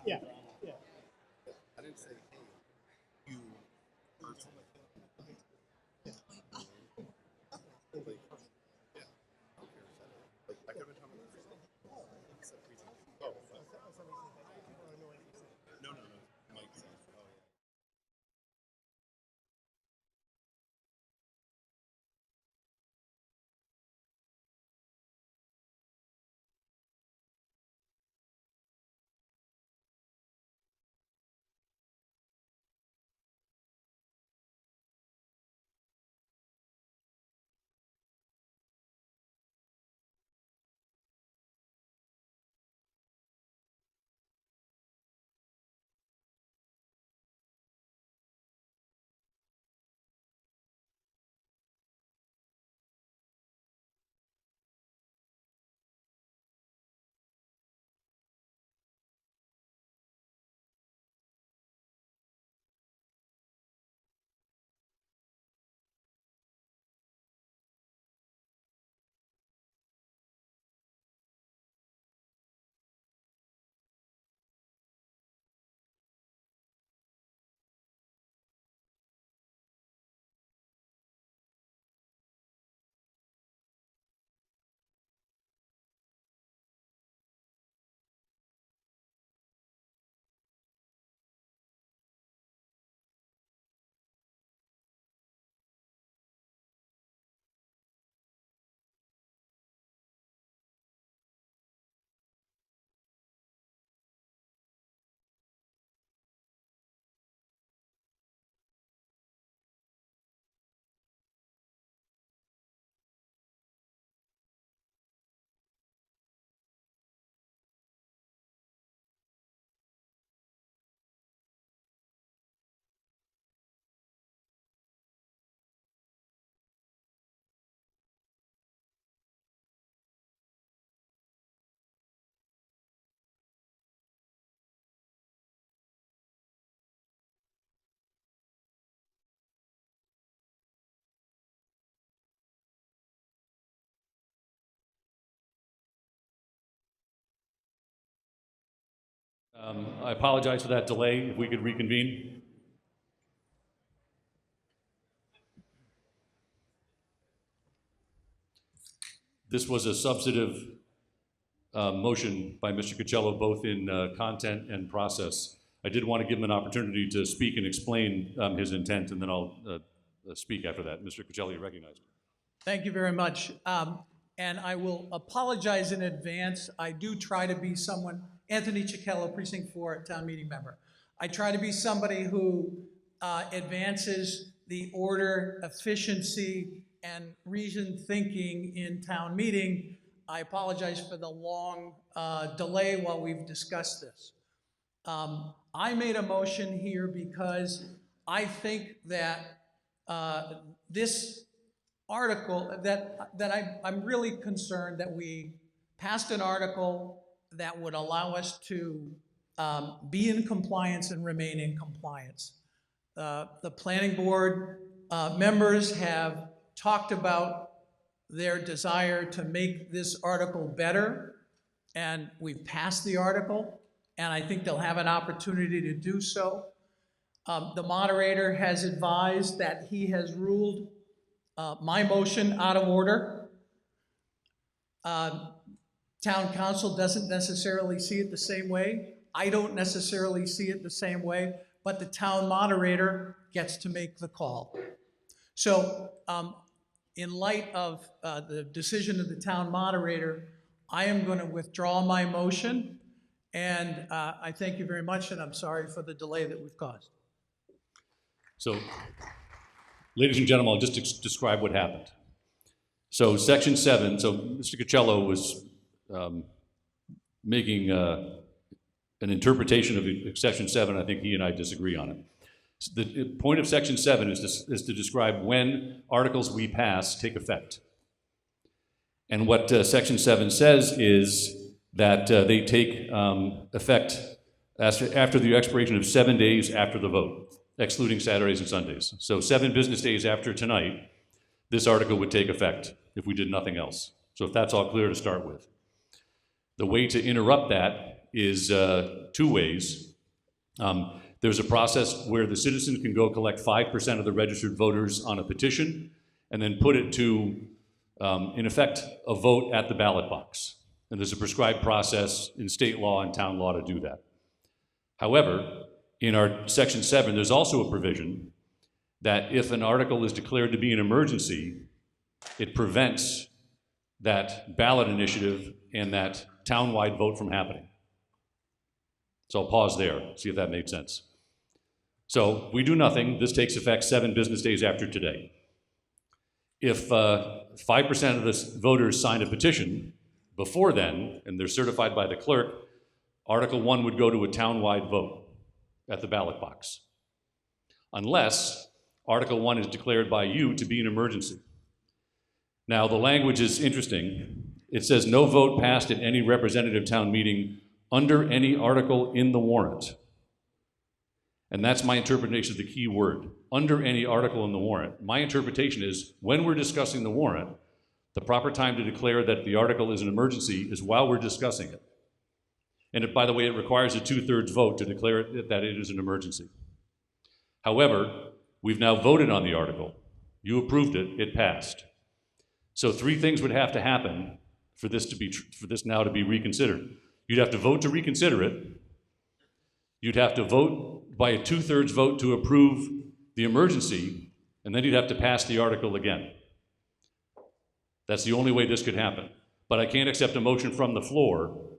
Yeah, yeah. I didn't say, hey, you personally. Yeah. Like, yeah. Like, I could have been talking about this. Except we talked. Oh, no, no, no. Mike said, oh, yeah. I apologize for that delay. If we could reconvene. This was a substantive motion by Mr. Cocello, both in content and process. I did want to give him an opportunity to speak and explain his intent, and then I'll speak after that. Mr. Cocello, you're recognized. Thank you very much. And I will apologize in advance. I do try to be someone, Anthony Cicchello, Precinct 4, town meeting member. I try to be somebody who advances the order, efficiency, and reasoned thinking in town meeting. I apologize for the long delay while we've discussed this. I made a motion here because I think that this article, I'm really concerned that we passed an article that would allow us to be in compliance and remain in compliance. The planning board members have talked about their desire to make this article better, and we've passed the article, and I think they'll have an opportunity to do so. The moderator has advised that he has ruled my motion out of order. Town council doesn't necessarily see it the same way. I don't necessarily see it the same way, but the town moderator gets to make the call. So in light of the decision of the town moderator, I am going to withdraw my motion, and I thank you very much, and I'm sorry for the delay that we've caused. So, ladies and gentlemen, I'll just describe what happened. So section 7, so Mr. Cocello was making an interpretation of section 7. I think he and I disagree on it. The point of section 7 is to describe when articles we pass take effect. And what section 7 says is that they take effect after the expiration of 7 days after the vote, excluding Saturdays and Sundays. So 7 business days after tonight, this article would take effect if we did nothing else. So if that's all clear to start with. The way to interrupt that is 2 ways. There's a process where the citizens can go collect 5% of the registered voters on a petition and then put it to, in effect, a vote at the ballot box. And there's a prescribed process in state law and town law to do that. However, in our section 7, there's also a provision that if an article is declared to be an emergency, it prevents that ballot initiative and that town-wide vote from happening. So I'll pause there, see if that made sense. So we do nothing, this takes effect 7 business days after today. If 5% of the voters sign a petition before then, and they're certified by the clerk, Article 1 would go to a town-wide vote at the ballot box. Unless Article 1 is declared by you to be an emergency. Now, the language is interesting. It says no vote passed at any representative town meeting under any article in the warrant. And that's my interpretation of the key word, under any article in the warrant. My interpretation is when we're discussing the warrant, the proper time to declare that the article is an emergency is while we're discussing it. And by the way, it requires a 2/3 vote to declare that it is an emergency. However, we've now voted on the article. You approved it, it passed. So 3 things would have to happen for this now to be reconsidered. You'd have to vote to reconsider it. You'd have to vote by a 2/3 vote to approve the emergency, and then you'd have to pass the article again. That's the only way this could happen. But I can't accept a motion from the floor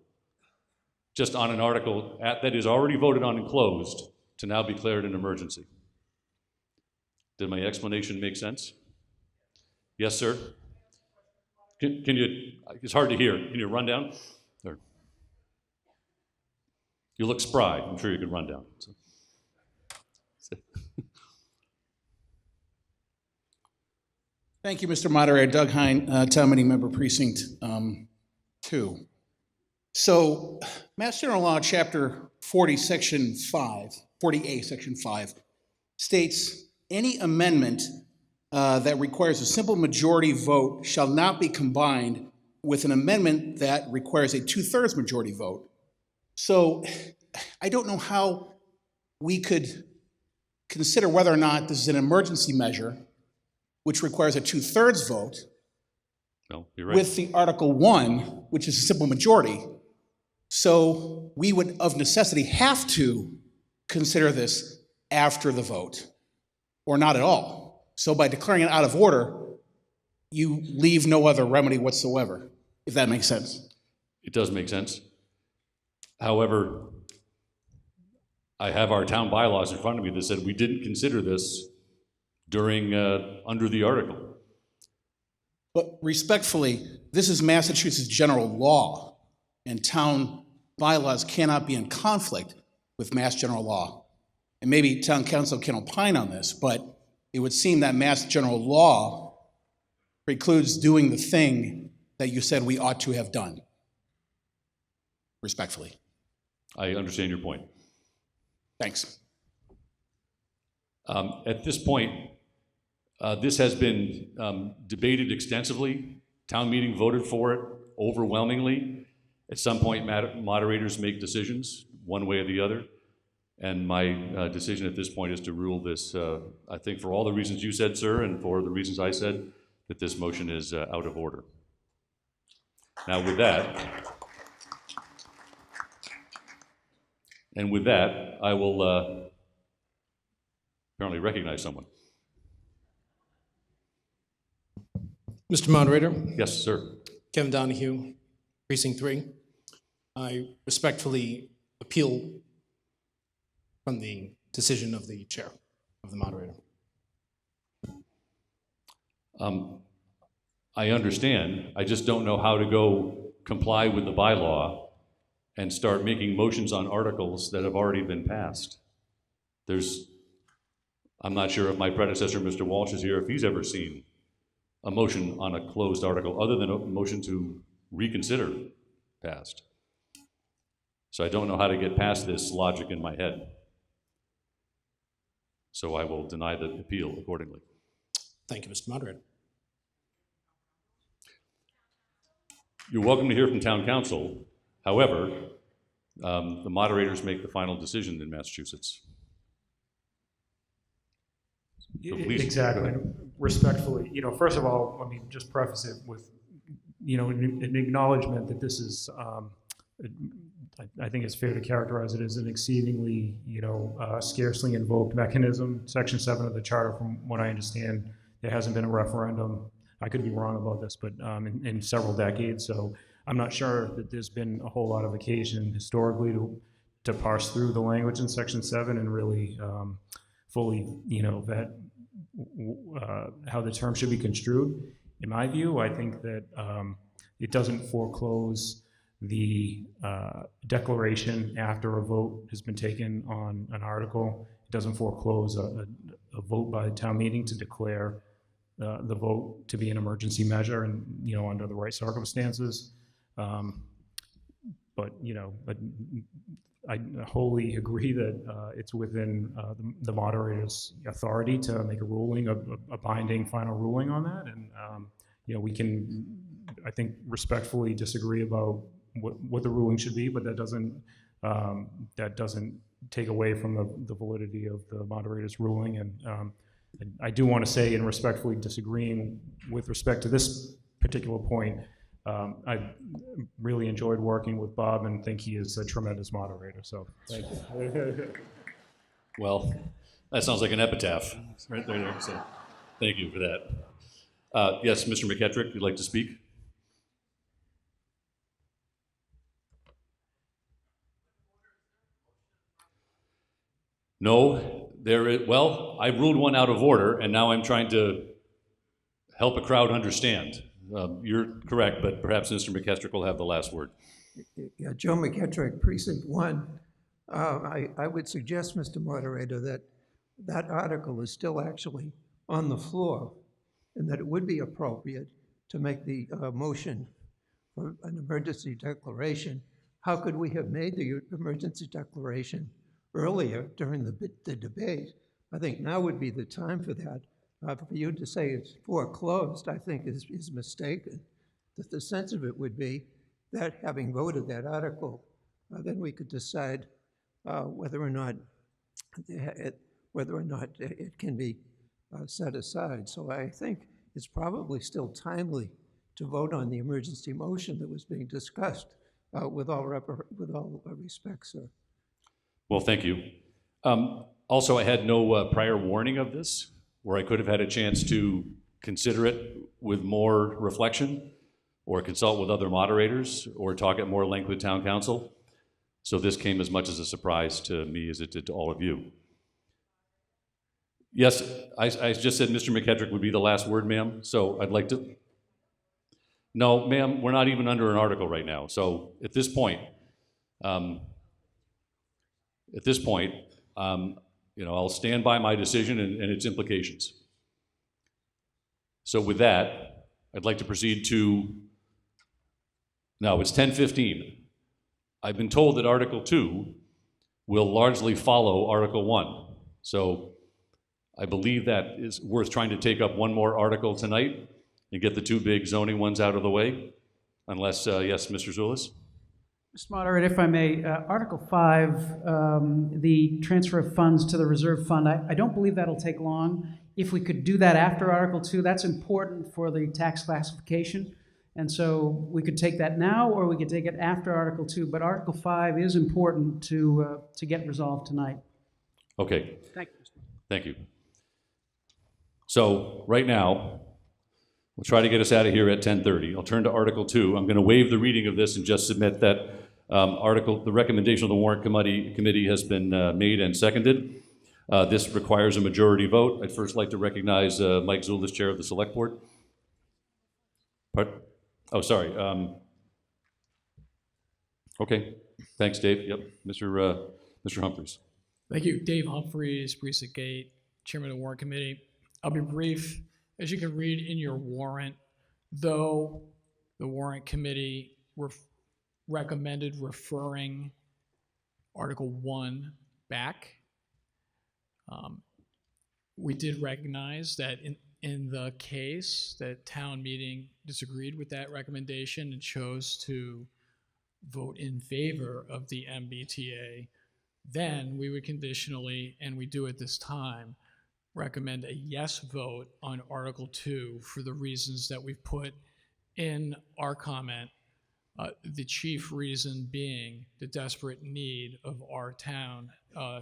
just on an article that is already voted on and closed to now be declared an emergency. Did my explanation make sense? Yes, sir? Can you, it's hard to hear. Can you run down? Or, you look spry. I'm sure you can run down. So. Thank you, Mr. Moderator. Doug Hine, Town Meeting Member, Precinct 2. So, Mass General Law, Chapter 40, Section 5, 40A, Section 5, states, any amendment that requires a simple majority vote shall not be combined with an amendment that requires a 2/3 majority vote. So, I don't know how we could consider whether or not this is an emergency measure, which requires a 2/3 vote, no, you're right, with the Article 1, which is a simple majority. So we would, of necessity, have to consider this after the vote, or not at all. So by declaring it out of order, you leave no other remedy whatsoever, if that makes sense. It does make sense. However, I have our town bylaws in front of me that said we didn't consider this during, under the article. But respectfully, this is Massachusetts general law, and town bylaws cannot be in conflict with Mass general law. And maybe town council can opine on this, but it would seem that Mass general law precludes doing the thing that you said we ought to have done, respectfully. I understand your point. Thanks. At this point, this has been debated extensively. Town meeting voted for it overwhelmingly. At some point, moderators make decisions one way or the other. And my decision at this point is to rule this, I think for all the reasons you said, sir, and for the reasons I said, that this motion is out of order. Now with that, I will apparently recognize someone. Mr. Moderator? Yes, sir. Kevin Donahue, Precinct 3. I respectfully appeal from the decision of the chair, of the moderator. I understand. I just don't know how to go comply with the bylaw and start making motions on articles that have already been passed. I'm not sure if my predecessor, Mr. Walsh, is here, if he's ever seen a motion on a closed article other than a motion to reconsider passed. So I don't know how to get past this logic in my head. So I will deny the appeal accordingly. Thank you, Mr. Moderator. You're welcome to hear from town council. However, the moderators make the final decision in Massachusetts. So please, Exactly. Respectfully, first of all, let me just preface it with, an acknowledgement that this is, I think it's fair to characterize it as an exceedingly, scarcely invoked mechanism. Section 7 of the charter, from what I understand, there hasn't been a referendum. I could be wrong about this, but in several decades. So I'm not sure that there's been a whole lot of occasion historically to parse through the language in Section 7 and really fully, vet how the term should be construed. In my view, I think that it doesn't foreclose the declaration after a vote has been taken on an article. It doesn't foreclose a vote by the town meeting to declare the vote to be an emergency measure and, under the right circumstances. But I wholly agree that it's within the moderator's authority to make a ruling, a binding final ruling on that. And, we can, I think, respectfully disagree about what the ruling should be, but that doesn't take away from the validity of the moderator's ruling. And I do want to say, in respectfully disagreeing with respect to this particular point, I really enjoyed working with Bob and think he is a tremendous moderator, so thank you. well, that sounds like an epitaph right there, so thank you for that. Yes, Mr. McKettrick, you'd like to speak? No, well, I ruled one out of order, and now I'm trying to help a crowd understand. You're correct, but perhaps Mr. McKettrick will have the last word. Yeah, Joe McKettrick, Precinct 1. I would suggest, Mr. Moderator, that that article is still actually on the floor, and that it would be appropriate to make the motion for an emergency declaration. How could we have made the emergency declaration earlier during the debate? I think now would be the time for that. For you to say it's foreclosed, I think is mistaken. That the sense of it would be that having voted that article, then we could decide whether or not it can be set aside. So I think it's probably still timely to vote on the emergency motion that was being discussed. With all respect, sir. Well, thank you. Also, I had no prior warning of this, where I could have had a chance to consider it with more reflection, or consult with other moderators, or talk at more length with town council. So this came as much as a surprise to me as it did to all of you. Yes, I just said Mr. McKettrick would be the last word, ma'am, so I'd like to... No, ma'am, we're not even under an article right now. So at this point, I'll stand by my decision and its implications. So with that, I'd like to proceed to, no, it's 10:15. I've been told that Article 2 will largely follow Article 1. So I believe that is worth trying to take up one more article tonight and get the two big zoning ones out of the way, unless, yes, Mr. Zulus? Mr. Moderator, if I may, Article 5, the transfer of funds to the reserve fund, I don't believe that'll take long. If we could do that after Article 2, that's important for the tax classification. And so we could take that now, or we could take it after Article 2, but Article 5 is important to get resolved tonight. Okay. Thank you, Mr. Thank you. So right now, we'll try to get us out of here at 10:30. I'll turn to Article 2. I'm going to waive the reading of this and just submit that the recommendation of the Warrant Committee has been made and seconded. This requires a majority vote. I'd first like to recognize Mike Zulus, Chair of the Select Board. Oh, sorry. Okay. Thanks, Dave. Yep. Mr. Humphries. Thank you. Dave Humphries, Precinct 8. Chairman of the Warrant Committee. I'll be brief. As you can read in your warrant, though the Warrant Committee recommended referring Article 1 back, we did recognize that in the case that town meeting disagreed with that recommendation and chose to vote in favor of the MBTA, then we would conditionally, and we do at this time, recommend a yes vote on Article 2 for the reasons that we've put in our comment, the chief reason being the desperate need of our town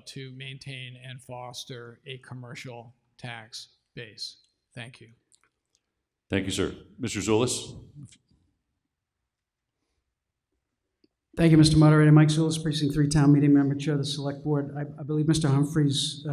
to maintain and foster a commercial tax base. Thank you. Thank you, sir. Mr. Zulus? Thank you, Mr. Moderator. Mike Zulus, Precinct 3 Town Meeting Member, Chair of the Select Board. I believe Mr. Humphreys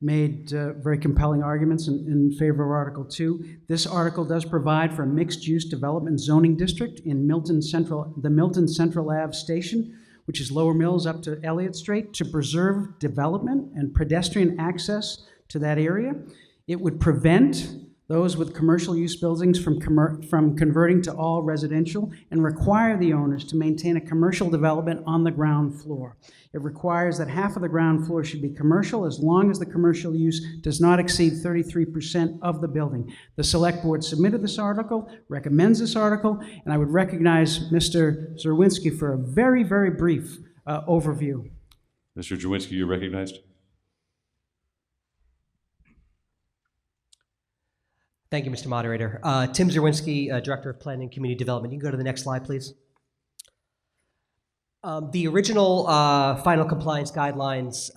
made very compelling arguments in favor of Article 2. This article does provide for a mixed-use development zoning district in the Milton Central Ave station, which is Lower Mills up to Elliott Street, to preserve development and pedestrian access to that area. It would prevent those with commercial use buildings from converting to all residential and require the owners to maintain a commercial development on the ground floor. It requires that half of the ground floor should be commercial as long as the commercial use does not exceed 33% of the building. The Select Board submitted this article, recommends this article, and I would recognize Mr. Zerwinski for a very, very brief overview. Mr. Zerwinski, you're recognized. Thank you, Mr. Moderator. Tim Zerwinski, Director of Planning and Community Development. You can go to the next slide, please. The original final compliance guidelines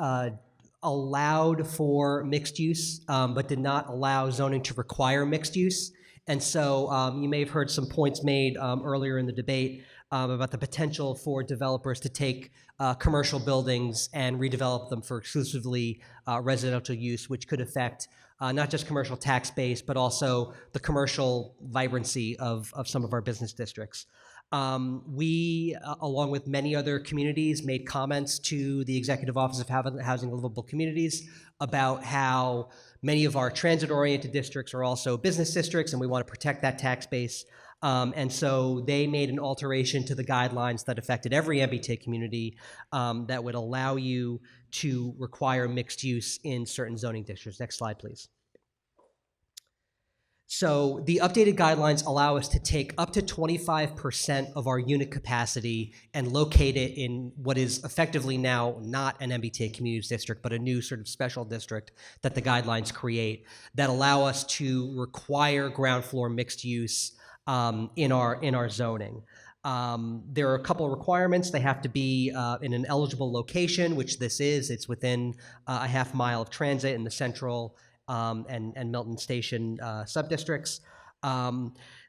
allowed for mixed use, but did not allow zoning to require mixed use. And so you may have heard some points made earlier in the debate about the potential for developers to take commercial buildings and redevelop them for exclusively residential use, which could affect not just commercial tax base, but also the commercial vibrancy of some of our business districts. We, along with many other communities, made comments to the Executive Office of Housing and Livable Communities about how many of our transit-oriented districts are also business districts, and we want to protect that tax base. And so they made an alteration to the guidelines that affected every MBTA community that would allow you to require mixed use in certain zoning districts. Next slide, please. So the updated guidelines allow us to take up to 25% of our unit capacity and locate it in what is effectively now not an MBTA communities district, but a new sort of special district that the guidelines create that allow us to require ground floor mixed use in our zoning. There are a couple of requirements. They have to be in an eligible location, which this is. It's within a half mile of transit in the central and Milton Station subdistricts.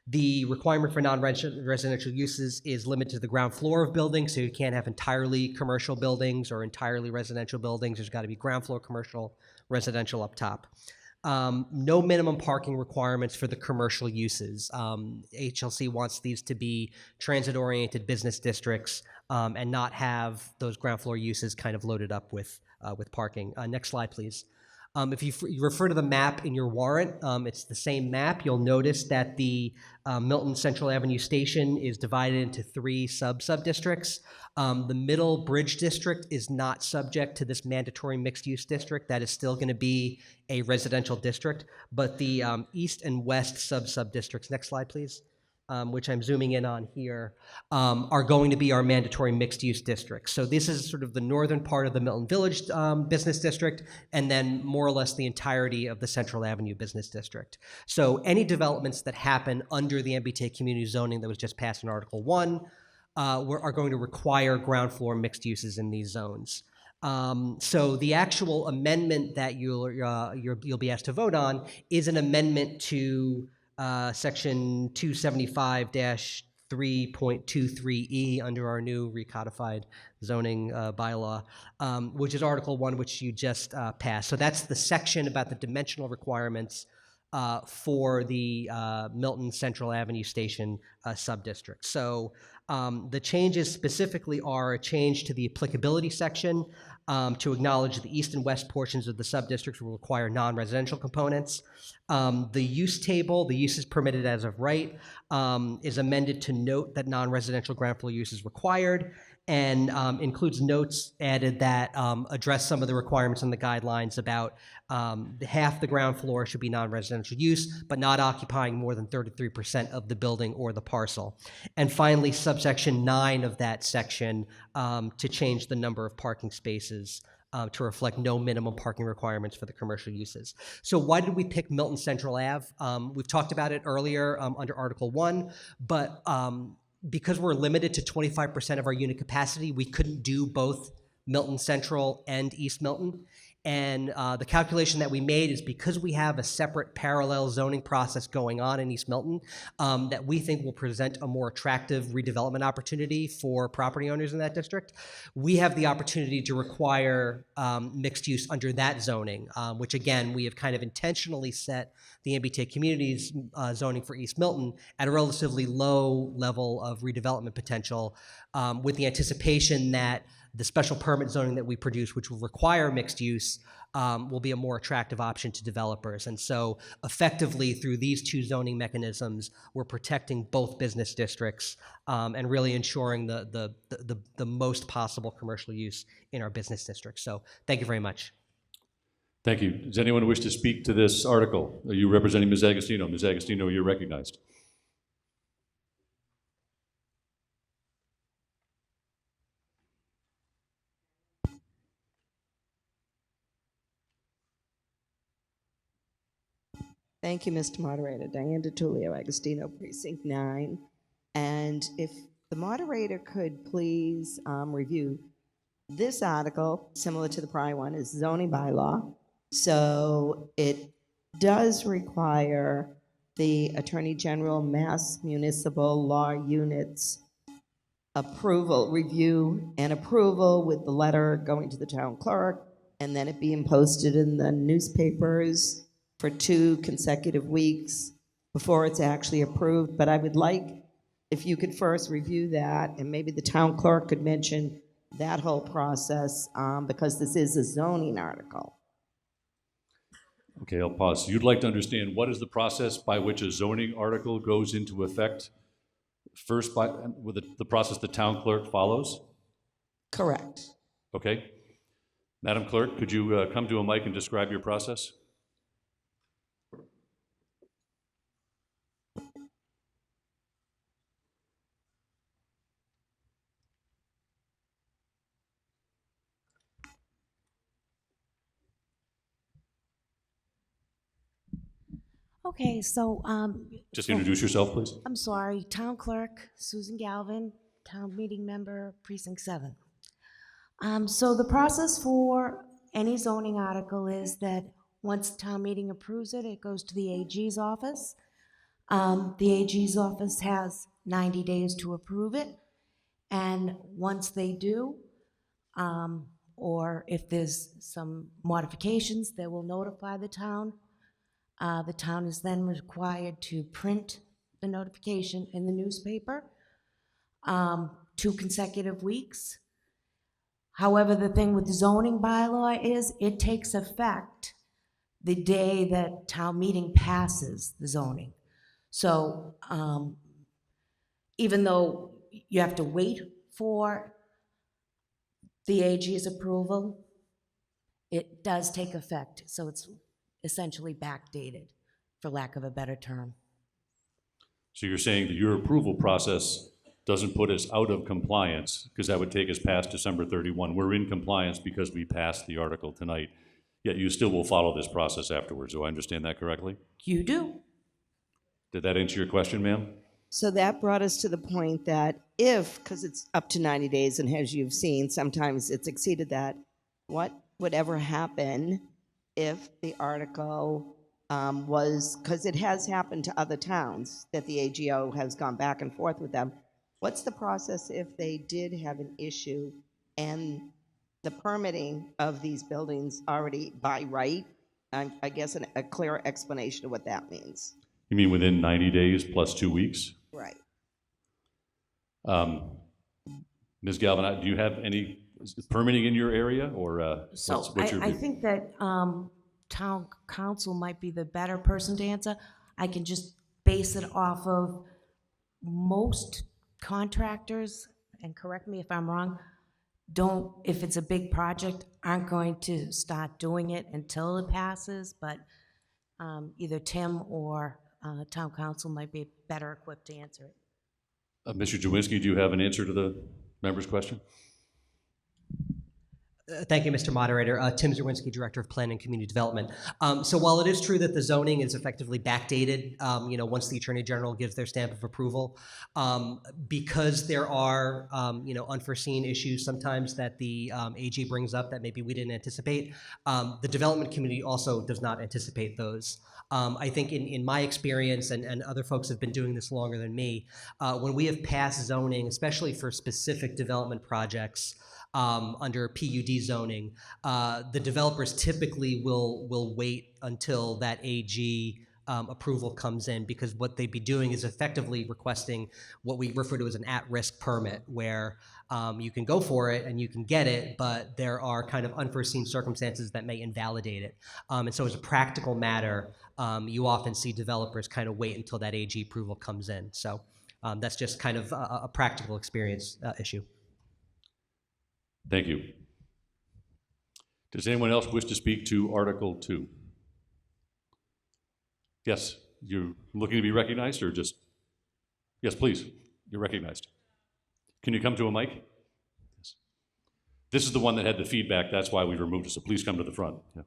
The requirement for non-residential uses is limited to the ground floor of buildings, so you can't have entirely commercial buildings or entirely residential buildings. There's got to be ground floor commercial, residential up top. No minimum parking requirements for the commercial uses. HLC wants these to be transit-oriented business districts and not have those ground floor uses kind of loaded up with parking. Next slide, please. If you refer to the map in your warrant, it's the same map. You'll notice that the Milton Central Avenue Station is divided into 3 sub-districts. The Middle Bridge District is not subject to this mandatory mixed-use district. That is still going to be a residential district. But the East and West sub-districts, next slide, please, which I'm zooming in on here, are going to be our mandatory mixed-use districts. So this is sort of the northern part of the Milton Village Business District, and then more or less the entirety of the Central Avenue Business District. So any developments that happen under the MBTA community zoning that was just passed in Article 1 are going to require ground floor mixed uses in these zones. So the actual amendment that you'll be asked to vote on is an amendment to Section 275-3.23E under our new recodified zoning bylaw, which is Article 1, which you just passed. So that's the section about the dimensional requirements for the Milton Central Avenue Station subdistrict. So the changes specifically are a change to the applicability section. to acknowledge the east and west portions of the subdistricts will require non-residential components. The use table, the uses permitted as of right, is amended to note that non-residential ground floor use is required, and includes notes added that address some of the requirements in the guidelines about half the ground floor should be non-residential use, but not occupying more than 33% of the building or the parcel. And finally, subsection 9 of that section to change the number of parking spaces to reflect no minimum parking requirements for the commercial uses. So why did we pick Milton Central Ave? We've talked about it earlier under Article 1, but because we're limited to 25% of our unit capacity, we couldn't do both Milton Central and East Milton. And the calculation that we made is because we have a separate parallel zoning process going on in East Milton that we think will present a more attractive redevelopment opportunity for property owners in that district, we have the opportunity to require mixed use under that zoning, which again, we have kind of intentionally set the MBTA communities zoning for East Milton at a relatively low level of redevelopment potential with the anticipation that the special permit zoning that we produce, which will require mixed use, will be a more attractive option to developers. And so effectively through these two zoning mechanisms, we're protecting both business districts and really ensuring the most possible commercial use in our business districts. So thank you very much. Thank you. Does anyone wish to speak to this article? Are you representing Ms. Agostino? Ms. Agostino, you're recognized. Thank you, Mr. Moderator. Diane DiTullio, Agostino, Precinct 9. And if the moderator could please review this article, similar to the prior one, is zoning bylaw. So it does require the Attorney General Mass Municipal Law Unit's approval, review and approval with the letter going to the town clerk and then it being posted in the newspapers for 2 consecutive weeks before it's actually approved. But I would like, if you could first review that, and maybe the town clerk could mention that whole process, because this is a zoning article. Okay, I'll pause. So you'd like to understand what is the process by which a zoning article goes into effect? First, with the process the town clerk follows? Correct. Okay. Madam Clerk, could you come to a mic and describe your process? Okay, so Just introduce yourself, please. I'm sorry, Town Clerk Susan Galvin, Town Meeting Member, Precinct 7. So the process for any zoning article is that once town meeting approves it, it goes to the AG's office. The AG's office has 90 days to approve it, and once they do, or if there's some modifications, they will notify the town. The town is then required to print the notification in the newspaper, 2 consecutive weeks. However, the thing with the zoning bylaw is it takes effect the day that town meeting passes the zoning. So even though you have to wait for the AG's approval, it does take effect. So it's essentially backdated, for lack of a better term. So you're saying that your approval process doesn't put us out of compliance, because that would take us past December 31. We're in compliance because we passed the article tonight, yet you still will follow this process afterwards. Do I understand that correctly? You do. Did that answer your question, ma'am? So that brought us to the point that if, because it's up to 90 days, and as you've seen, sometimes it's exceeded that, what would ever happen if the article was, because it has happened to other towns that the AGO has gone back and forth with them. What's the process if they did have an issue and the permitting of these buildings already by right? I guess a clear explanation of what that means. You mean within 90 days plus 2 weeks? Right. Ms. Galvin, do you have any is it permitting in your area, or So what's your I view? think that town council might be the better person to answer. I can just base it off of most contractors, and correct me if I'm wrong, don't, if it's a big project, aren't going to start doing it until it passes, but either Tim or town council might be better equipped to answer it. Mr. Jawinski, do you have an answer to the member's question? Thank you, Mr. Moderator. Tim Zerwinski, Director of Planning and Community Development. So while it is true that the zoning is effectively backdated, once the Attorney General gives their stamp of approval, because there are, unforeseen issues sometimes that the AG brings up that maybe we didn't anticipate, the development community also does not anticipate those. I think in my experience, and other folks have been doing this longer than me, when we have passed zoning, especially for specific development projects, under PUD zoning, the developers typically will wait until that AG approval comes in, because what they'd be doing is effectively requesting what we refer to as an at-risk permit, where you can go for it and you can get it, but there are kind of unforeseen circumstances that may invalidate it. And so as a practical matter, you often see developers kind of wait until that AG approval comes in. So that's just kind of a practical experience issue. Thank you. Does anyone else wish to speak to Article 2? Yes, you're looking to be recognized, or just? Yes, please, you're recognized. Can you come to a mic? Yes. This is the one that had the feedback, that's why we removed it, so please come to the front. Yeah.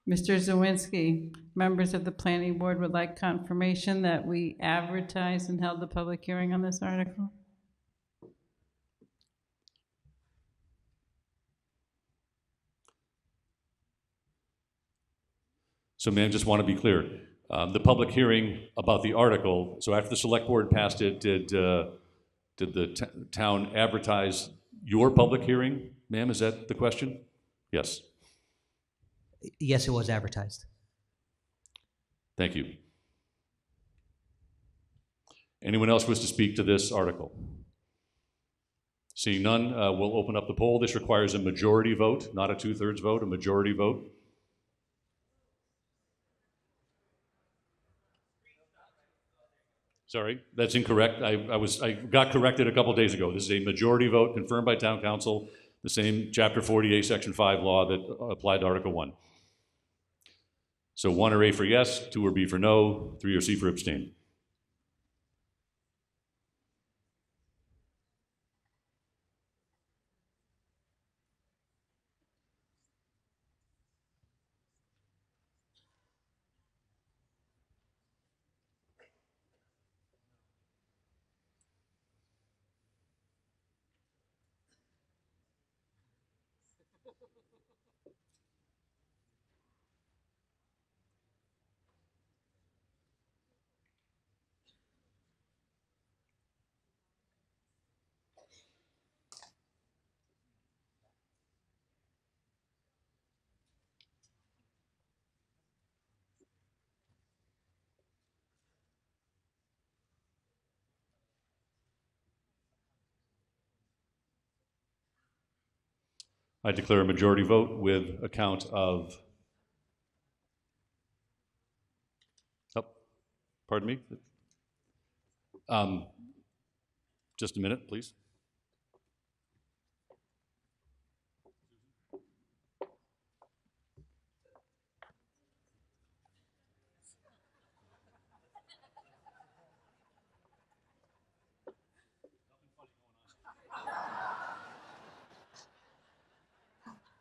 Mr. Zawinski, members of the planning board would like confirmation that we advertised and held the public hearing on this article. So ma'am, just want to be clear. The public hearing about the article, so after the select board passed it, did the town advertise your public hearing? Ma'am, is that the question? Yes. Yes, it was advertised. Thank you. Anyone else wish to speak to this article? Seeing none, we'll open up the poll. This requires a majority vote, not a 2/3 vote, a majority vote. Sorry, that's incorrect. I got corrected a couple days ago. This is a majority vote confirmed by town council, the same Chapter 48, Section 5 law that applied to Article 1. So 1 or A for yes, 2 or B for no, 3 or C for abstain. I declare a majority vote with a count of, pardon me? Just a minute, please.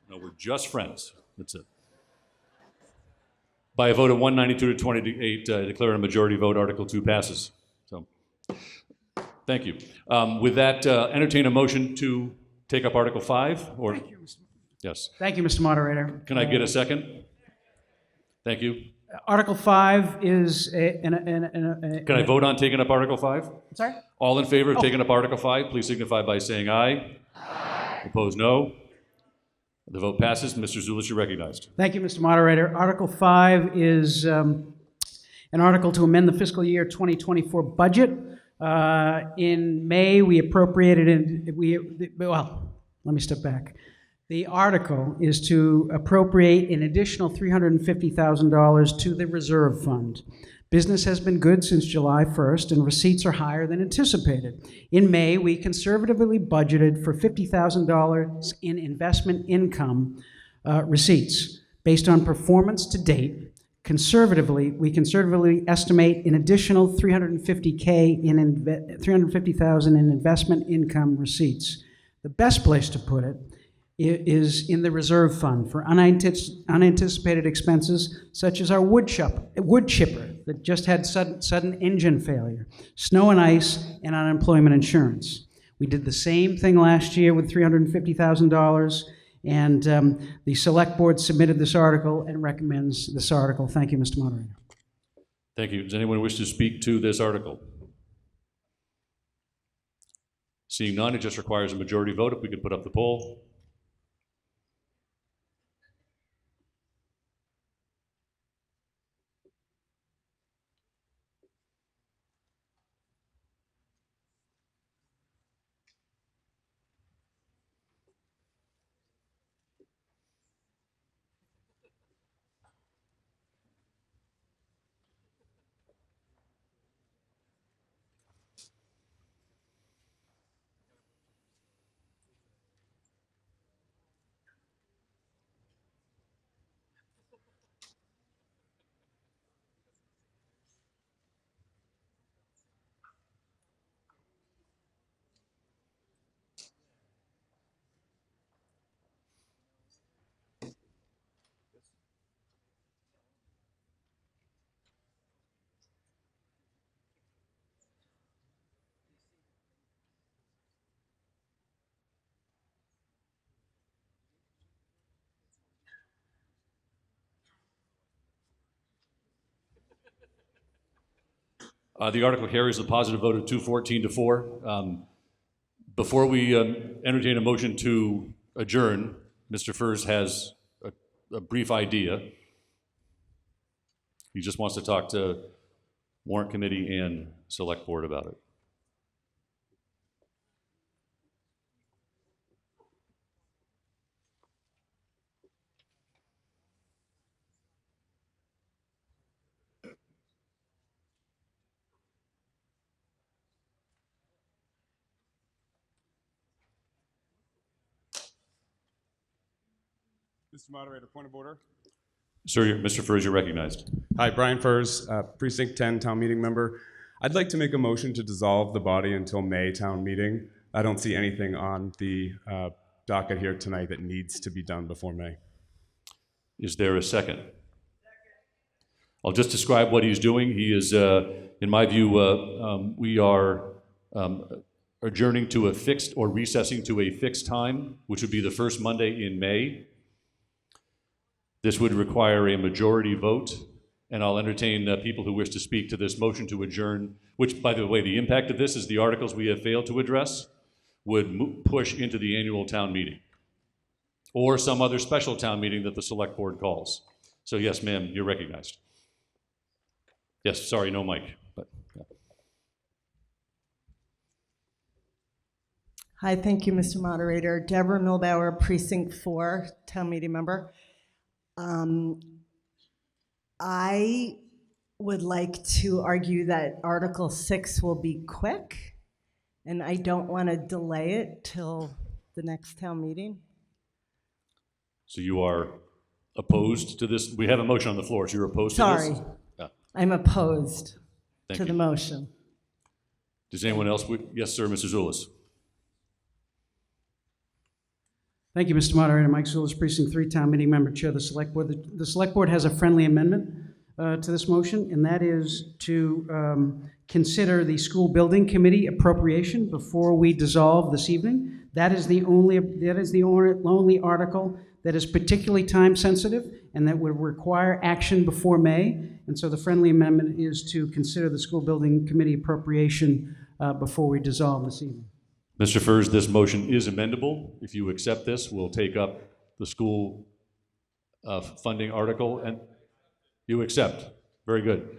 No, we're just friends. That's it. By a vote of 192 to 28, declare a majority vote, Article 2 passes. So, thank you. With that, entertain a motion to take up Article 5, or? Thank you, Mr. Yes. Thank you, Mr. Moderator. Can I get a second? Thank you. Article 5 is Can I vote on taking up Article 5? Sorry? All in favor of taking up Article 5, please signify by saying aye. Aye. Opposed, no. The vote passes. Mr. Zulish, you're recognized. Thank you, Mr. Moderator. Article 5 is an article to amend the fiscal year 2024 budget. In May, we appropriated, let me step back. The article is to appropriate an additional $350,000 to the reserve fund. Business has been good since July 1st, and receipts are higher than anticipated. In May, we conservatively budgeted for $50,000 in investment income receipts. Based on performance to date, we conservatively estimate an additional $350,000 in investment income receipts. The best place to put it is in the reserve fund for unanticipated expenses such as our wood chipper that just had sudden engine failure, snow and ice, and unemployment insurance. We did the same thing last year with $350,000, and the Select Board submitted this article and recommends this article. Thank you, Mr. Moderator. Thank you. Does anyone wish to speak to this article? Seeing none, it just requires a majority vote. If we could put up the poll. The article carries a positive vote of 214 to 4. Before we entertain a motion to adjourn, Mr. Furs has a brief idea. He just wants to talk to Warrant Committee and Select Board about it. Mr. Moderator, point of order. Sir, Mr. Furs, you're recognized. Hi, Brian Furs, Precinct 10 Town Meeting member. I'd like to make a motion to dissolve the body until May Town Meeting. I don't see anything on the docket here tonight that needs to be done before May. Is there a second? I'll just describe what he's doing. He is, in my view, we are adjourning to a fixed or recessing to a fixed time, which would be the first Monday in May. This would require a majority vote, and I'll entertain people who wish to speak to this motion to adjourn, which, by the way, the impact of this is the articles we have failed to address would push into the annual town meeting or some other special town meeting that the Select Board calls. So yes, ma'am, you're recognized. Yes, sorry, no mic. But, yeah. Hi, thank you, Mr. Moderator. Deborah Milbauer, Precinct 4, Town Meeting member. I would like to argue that Article 6 will be quick, and I don't want to delay it till the next town meeting. So you are opposed to this? We have a motion on the floor, so you're opposed to this? Sorry, I'm opposed to the motion. Does anyone else? Yes, sir, Mr. Zulus. Thank you, Mr. Moderator. Mike Zulus, Precinct 3, Town Meeting Member, Chair of the Select Board. The Select Board has a friendly amendment to this motion, and that is to consider the School Building Committee appropriation before we dissolve this evening. That is the only article that is particularly time sensitive and that would require action before May. And so the friendly amendment is to consider the School Building Committee appropriation before we dissolve this evening. Mr. Furs, this motion is amendable. If you accept this, we'll take up the school funding article, and you accept. Very good.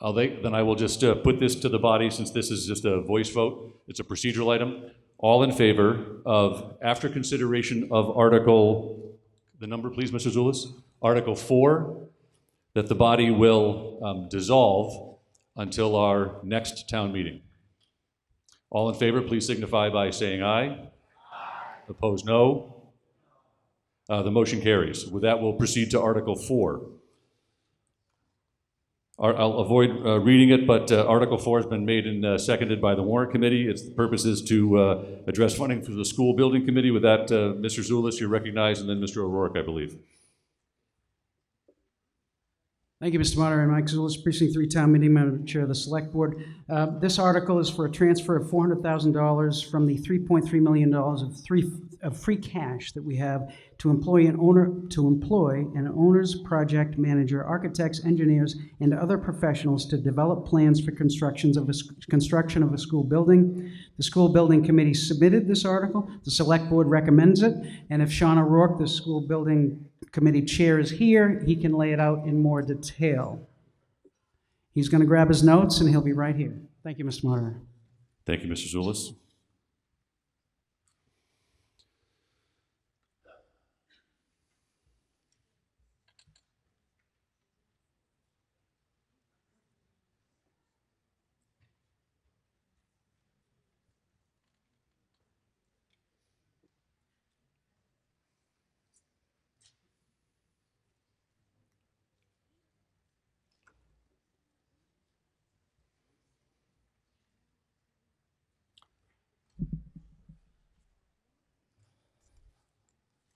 Then I will just put this to the body, since this is just a voice vote. It's a procedural item. All in favor of, after consideration of Article, the number please, Mr. Zulus? Article 4, that the body will dissolve until our next town meeting. All in favor, please signify by saying aye. Opposed, no. The motion carries. With that, we'll proceed to Article 4. I'll avoid reading it, but Article 4 has been made and seconded by the Warrant Committee. The purpose is to address funding for the School Building Committee. With that, Mr. Zulus, you're recognized, and then Mr. O'Rourke, I believe. Thank you, Mr. Moderator. Mike Zulus, Precinct 3 Town Meeting Member, Chair of the Select Board. This article is for a transfer of $400,000 from the $3.3 million of free cash that we have to employ an owner's project manager, architects, engineers, and other professionals to develop plans for construction of a school building. The School Building Committee submitted this article. The Select Board recommends it. And if Sean O'Rourke, the School Building Committee Chair, is here, he can lay it out in more detail. He's going to grab his notes, and he'll be right here. Thank you, Mr. Moderator. Thank you, Mr. Zulus.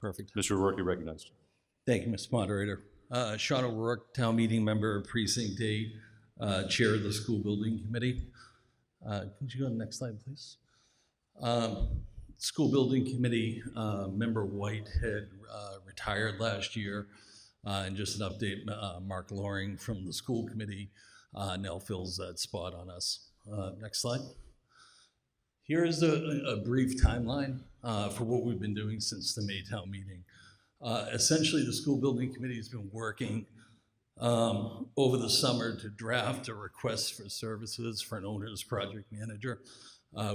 Perfect. Mr. O'Rourke, you're recognized. Thank you, Mr. Moderator. Sean O'Rourke, Town Meeting Member, Precinct 8, Chair of the School Building Committee. Could you go to the next slide, please? School Building Committee Member White had retired last year. And just an update, Mark Loring from the School Committee now fills that spot on us. Next slide. Here is a brief timeline for what we've been doing since the May Town meeting. Essentially, the School Building Committee has been working over the summer to draft a request for services for an owner's project manager.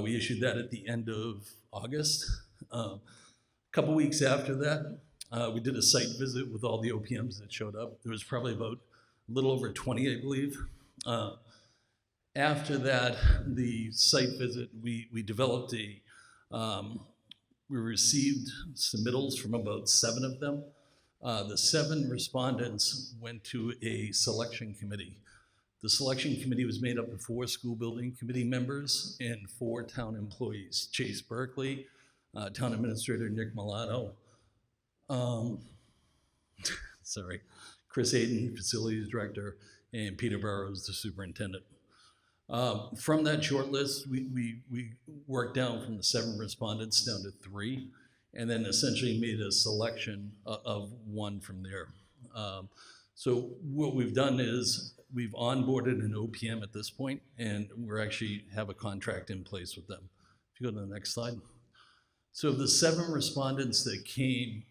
We issued that at the end of August. A couple weeks after that, we did a site visit with all the OPMs that showed up. There was probably about a little over 20, I believe. After that, the site visit, we developed we received submittals from about 7 of them. The 7 respondents went to a selection committee. The selection committee was made up of 4 school building committee members and 4 town employees: Chase Berkeley, town administrator Nick Milano, Chris Aiden, facilities director, and Peter Burrows, the superintendent. From that short list, we worked down from the 7 respondents down to 3, and then essentially made a selection of 1 from there. So what we've done is we've onboarded an OPM at this point, and we actually have a contract in place with them. If you go to the next slide. So the 7 respondents that came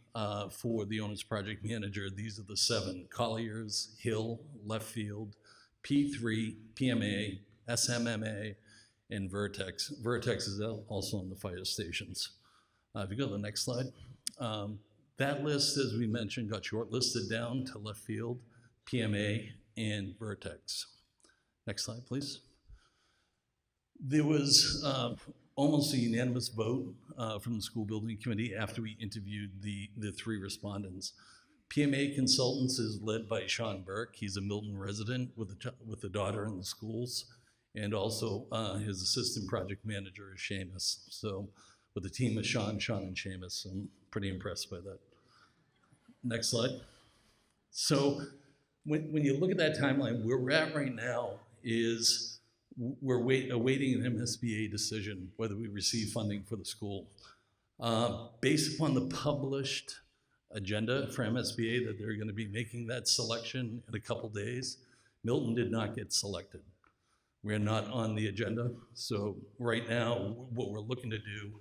for the owner's project manager, these are the 7: Colliers, Hill, Left Field, P3, PMA, SMMA, and Vertex. Vertex is also in the fire stations. If you go to the next slide. That list, as we mentioned, got shortlisted down to Left Field, PMA, and Vertex. Next slide, please. There was almost a unanimous vote from the School Building Committee after we interviewed the 3 respondents. PMA Consultants is led by Sean Burke. He's a Milton resident with a daughter in the schools, and also his assistant project manager is Seamus. So with a team of Sean, and Seamus, I'm pretty impressed by that. Next slide. So when you look at that timeline, where we're at right now is we're awaiting an MSBA decision whether we receive funding for the school. Based upon the published agenda for MSBA that they're going to be making that selection in a couple days, Milton did not get selected. We're not on the agenda. So right now, what we're looking to do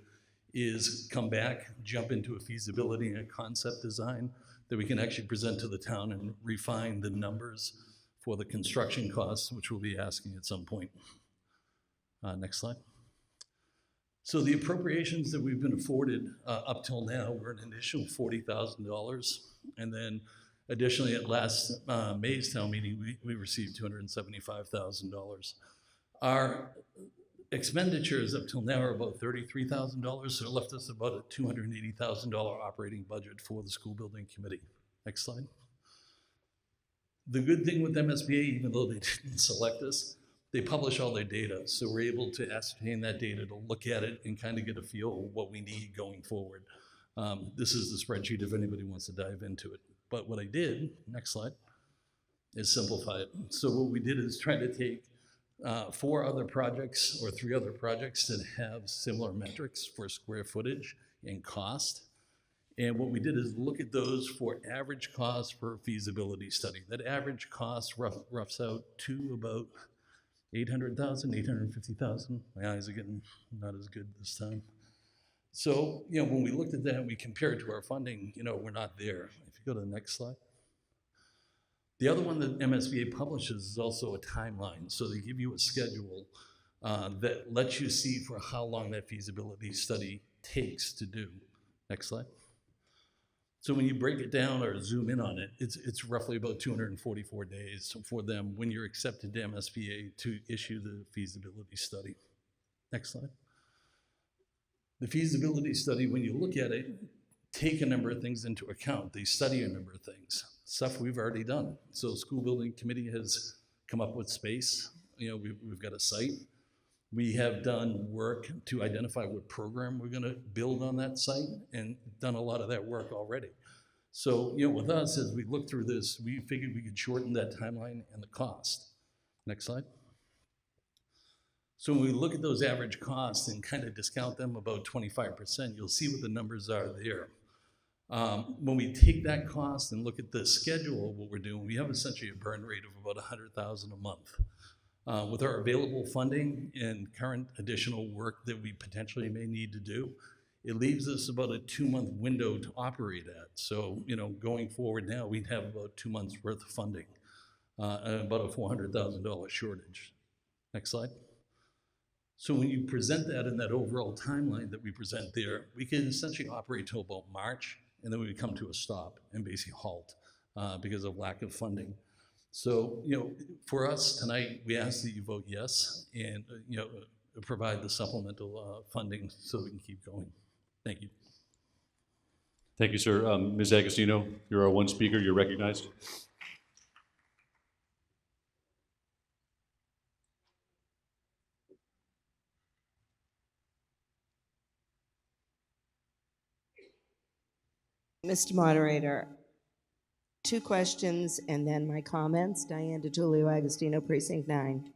is come back, jump into a feasibility and a concept design that we can actually present to the town and refine the numbers for the construction costs, which we'll be asking at some point. Next slide. So the appropriations that we've been afforded up till now were an additional $40,000. And then additionally at last May's town meeting, we received $275,000. Our expenditures up till now are about $33,000, so it left us about a $280,000 operating budget for the school building committee. Next slide. The good thing with MSBA, even though they didn't select us, they publish all their data. So we're able to ascertain that data, to look at it and kind of get a feel of what we need going forward. This is the spreadsheet if anybody wants to dive into it. But what I did, next slide, is simplify it. So what we did is try to take 4 other projects or 3 other projects that have similar metrics for square footage and cost. And what we did is look at those for average cost per feasibility study. That average cost roughs out to about 800,000, 850,000. My eyes are getting not as good this time. So, you know, when we looked at that and we compared to our funding, you know, we're not there. If you go to the next slide. The other one that MSBA publishes is also a timeline. So they give you a schedule that lets you see for how long that feasibility study takes to do. Next slide. So when you break it down or zoom in on it, it's roughly about 244 days for them when you're accepted to MSBA to issue the feasibility study. Next slide. The feasibility study, when you look at it, take a number of things into account. They study a number of things, stuff we've already done. So school building committee has come up with space. You know, we've got a site. We have done work to identify what program we're gonna build on that site and done a lot of that work already. So, you know, with us, as we look through this, we figured we could shorten that timeline and the cost. Next slide. So when we look at those average costs and kind of discount them about 25%, you'll see what the numbers are there. When we take that cost and look at the schedule of what we're doing, we have essentially a burn rate of about $100,000 a month. With our available funding and current additional work that we potentially may need to do, it leaves us about a 2-month window to operate at. So, you know, going forward now, we'd have about 2 months worth of funding, and about a $400,000 shortage. Next slide. So when you present that in that overall timeline that we present there, we can essentially operate till about March, and then we come to a stop and basically halt because of lack of funding. So, you know, for us tonight, we ask that you vote yes and, you know, provide the supplemental funding so we can keep going. Thank you. Thank you, sir. Ms. Agostino, you're our 1 speaker. You're recognized. Mr. Moderator, 2 questions and then my comments. Diane DiTullio, Agostino, Precinct 9.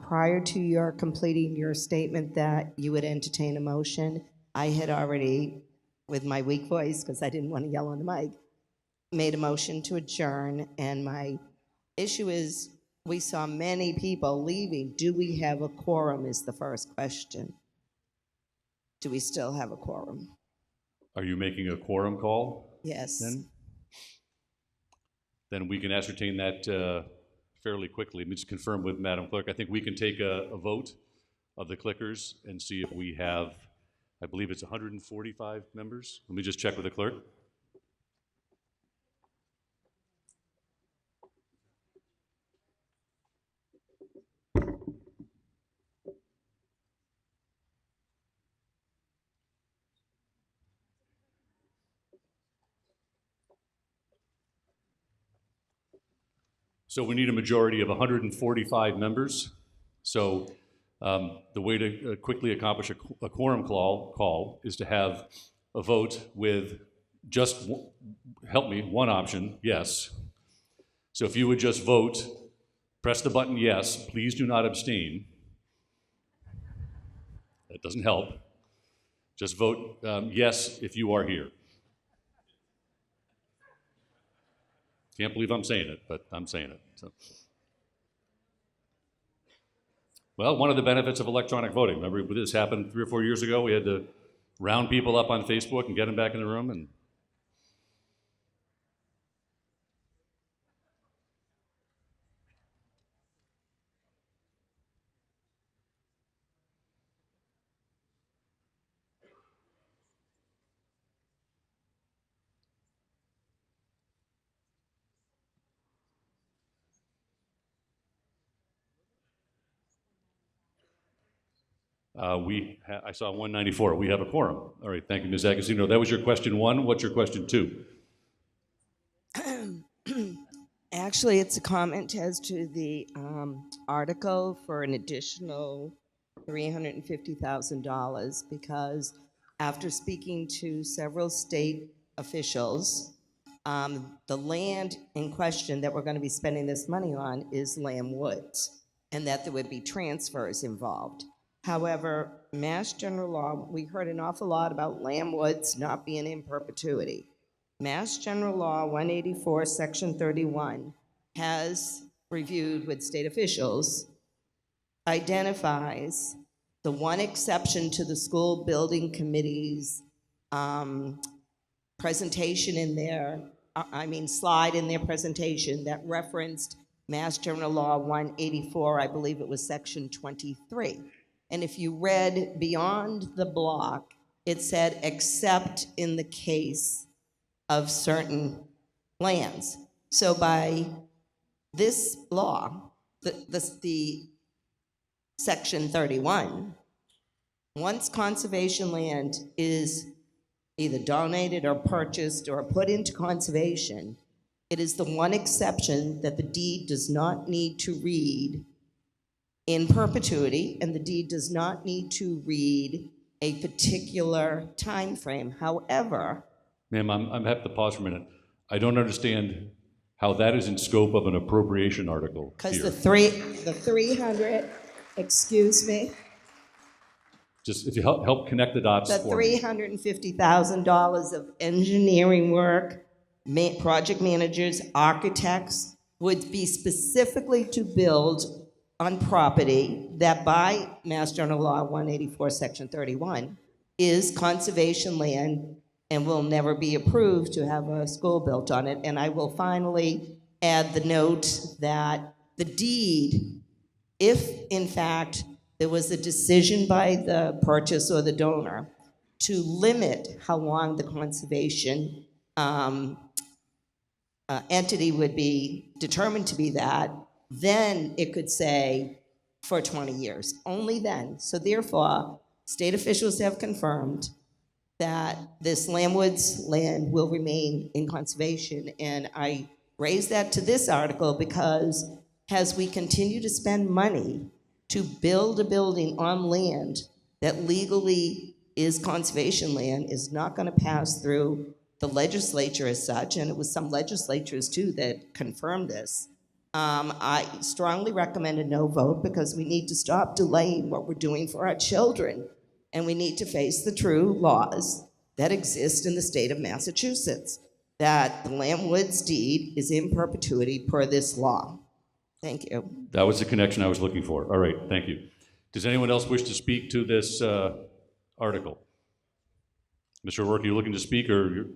Prior to your completing your statement that you would entertain a motion, I had already, with my weak voice, because I didn't want to yell on the mic, made a motion to adjourn, and my issue is we saw many people leaving. Do we have a quorum is the first question. Do we still have a quorum? Are you making a quorum call? Yes. Then we can ascertain that fairly quickly. Let me just confirm with Madam Clerk. I think we can take a vote of the clickers and see if we have, I believe it's 145 members. Let me just check with the clerk. So we need a majority of 145 members. So the way to quickly accomplish a quorum call is to have a vote with just, help me, 1 option, yes. So if you would just vote, press the button yes, please do not abstain. That doesn't help. Just vote yes if you are here. Can't believe I'm saying it, but I'm saying it. So. Well, one of the benefits of electronic voting. Remember this happened 3 or 4 years ago? We had to round people up on Facebook and get them back in the room. And I saw 194. We have a quorum. All right, thank you, Ms. Agostino. That was your question 1. What's your question 2? Actually, it's a comment as to the article for an additional $350,000 because after speaking to several state officials, the land in question that we're going to be spending this money on is Lamb Woods, and that there would be transfers involved. However, Mass General Law, we heard an awful lot about Lamb Woods not being in perpetuity. Mass General Law 184, Section 31, has reviewed with state officials, identifies the one exception to the school building committee's presentation in their, slide in their presentation that referenced Mass General Law 184, I believe it was Section 23. And if you read beyond the block, it said, except in the case of certain lands. So by this law, the Section 31, once conservation land is either donated or purchased or put into conservation, it is the one exception that the deed does not need to read in perpetuity, and the deed does not need to read a particular time frame. However, Ma'am, I'm happy to pause for a minute. I don't understand how that is in scope of an appropriation article because here. the 300, excuse me, Just if you help connect the dots the for me. $350,000 of engineering work, project managers, architects, would be specifically to build on property that by Mass General Law 184, Section 31, is conservation land and will never be approved to have a school built on it. And I will finally add the note that the deed, if in fact there was a decision by the purchaser or the donor to limit how long the conservation entity would be determined to be that, then it could say for 20 years, only then. So therefore, state officials have confirmed that this Lamb Woods land will remain in conservation. And I raise that to this article because as we continue to spend money to build a building on land that legally is conservation land is not going to pass through the legislature as such, and it was some legislatures too that confirmed this. I strongly recommend a no vote because we need to stop delaying what we're doing for our children, and we need to face the true laws that exist in the state of Massachusetts, that the Lamb Woods deed is in perpetuity per this law. Thank you. That was the connection I was looking for. All right, thank you. Does anyone else wish to speak to this article? Mr. O'Rourke, you looking to speak or you're...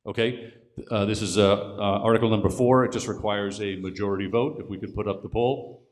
Okay, this is article number 4. It just requires a majority vote. If we could put up the poll.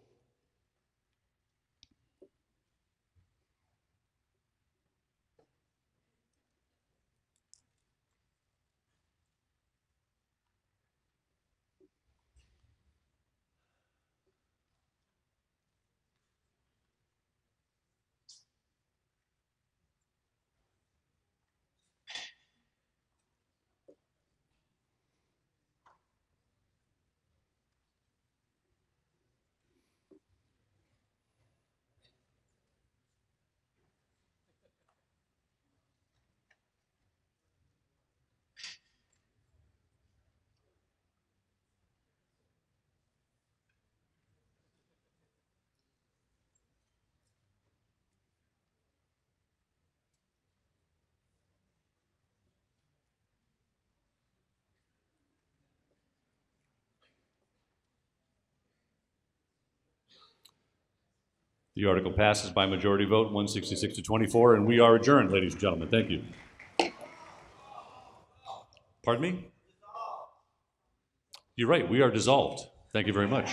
The article passes by majority vote, 166 to 24, and we are adjourned, ladies and gentlemen. Thank you. Pardon me? You're right, we are dissolved. Thank you very much.